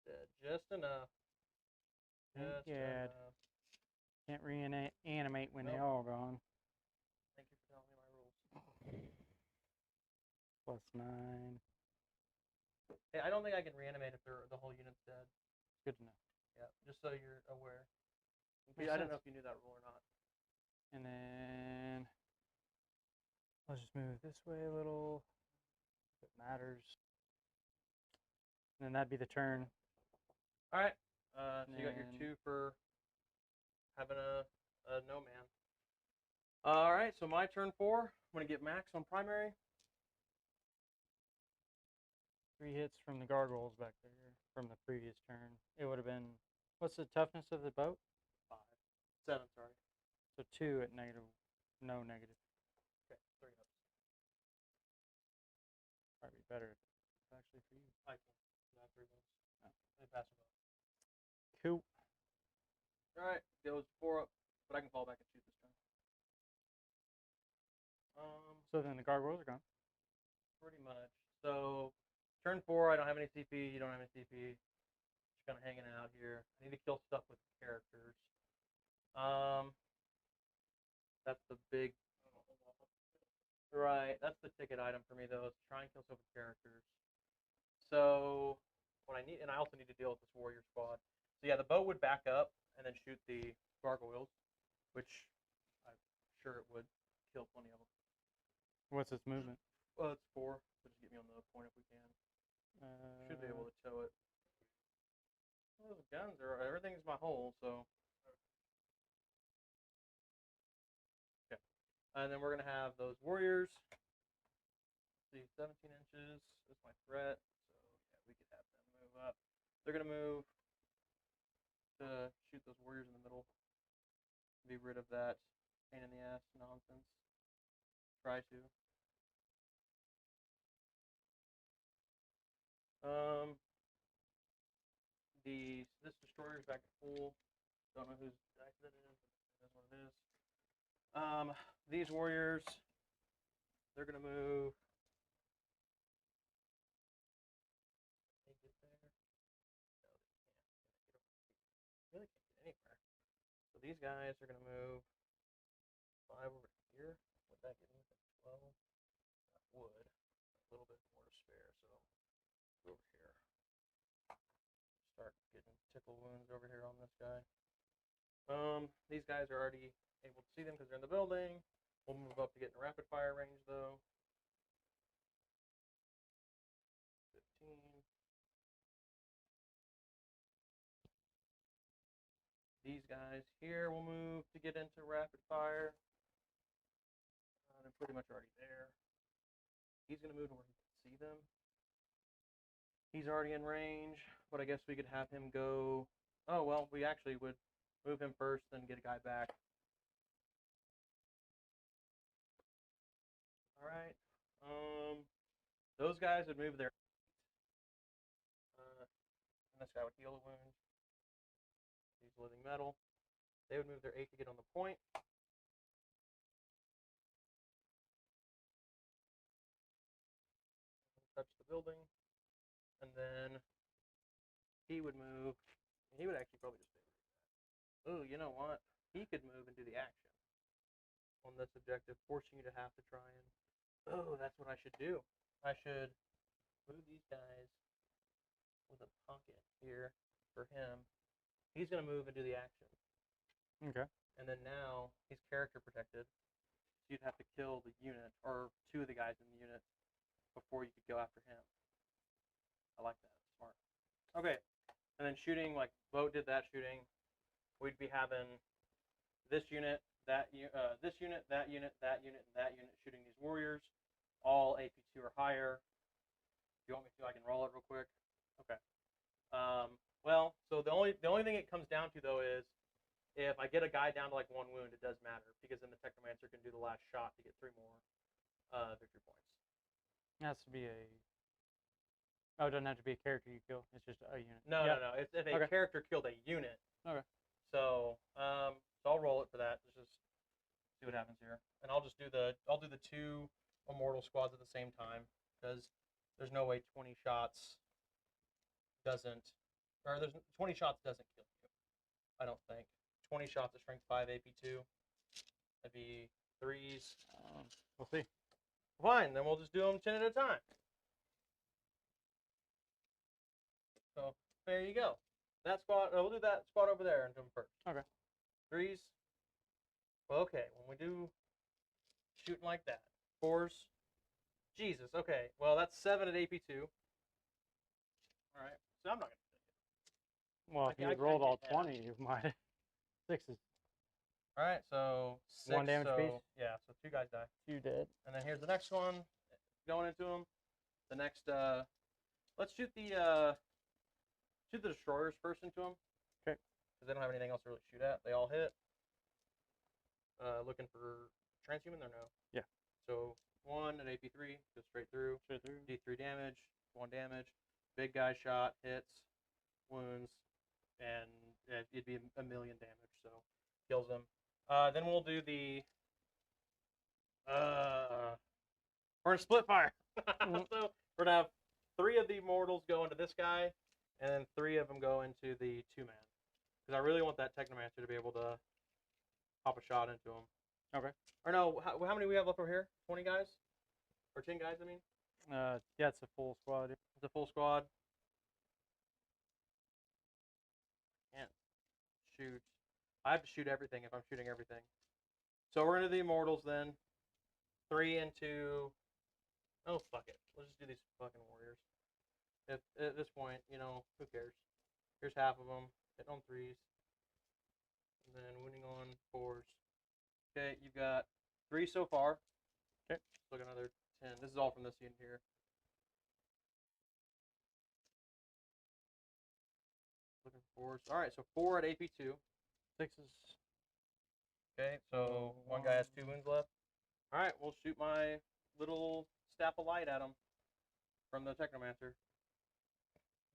dead. Just enough. Just Yeah. enough. Can't reanimate when they Nope. all gone. Thank you for telling me my rules. +9. Hey, I don't think I can reanimate if the whole unit's dead. Good to know. Yeah, just so you're aware. Makes I don't know sense. if you knew that rule or not. And then let's just move this way a little, if it matters. And then that'd be the turn. All right. So you got your And- 2 for having a no man. All right. So my turn 4. I'm gonna get max on primary. 3 hits from the gargoyles back there from the previous turn. It would have been, what's the toughness of the boat? 5, 7. Sorry. So 2 at no negative. Okay. 3 ups. Probably be better if it's actually for you. I can. Not 3 ones. Oh. They pass them up. Cool. All right. Goes 4 up, but I can fall back and shoot this turn. So then the gargoyles are gone. Pretty much. So turn 4, I don't have any CP. You don't have any CP. Just kind of hanging out here. I need to kill stuff with characters. That's the big. Right. That's the ticket item for me though. Is try and kill stuff with characters. So what I need, and I also need to deal with this warrior squad. So yeah, the boat would back up and then shoot the gargoyles, which I'm sure it would kill plenty of them. What's its movement? Well, it's 4. So just get me on the point if we can. Should be able to tow it. Well, those guns are everything's my hole, so. Okay. And then we're gonna have those warriors. Let's see, 17 inches is my threat, so yeah, we could have them move up. They're gonna move to shoot those warriors in the middle. Be rid of that pain in the ass nonsense. Try to. This destroyer's back at full. Don't know whose dice that is. That's what it is. These warriors, they're gonna move. Can they get there? No, they can't. Really can't get anywhere. So these guys are gonna move 5 over here. Would that get me to 12? That would. A little bit more to spare, so over here. Start getting tickle wounds over here on this guy. These guys are already able to see them because they're in the building. We'll move up to get in rapid fire range though. 15. These guys here will move to get into rapid fire. They're pretty much already there. He's going to move to where he can see them. He's already in range, but I guess we could have him go. Oh, well, we actually would move him first, then get a guy back. All right. Those guys would move their. And this guy would heal a wound. He's living metal. They would move their 8 to get on the point. touch the building, and then he would move. He would actually probably just stay right there. Oh, you know what? He could move and do the action on this objective, forcing you to have to try and. Oh, that's what I should do. I should move these guys with a pocket here for him. He's gonna move and do the action. Okay. And then now he's character protected. So you'd have to kill the unit or two of the guys in the unit before you could go after him. I like that. Smart. Okay. And then shooting, like Vote did that shooting. We'd be having this unit, this unit, that unit, that unit, and that unit shooting these warriors, all AP2 or higher. If you want me to, I can roll it real quick. Okay. Well, so the only thing it comes down to though is if I get a guy down to like 1 wound, it does matter because then the Technomancer can do the last shot to get 3 more victory points. It has to be a. Oh, it doesn't have to be a character you kill. It's just a unit. No, no. It's if a character killed a unit. Okay. So, so I'll roll it for that. Let's just see what happens here, and I'll do the 2 immortal squads at the same time because there's no way 20 shots doesn't, or there's 20 shots doesn't kill you. I don't think 20 shots of strength 5 AP2. That'd be 3s. We'll see. Fine, then we'll just do them 10 at a time. So there you go. That squad. We'll do that squad over there and do them first. Okay. 3s. Well, okay. When we do shooting like that, 4s. Jesus. Okay. Well, that's 7 at AP2. All right. So I'm not gonna. Well, if you rolled all 20, you might. 6s. All right. So 6. 1 damage so, piece. Yeah. So 2 guys die. 2 dead. And then here's the next one going into them. The next. Let's shoot the destroyers first into them. Okay. Because they don't have anything else to really shoot at. They all hit. Looking for transhuman or no? Yeah. So 1 at AP3 goes straight through. Straight through. D3 damage, 1 damage. Big guy shot, hits, wounds, and it'd be a million damage. So kills him. Then we'll do the. We're in split fire. So we're gonna have 3 of the mortals go into this guy, and then 3 of them go into the 2-man. Because I really want that Technomancer to be able to pop a shot into him. Okay. Or no, how many do we have left over here? 20 guys? Or 10 guys, I mean? Yeah, it's a full squad. It's a full squad. Can't shoot. I have to shoot everything if I'm shooting everything. So we're going to do the Immortals then. 3 into... Oh, fuck it. Let's just do these fucking warriors. If at this point, you know, who cares? Here's half of them. Hitting on 3s. And then wounding on 4s. Okay, you've got 3 so far. Okay. Look, another 10. This is all from this unit here. Looking for 4s. All right, so 4 at AP2. 6s. Okay, so 1 guy has 2 wounds left. All right, we'll shoot my little staff of light at him from the Technomancer.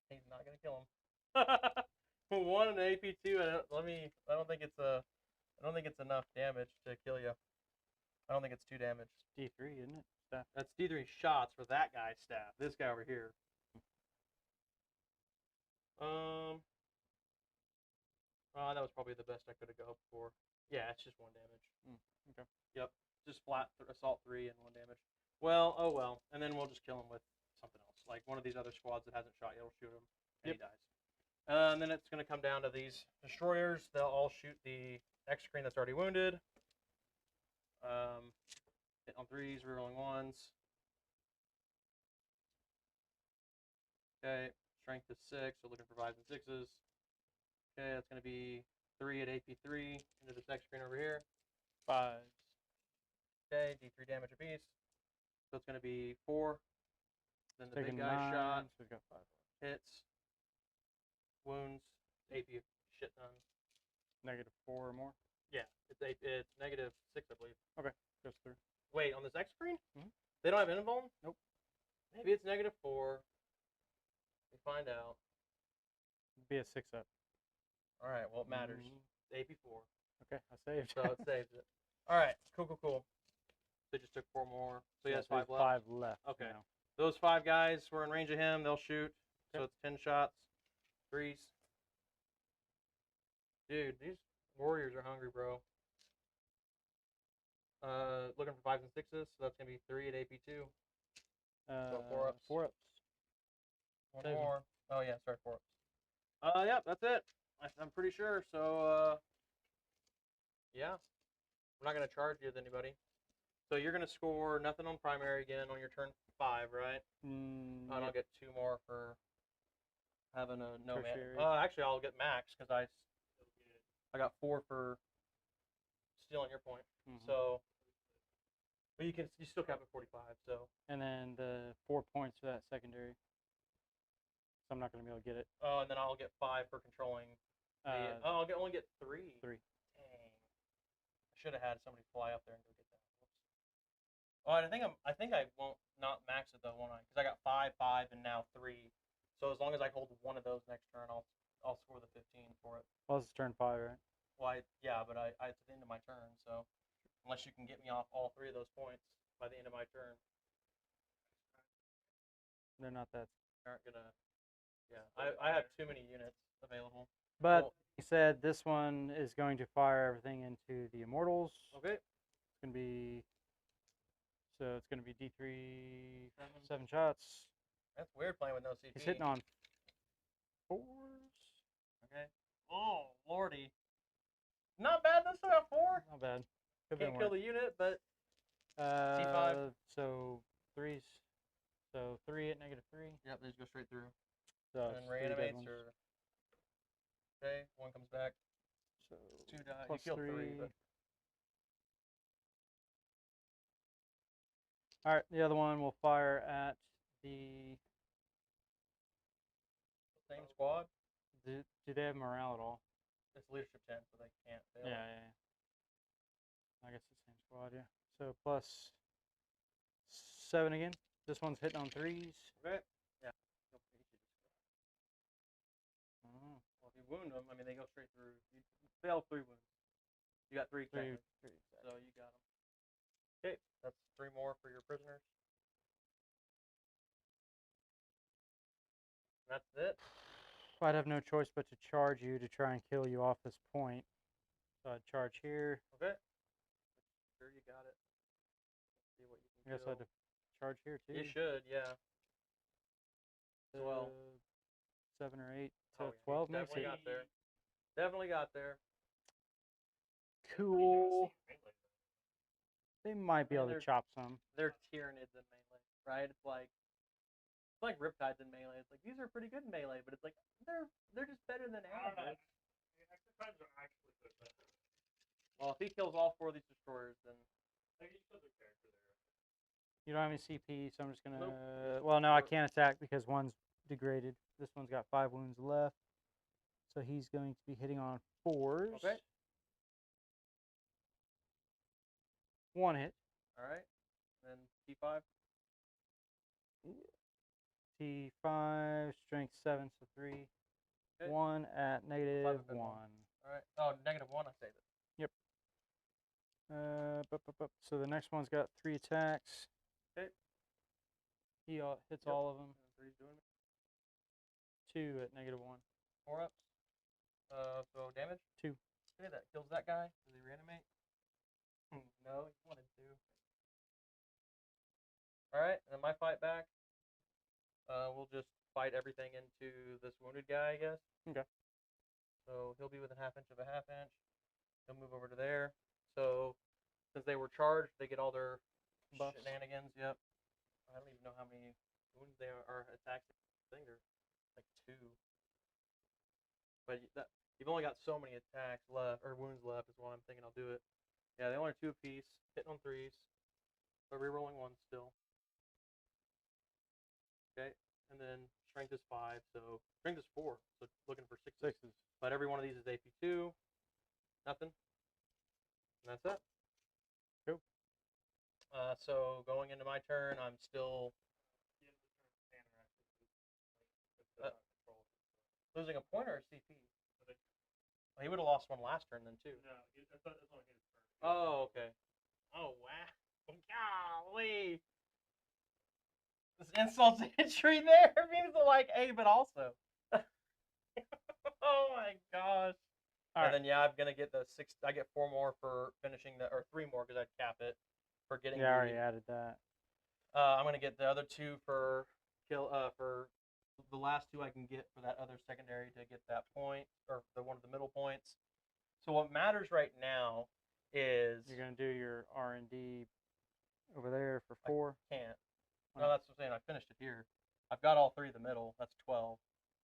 He's not gonna kill him. 1 and AP2. I don't think it's enough damage to kill you. I don't think it's 2 damage. D3, isn't it? Staff. That's D3 shots for that guy's staff. This guy over here. That was probably the best I could have gone for. Yeah, it's just 1 damage. Okay. Yep, just flat assault 3 and 1 damage. Well, oh well, and then we'll just kill him with something else, like one of these other squads that hasn't shot yet. Will shoot him, and he dies. And then it's going to come down to these destroyers. They'll all shoot the X screen that's already wounded. Hit on 3s, rerolling 1s. Okay, strength is 6, so looking for 5s and 6s. Okay, that's going to be 3 at AP3 into this X screen over here. 5s. Okay, D3 damage apiece. So it's going to be 4. Then the big guy shot. So we've got 5. Hits. Wounds. AP shit ton. -4 or more. Yeah, it's -6, I believe. Okay, goes through. Wait, on this X screen? Mm-hmm. They don't have invuln? Nope. Maybe it's -4. We find out. It'd be a 6-up. All right, well, it matters. AP4. Okay, I saved. So it saves it. All right, cool. So just took 4 more. So he has 5 left. 5 left. Okay. Now. Those 5 guys were in range of him. They'll shoot. So Yep. it's 10 shots. 3s. Dude, these warriors are hungry, bro. Looking for 5s and 6s. So that's gonna be 3 at AP2. So 4 ups. 4 ups. One Save 'em. more. Oh yeah, sorry, 4 ups. Yeah, that's it. I'm pretty sure. So yeah, I'm not gonna charge you with anybody. So you're gonna score nothing on primary again on your turn 5, right? And I'll Yep. get 2 more for having a no man. Tertiary. Actually, I'll get max because I got 4 for stealing your point. Mhm. So, but you still cap at 45. So, And then the 4 points for that secondary. So I'm not going to be able to get it. and then I'll get 5 for controlling. I'll only get 3. 3. Dang. I should have had somebody fly up there and go get that. Whoops. Oh, and I think I won't not max it though, won't I? Because I got 5, 5, and now 3. So as long as I hold one of those next turn, I'll score the 15 for it. Well, it's turn 5, right? Well, yeah, but I it's at the end of my turn, so unless you can get me off all 3 of those points by the end of my turn, They're not that. aren't gonna. Yeah, I have too many units available. But Well, he said this one is going to fire everything into the Immortals. okay. It's going to be. So it's going to be D3, 7 shots. That's weird playing with no CP. He's hitting on 4s. Okay. Oh lordy. Not bad. Though, still got 4. Not bad. Could be Can't kill worse. the unit, but T5. So 3s. So 3 at -3. yep, they just go straight through. So And it's then 3 dead reanimates ones. or. Okay, 1 comes back. So 2 die. You plus killed 3, 3. but All right, the other one will fire at the. same squad. Do they have morale at all? It's leadership 10, so they can't fail. Yeah. I guess the same squad, yeah. So plus 7 again. This one's hitting on 3s. Okay. Yeah. Oh, Well, if you wound them, I mean, they go straight through. You fail 3 wounds. You got 3 3, technically, 3. so you got them. Okay, that's 3 more for your prisoners. That's it. I'd have no choice but to charge you to try and kill you off this point. So I'd charge here. Okay. Sure, you got it. Let's see what you I can guess kill. I'd have charge here too. You should, yeah. As well. 7 or 8 to Oh, yeah, 12 you makes definitely it. got there. Definitely got there. Cool. They might be I mean, able to they're- chop some. They're Tyranids in melee, right? It's like Riptides in melee. It's like these are pretty good in melee, but it's like they're just better than I don't know. average. Exercise are actually good, but Well, if he kills all 4 of these destroyers, then like you killed the character there. You don't have any CP, so I'm just gonna. Nope. Well, no, I Or- can't attack because one's degraded. This one's got 5 wounds left, so he's going to be hitting on 4s. Okay. 1 hit. all right. Then T5. T5, strength 7, so 3. Okay. 1 at -1. All right. Oh, -1. I saved it. So the next one's got 3 attacks. Okay. He hits Yep. all of them. And 3's doing me. 2 at -1. 4 ups. So damage. 2. Okay, that kills that guy. Does he reanimate? No, he wanted to. All right, and then my fight back. We'll just fight everything into this wounded guy, I guess. Okay. So he'll be within ½ inch of a ½ inch. He'll move over to there. So since they were charged, they get all their Buffs. shenanigans. Yep. I don't even know how many wounds they are attacked. I think they're like 2. But you've only got so many attacks left or wounds left. Is why I'm thinking I'll do it. Yeah, they only are 2 apiece, hitting on 3s, but rerolling 1 still. Okay, and then strength is 5, so strength is 4. So looking for 6s. 6s. But every one of these is AP2. Nothing. And that's it. Cool. So going into my turn, I'm still losing a point or a CP. Well, he would have lost 1 last turn then too. No, that's only his turn. Oh, okay. Oh wow. Golly. This insult to injury there means like A, but also. Oh my gosh. All And right. then yeah, I'm gonna get the 6. I get 4 more for finishing the, or 3 more because I'd cap it for getting. Yeah, I already added that. I'm gonna get the other 2 for for the last 2 I can get for that other secondary to get that point, or the one of the middle points. So what matters right now is You're gonna do your R&D over there for 4. can't. Why No, not? that's what I'm saying. I finished it here. I've got all 3 of the middle. That's 12.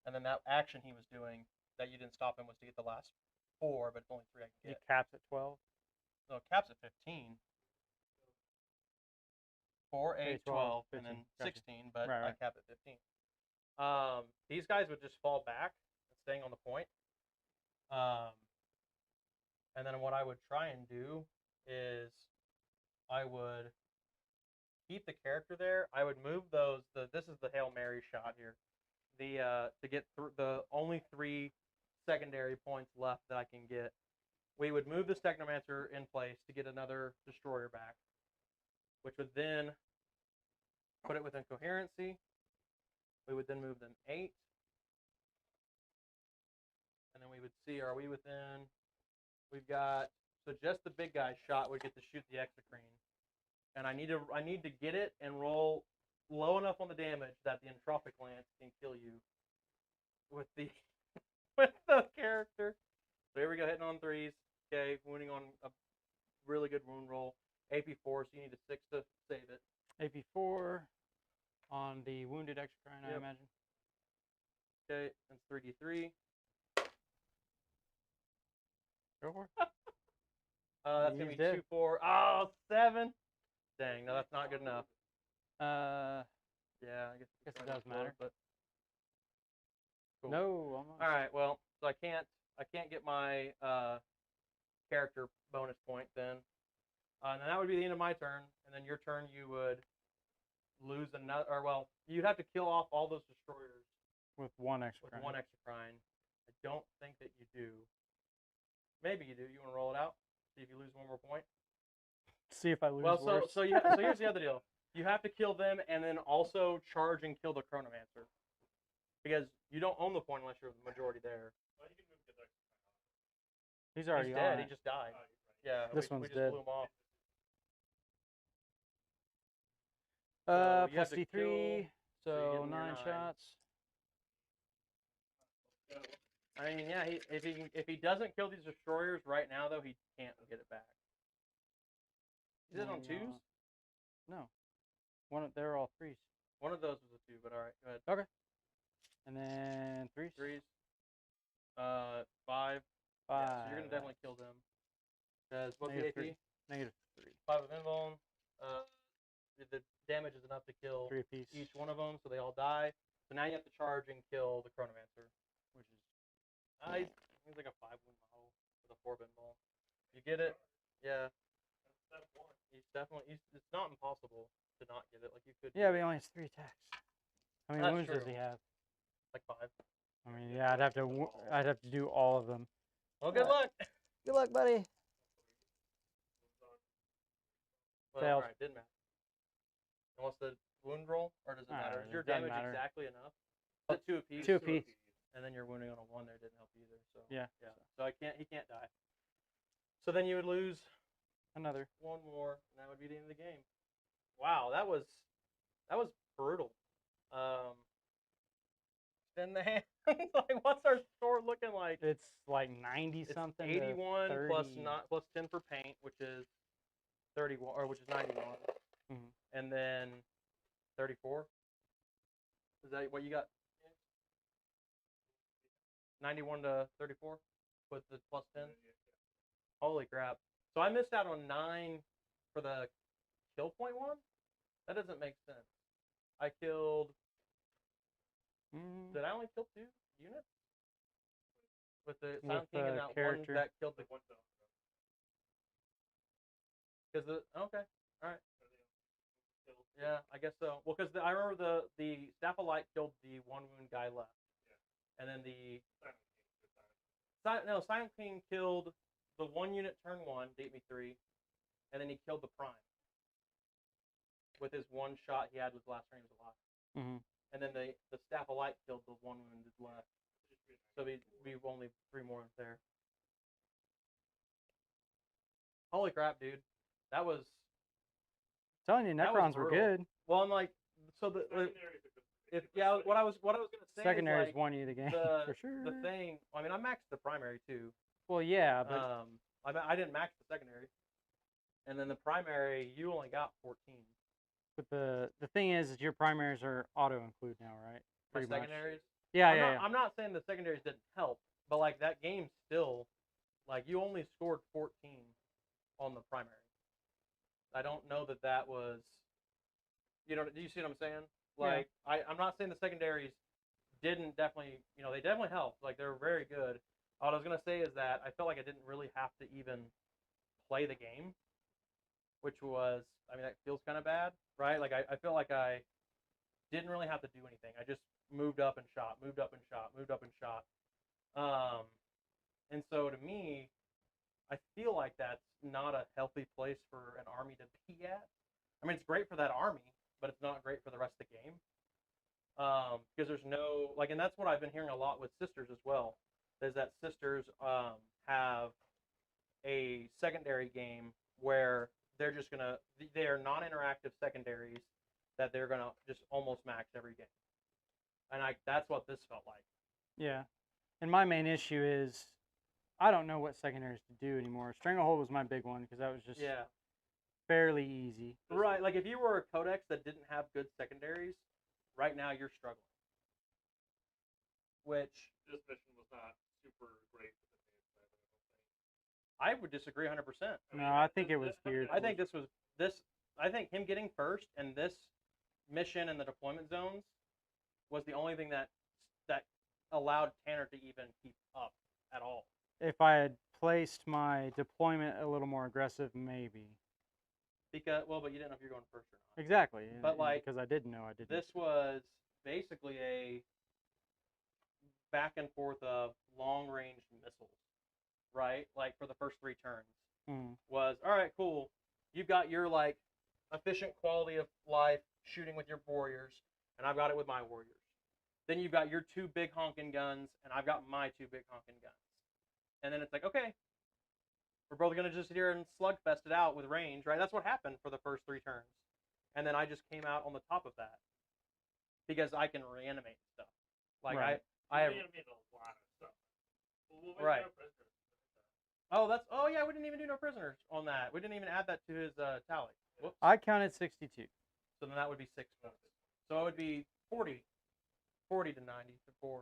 And then that action he was doing that you didn't stop him was to get the last 4, but it's only 3 I can You get. capped at 12. No, it caps at 15. 4, 8, 12, 15. and then Gotcha. 16, but Right, I right. capped at 15. These guys would just fall back, staying on the point. And then what I would try and do is I would keep the character there. I would move those. This is the Hail Mary shot here. To get through the only 3 secondary points left that I can get. We would move this Technomancer in place to get another destroyer back, which would then put it within coherency. We would then move them 8. And then we would see, are we within, we've got, so just the big guy shot would get to shoot the exocrine. And I need to get it and roll low enough on the damage that the entropic lance can kill you with the with the character. So here we go, hitting on 3s. Okay, wounding on a really good wound roll. AP4, so you need a 6 to save it. AP4 on the wounded exocrine, I Yep. imagine. Okay, that's 3d3. Go for it. That's gonna be He's dead. 2, 4. Oh, 7. Dang, no, that's not good enough. Yeah, I guess Guess it try does to close, matter. but cool. No, almost. All right, well, so I can't get my character bonus point then. And then that would be the end of my turn. And then your turn, you would lose another, or well, you'd have to kill off all those destroyers With 1 with exocrine. 1 exocrine. I don't think that you do. Maybe you do. You want to roll it out? See if you lose 1 more point. See if I lose Well, worse. so here's the other deal. You have to kill them and then also charge and kill the Chronomancer. Because you don't own the point unless you're the majority there. Well, you can move the next He's already He's dead. on He it. just died. right. Yeah, This we one's just dead. blew him off. So you have Plus to D3, kill- so you're so getting your 9 9. shots. I mean, yeah, if he doesn't kill these destroyers right now, though, he can't get it back. Is it on 2s? No. They're all 3s. One of those was a 2, but all right, go ahead. And then 3s. 3s. 5. 5. Yeah, so you're gonna definitely kill them. Because what's the AP? Negative 3. 5 of invuln. The damage is enough to kill 3 apiece. each one of them, so they all die. So now you have to charge and kill the Chronomancer, which is he's like a 5 wound model with a 4 invuln. You get it? Yeah. He's definitely. It's not impossible to not get it. Like you could. Yeah, but he only has 3 attacks. How many That's wounds does true. he have? Like 5. I mean, yeah, I'd have to do all of them. Well, good luck. Good luck, buddy. Well, Failed. alright, didn't matter. And what's the wound roll, or does it matter? Is it your doesn't damage matter. exactly enough? Is it 2 apiece? 2 apiece. And then your wounding on a 1 there didn't help either. So Yeah. yeah. So he can't die. So then you would lose Another. 1 more, and that would be the end of the game. Wow, that was brutal. Then the hand, like, what's our score looking like? It's like 90 It's something. 81 to plus 30. not plus 10 for paint, which is 31, or which is 91, Mhm. and then 34. Is that what you got? 91 to 34 with the plus 10. Holy crap! So I missed out on 9 for the kill point one. That doesn't make sense. I killed. Mm. Did I only kill 2 units? With the With Silent King and the that character. one that killed the. Because okay, all right. Yeah, I guess so. Well, because I remember the Staff of Light killed the 1 wound guy left, and then the Silent King killed the 1 unit turn 1, beat me 3, and then he killed the Prime with his 1 shot he had with last turn he was alive. Mm-hmm. and then the staff of light killed the one wounded left. So we've only 3 more there. Holy crap, dude! That was Telling you, that was Necrons were brutal. good. Well, I'm like, so the Secondaries are good. if yeah, what I was gonna say Secondaries is like, won you the game the for sure. the thing. I mean, I maxed the primary too. Well, yeah, but I didn't max the secondary, and then the primary you only got 14. the thing is your primaries are auto include now, right? My Pretty much. secondaries. Yeah, I'm yeah, not, yeah. I'm not saying the secondaries didn't help, but like that game still, like you only scored 14 on the primary. I don't know that was, do you see what I'm saying? Like I'm not saying the secondaries didn't definitely, they definitely helped. Like they're very good. What I was gonna say is that I felt like I didn't really have to even play the game, which was, I mean, that feels kind of bad, right? Like I feel like I didn't really have to do anything. I just moved up and shot, moved up and shot, moved up and shot. And so to me, I feel like that's not a healthy place for an army to be at. I mean, it's great for that army, but it's not great for the rest of the game. Because there's no, like, and that's what I've been hearing a lot with Sisters as well, is that Sisters have a secondary game where they're just going to, they are non-interactive secondaries that they're going to just almost max every game. And that's what this felt like. Yeah. And my main issue is I don't know what secondaries to do anymore. Stranglehold was my big one because that was just fairly easy. Right. Like if you were a codex that didn't have good secondaries, right now you're struggling. Which this mission was not super great for the game. I would disagree 100%. No, I think it was geared. I think I think him getting first and this mission and the deployment zones was the only thing that allowed Tanner to even keep up at all. If I had placed my deployment a little more aggressive, maybe. But you didn't know if you're going first or not. Exactly. But like, because I didn't know I didn't. This was basically a back and forth of long range missiles, right? Like for the first 3 turns was all right, cool. You've got your like efficient quality of life shooting with your warriors, and I've got it with my warriors. Then you've got your 2 big honking guns, and I've got my 2 big honking guns. And then it's like, okay, we're both going to just sit here and slugfest it out with range, right? That's what happened for the first 3 turns. And then I just came out on the top of that because I can reanimate stuff. Like right. I reanimated a lot of stuff. Right. Yeah, we didn't even do no prisoners on that. We didn't even add that to his tally. Whoops. I counted 62. So then that would be 6 points. So it would be 40 to 90 to 4.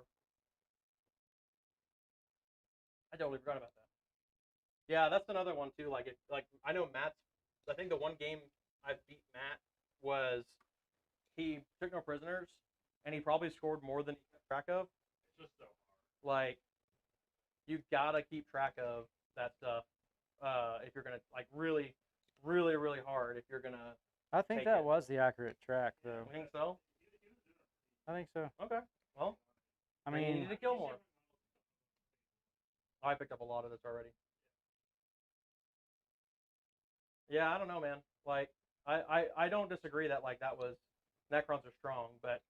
I totally forgot about that. Yeah, that's another one too. Like I know Matt's. I think the one game I beat Matt was he took no prisoners, and he probably scored more than he kept track of. It's just so hard. Like you gotta keep track of that stuff if you're gonna like really, really, really hard. If you're gonna. I think that was the accurate track, though. You think so? I think so. Okay. Well, I you mean, need to kill more. I picked up a lot of this already. Yeah, I don't know, man. Like, I don't disagree that like that was Necrons are strong, but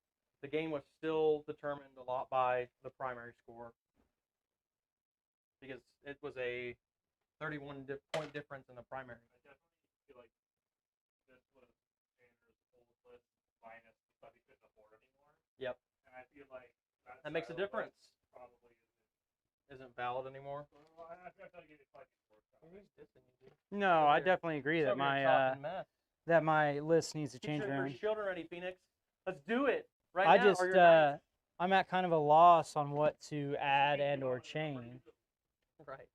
the game was still determined a lot by the primary score because it was a 31 point difference in the primary. I definitely feel like this was Tanner's old list minus but he couldn't afford anymore. Yep. And I feel like that makes a difference. Probably isn't valid anymore. Well, I feel like it's like no, I definitely agree that my list needs to change Get around. your shield ready, Phoenix. Let's do it right I now. just I'm at kind of a loss on what to add and or change. Right.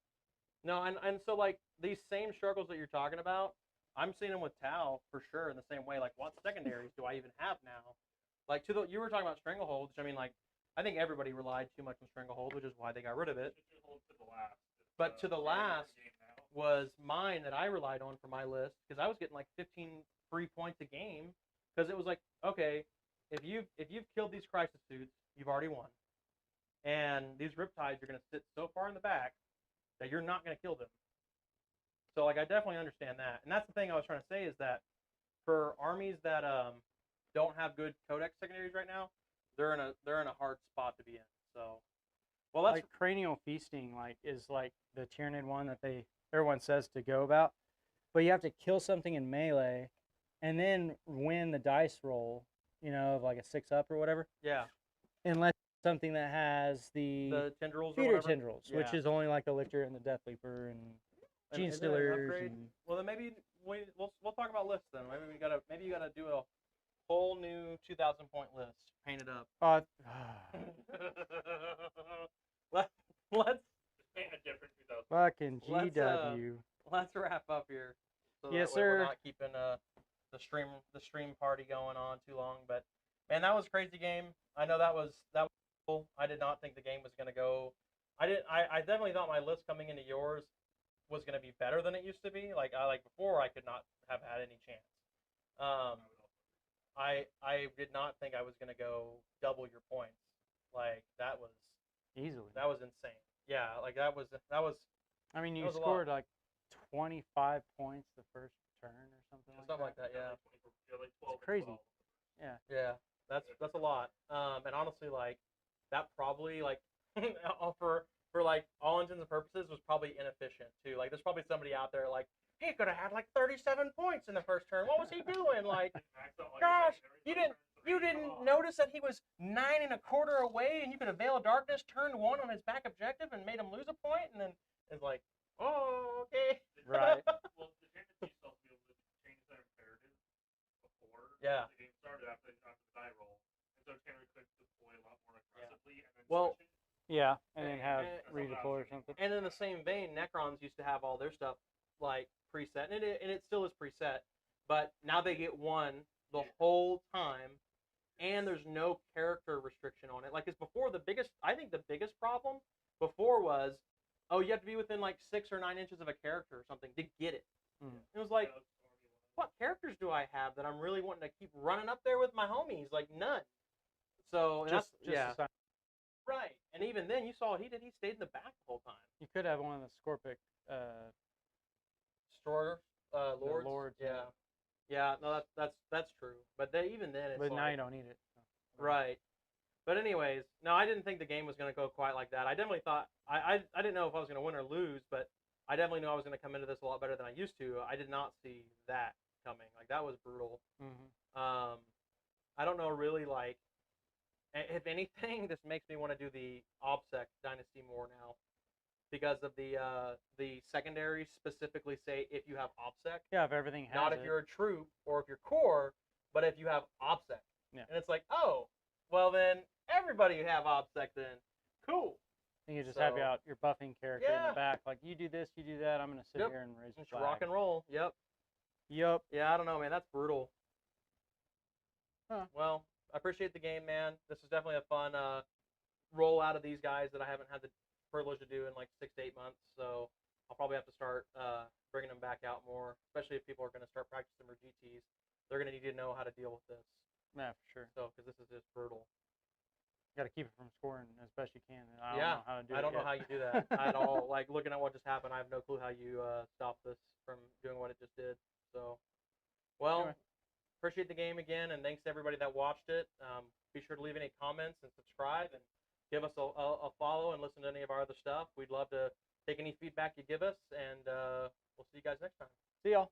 No, and so like these same struggles that you're talking about, I'm seeing them with Tau for sure in the same way. Like, what secondaries do I even have now? Like you were talking about Stranglehold, which I mean, like I think everybody relied too much on Stranglehold, which is why they got rid of it. But to the last was mine that I relied on for my list because I was getting like 15 free points a game because it was like, okay, if you've killed these crisis suits, you've already won, and these riptides are going to sit so far in the back that you're not going to kill them. So like I definitely understand that, and that's the thing I was trying to say is that for armies that don't have good codex secondaries right now, they're in a hard spot to be in. So, well, that's like cranial feasting, like is like the Tyranid one that everyone says to go about, but you have to kill something in melee, and then win the dice roll, of like a 6-up or whatever. yeah, Unless it's something that has the tendrils or feeder whatever. tendrils, which Yeah. is only like the Lictor and the Death Leaper and And Gene is it an Stealers. upgrade? And Well, then maybe we'll talk about lists then. Maybe you gotta do a whole new 2,000 point list painted up. let's Just paint a different 2000. fucking Let's, GW. let's wrap up here. So Yes, that way we're sir. not keeping the stream party going on too long. But man, that was a crazy game. I know that was cool. I did not think the game was gonna go. I definitely thought my list coming into yours was gonna be better than it used to be. Like before, I could not have had any chance. I did not think I was gonna go double your points. Like that was Easily. insane. Yeah, like that was. I mean, that you was a lot. scored like 25 points the first turn or something like that. Yeah. Like 12 It's crazy. 12. Yeah. Yeah, that's a lot. And honestly, like that probably like for like all intents and purposes was probably inefficient too. Like there's probably somebody out there like he could have had like 37 points in the first turn. What was he doing? Like, gosh, you didn't notice that he was 9 1/4 away, and you could have Veil of Darkness turned 1 on his back objective and made him lose a point, and then it's like, oh, okay, Right. Well, the Tyranid used to be able to change their imperative before Yeah. the game started after the die roll, and so Tyranid could deploy a lot more aggressively and then Well, switch it. Yeah, and then have And- redeploy or something. And in the same vein, Necrons used to have all their stuff like preset, and it still is preset, but now they get one the whole time, and there's no character restriction on it. Like, it's before I think the biggest problem before was, oh, you have to be within like 6 or 9 inches of a character or something to get it. Mhm. It was like, Yeah, that's Stormy one. what characters do I have that I'm really wanting to keep running up there with my homies? Like, none. So, and Just yeah, assign- right. And even then, you saw what he did. He stayed in the back the whole time. you could have one of the Scorpic. Destroyer, lords. lords, Yeah. Yeah. No, that's true. But even then, it's But now like, you don't need it. So. right. But anyways, no, I didn't think the game was going to go quite like that. I definitely thought I didn't know if I was going to win or lose, but I definitely knew I was going to come into this a lot better than I used to. I did not see that coming. Like that was brutal. Mm-hmm. I don't know really like. If anything, this makes me want to do the OBSEC Dynasty more now, because of the secondaries specifically say if you have OBSEC, Yeah, if everything has not if it. you're a troop or if you're core, but if you have OBSEC. Yeah. And it's like, oh, well then everybody you have OBSEC then. Cool. You can just have So- your buffing character in Yeah. the back, like you do this, you do that. I'm gonna sit Yep. here and raise the Just flag. rock and roll. Yep. Yup. Yeah, I don't know, man. That's brutal. Huh. Well, I appreciate the game, man. This is definitely a fun roll out of these guys that I haven't had the privilege to do in like 6 to 8 months. So I'll probably have to start bringing them back out more, especially if people are going to start practicing their GTs. They're going to need to know how to deal with this. Yeah, for sure. So, because this is just brutal. Got to keep it from scoring as best you can. And I don't Yeah, know how to do I it don't know yet. how you do that at all. Like looking at what just happened, I have no clue how you stop this from doing what it just did. So, well, Anyway. appreciate the game again, and thanks to everybody that watched it. Be sure to leave any comments and subscribe, and give us a follow and listen to any of our other stuff. We'd love to take any feedback you give us, and we'll see you guys next time. See y'all.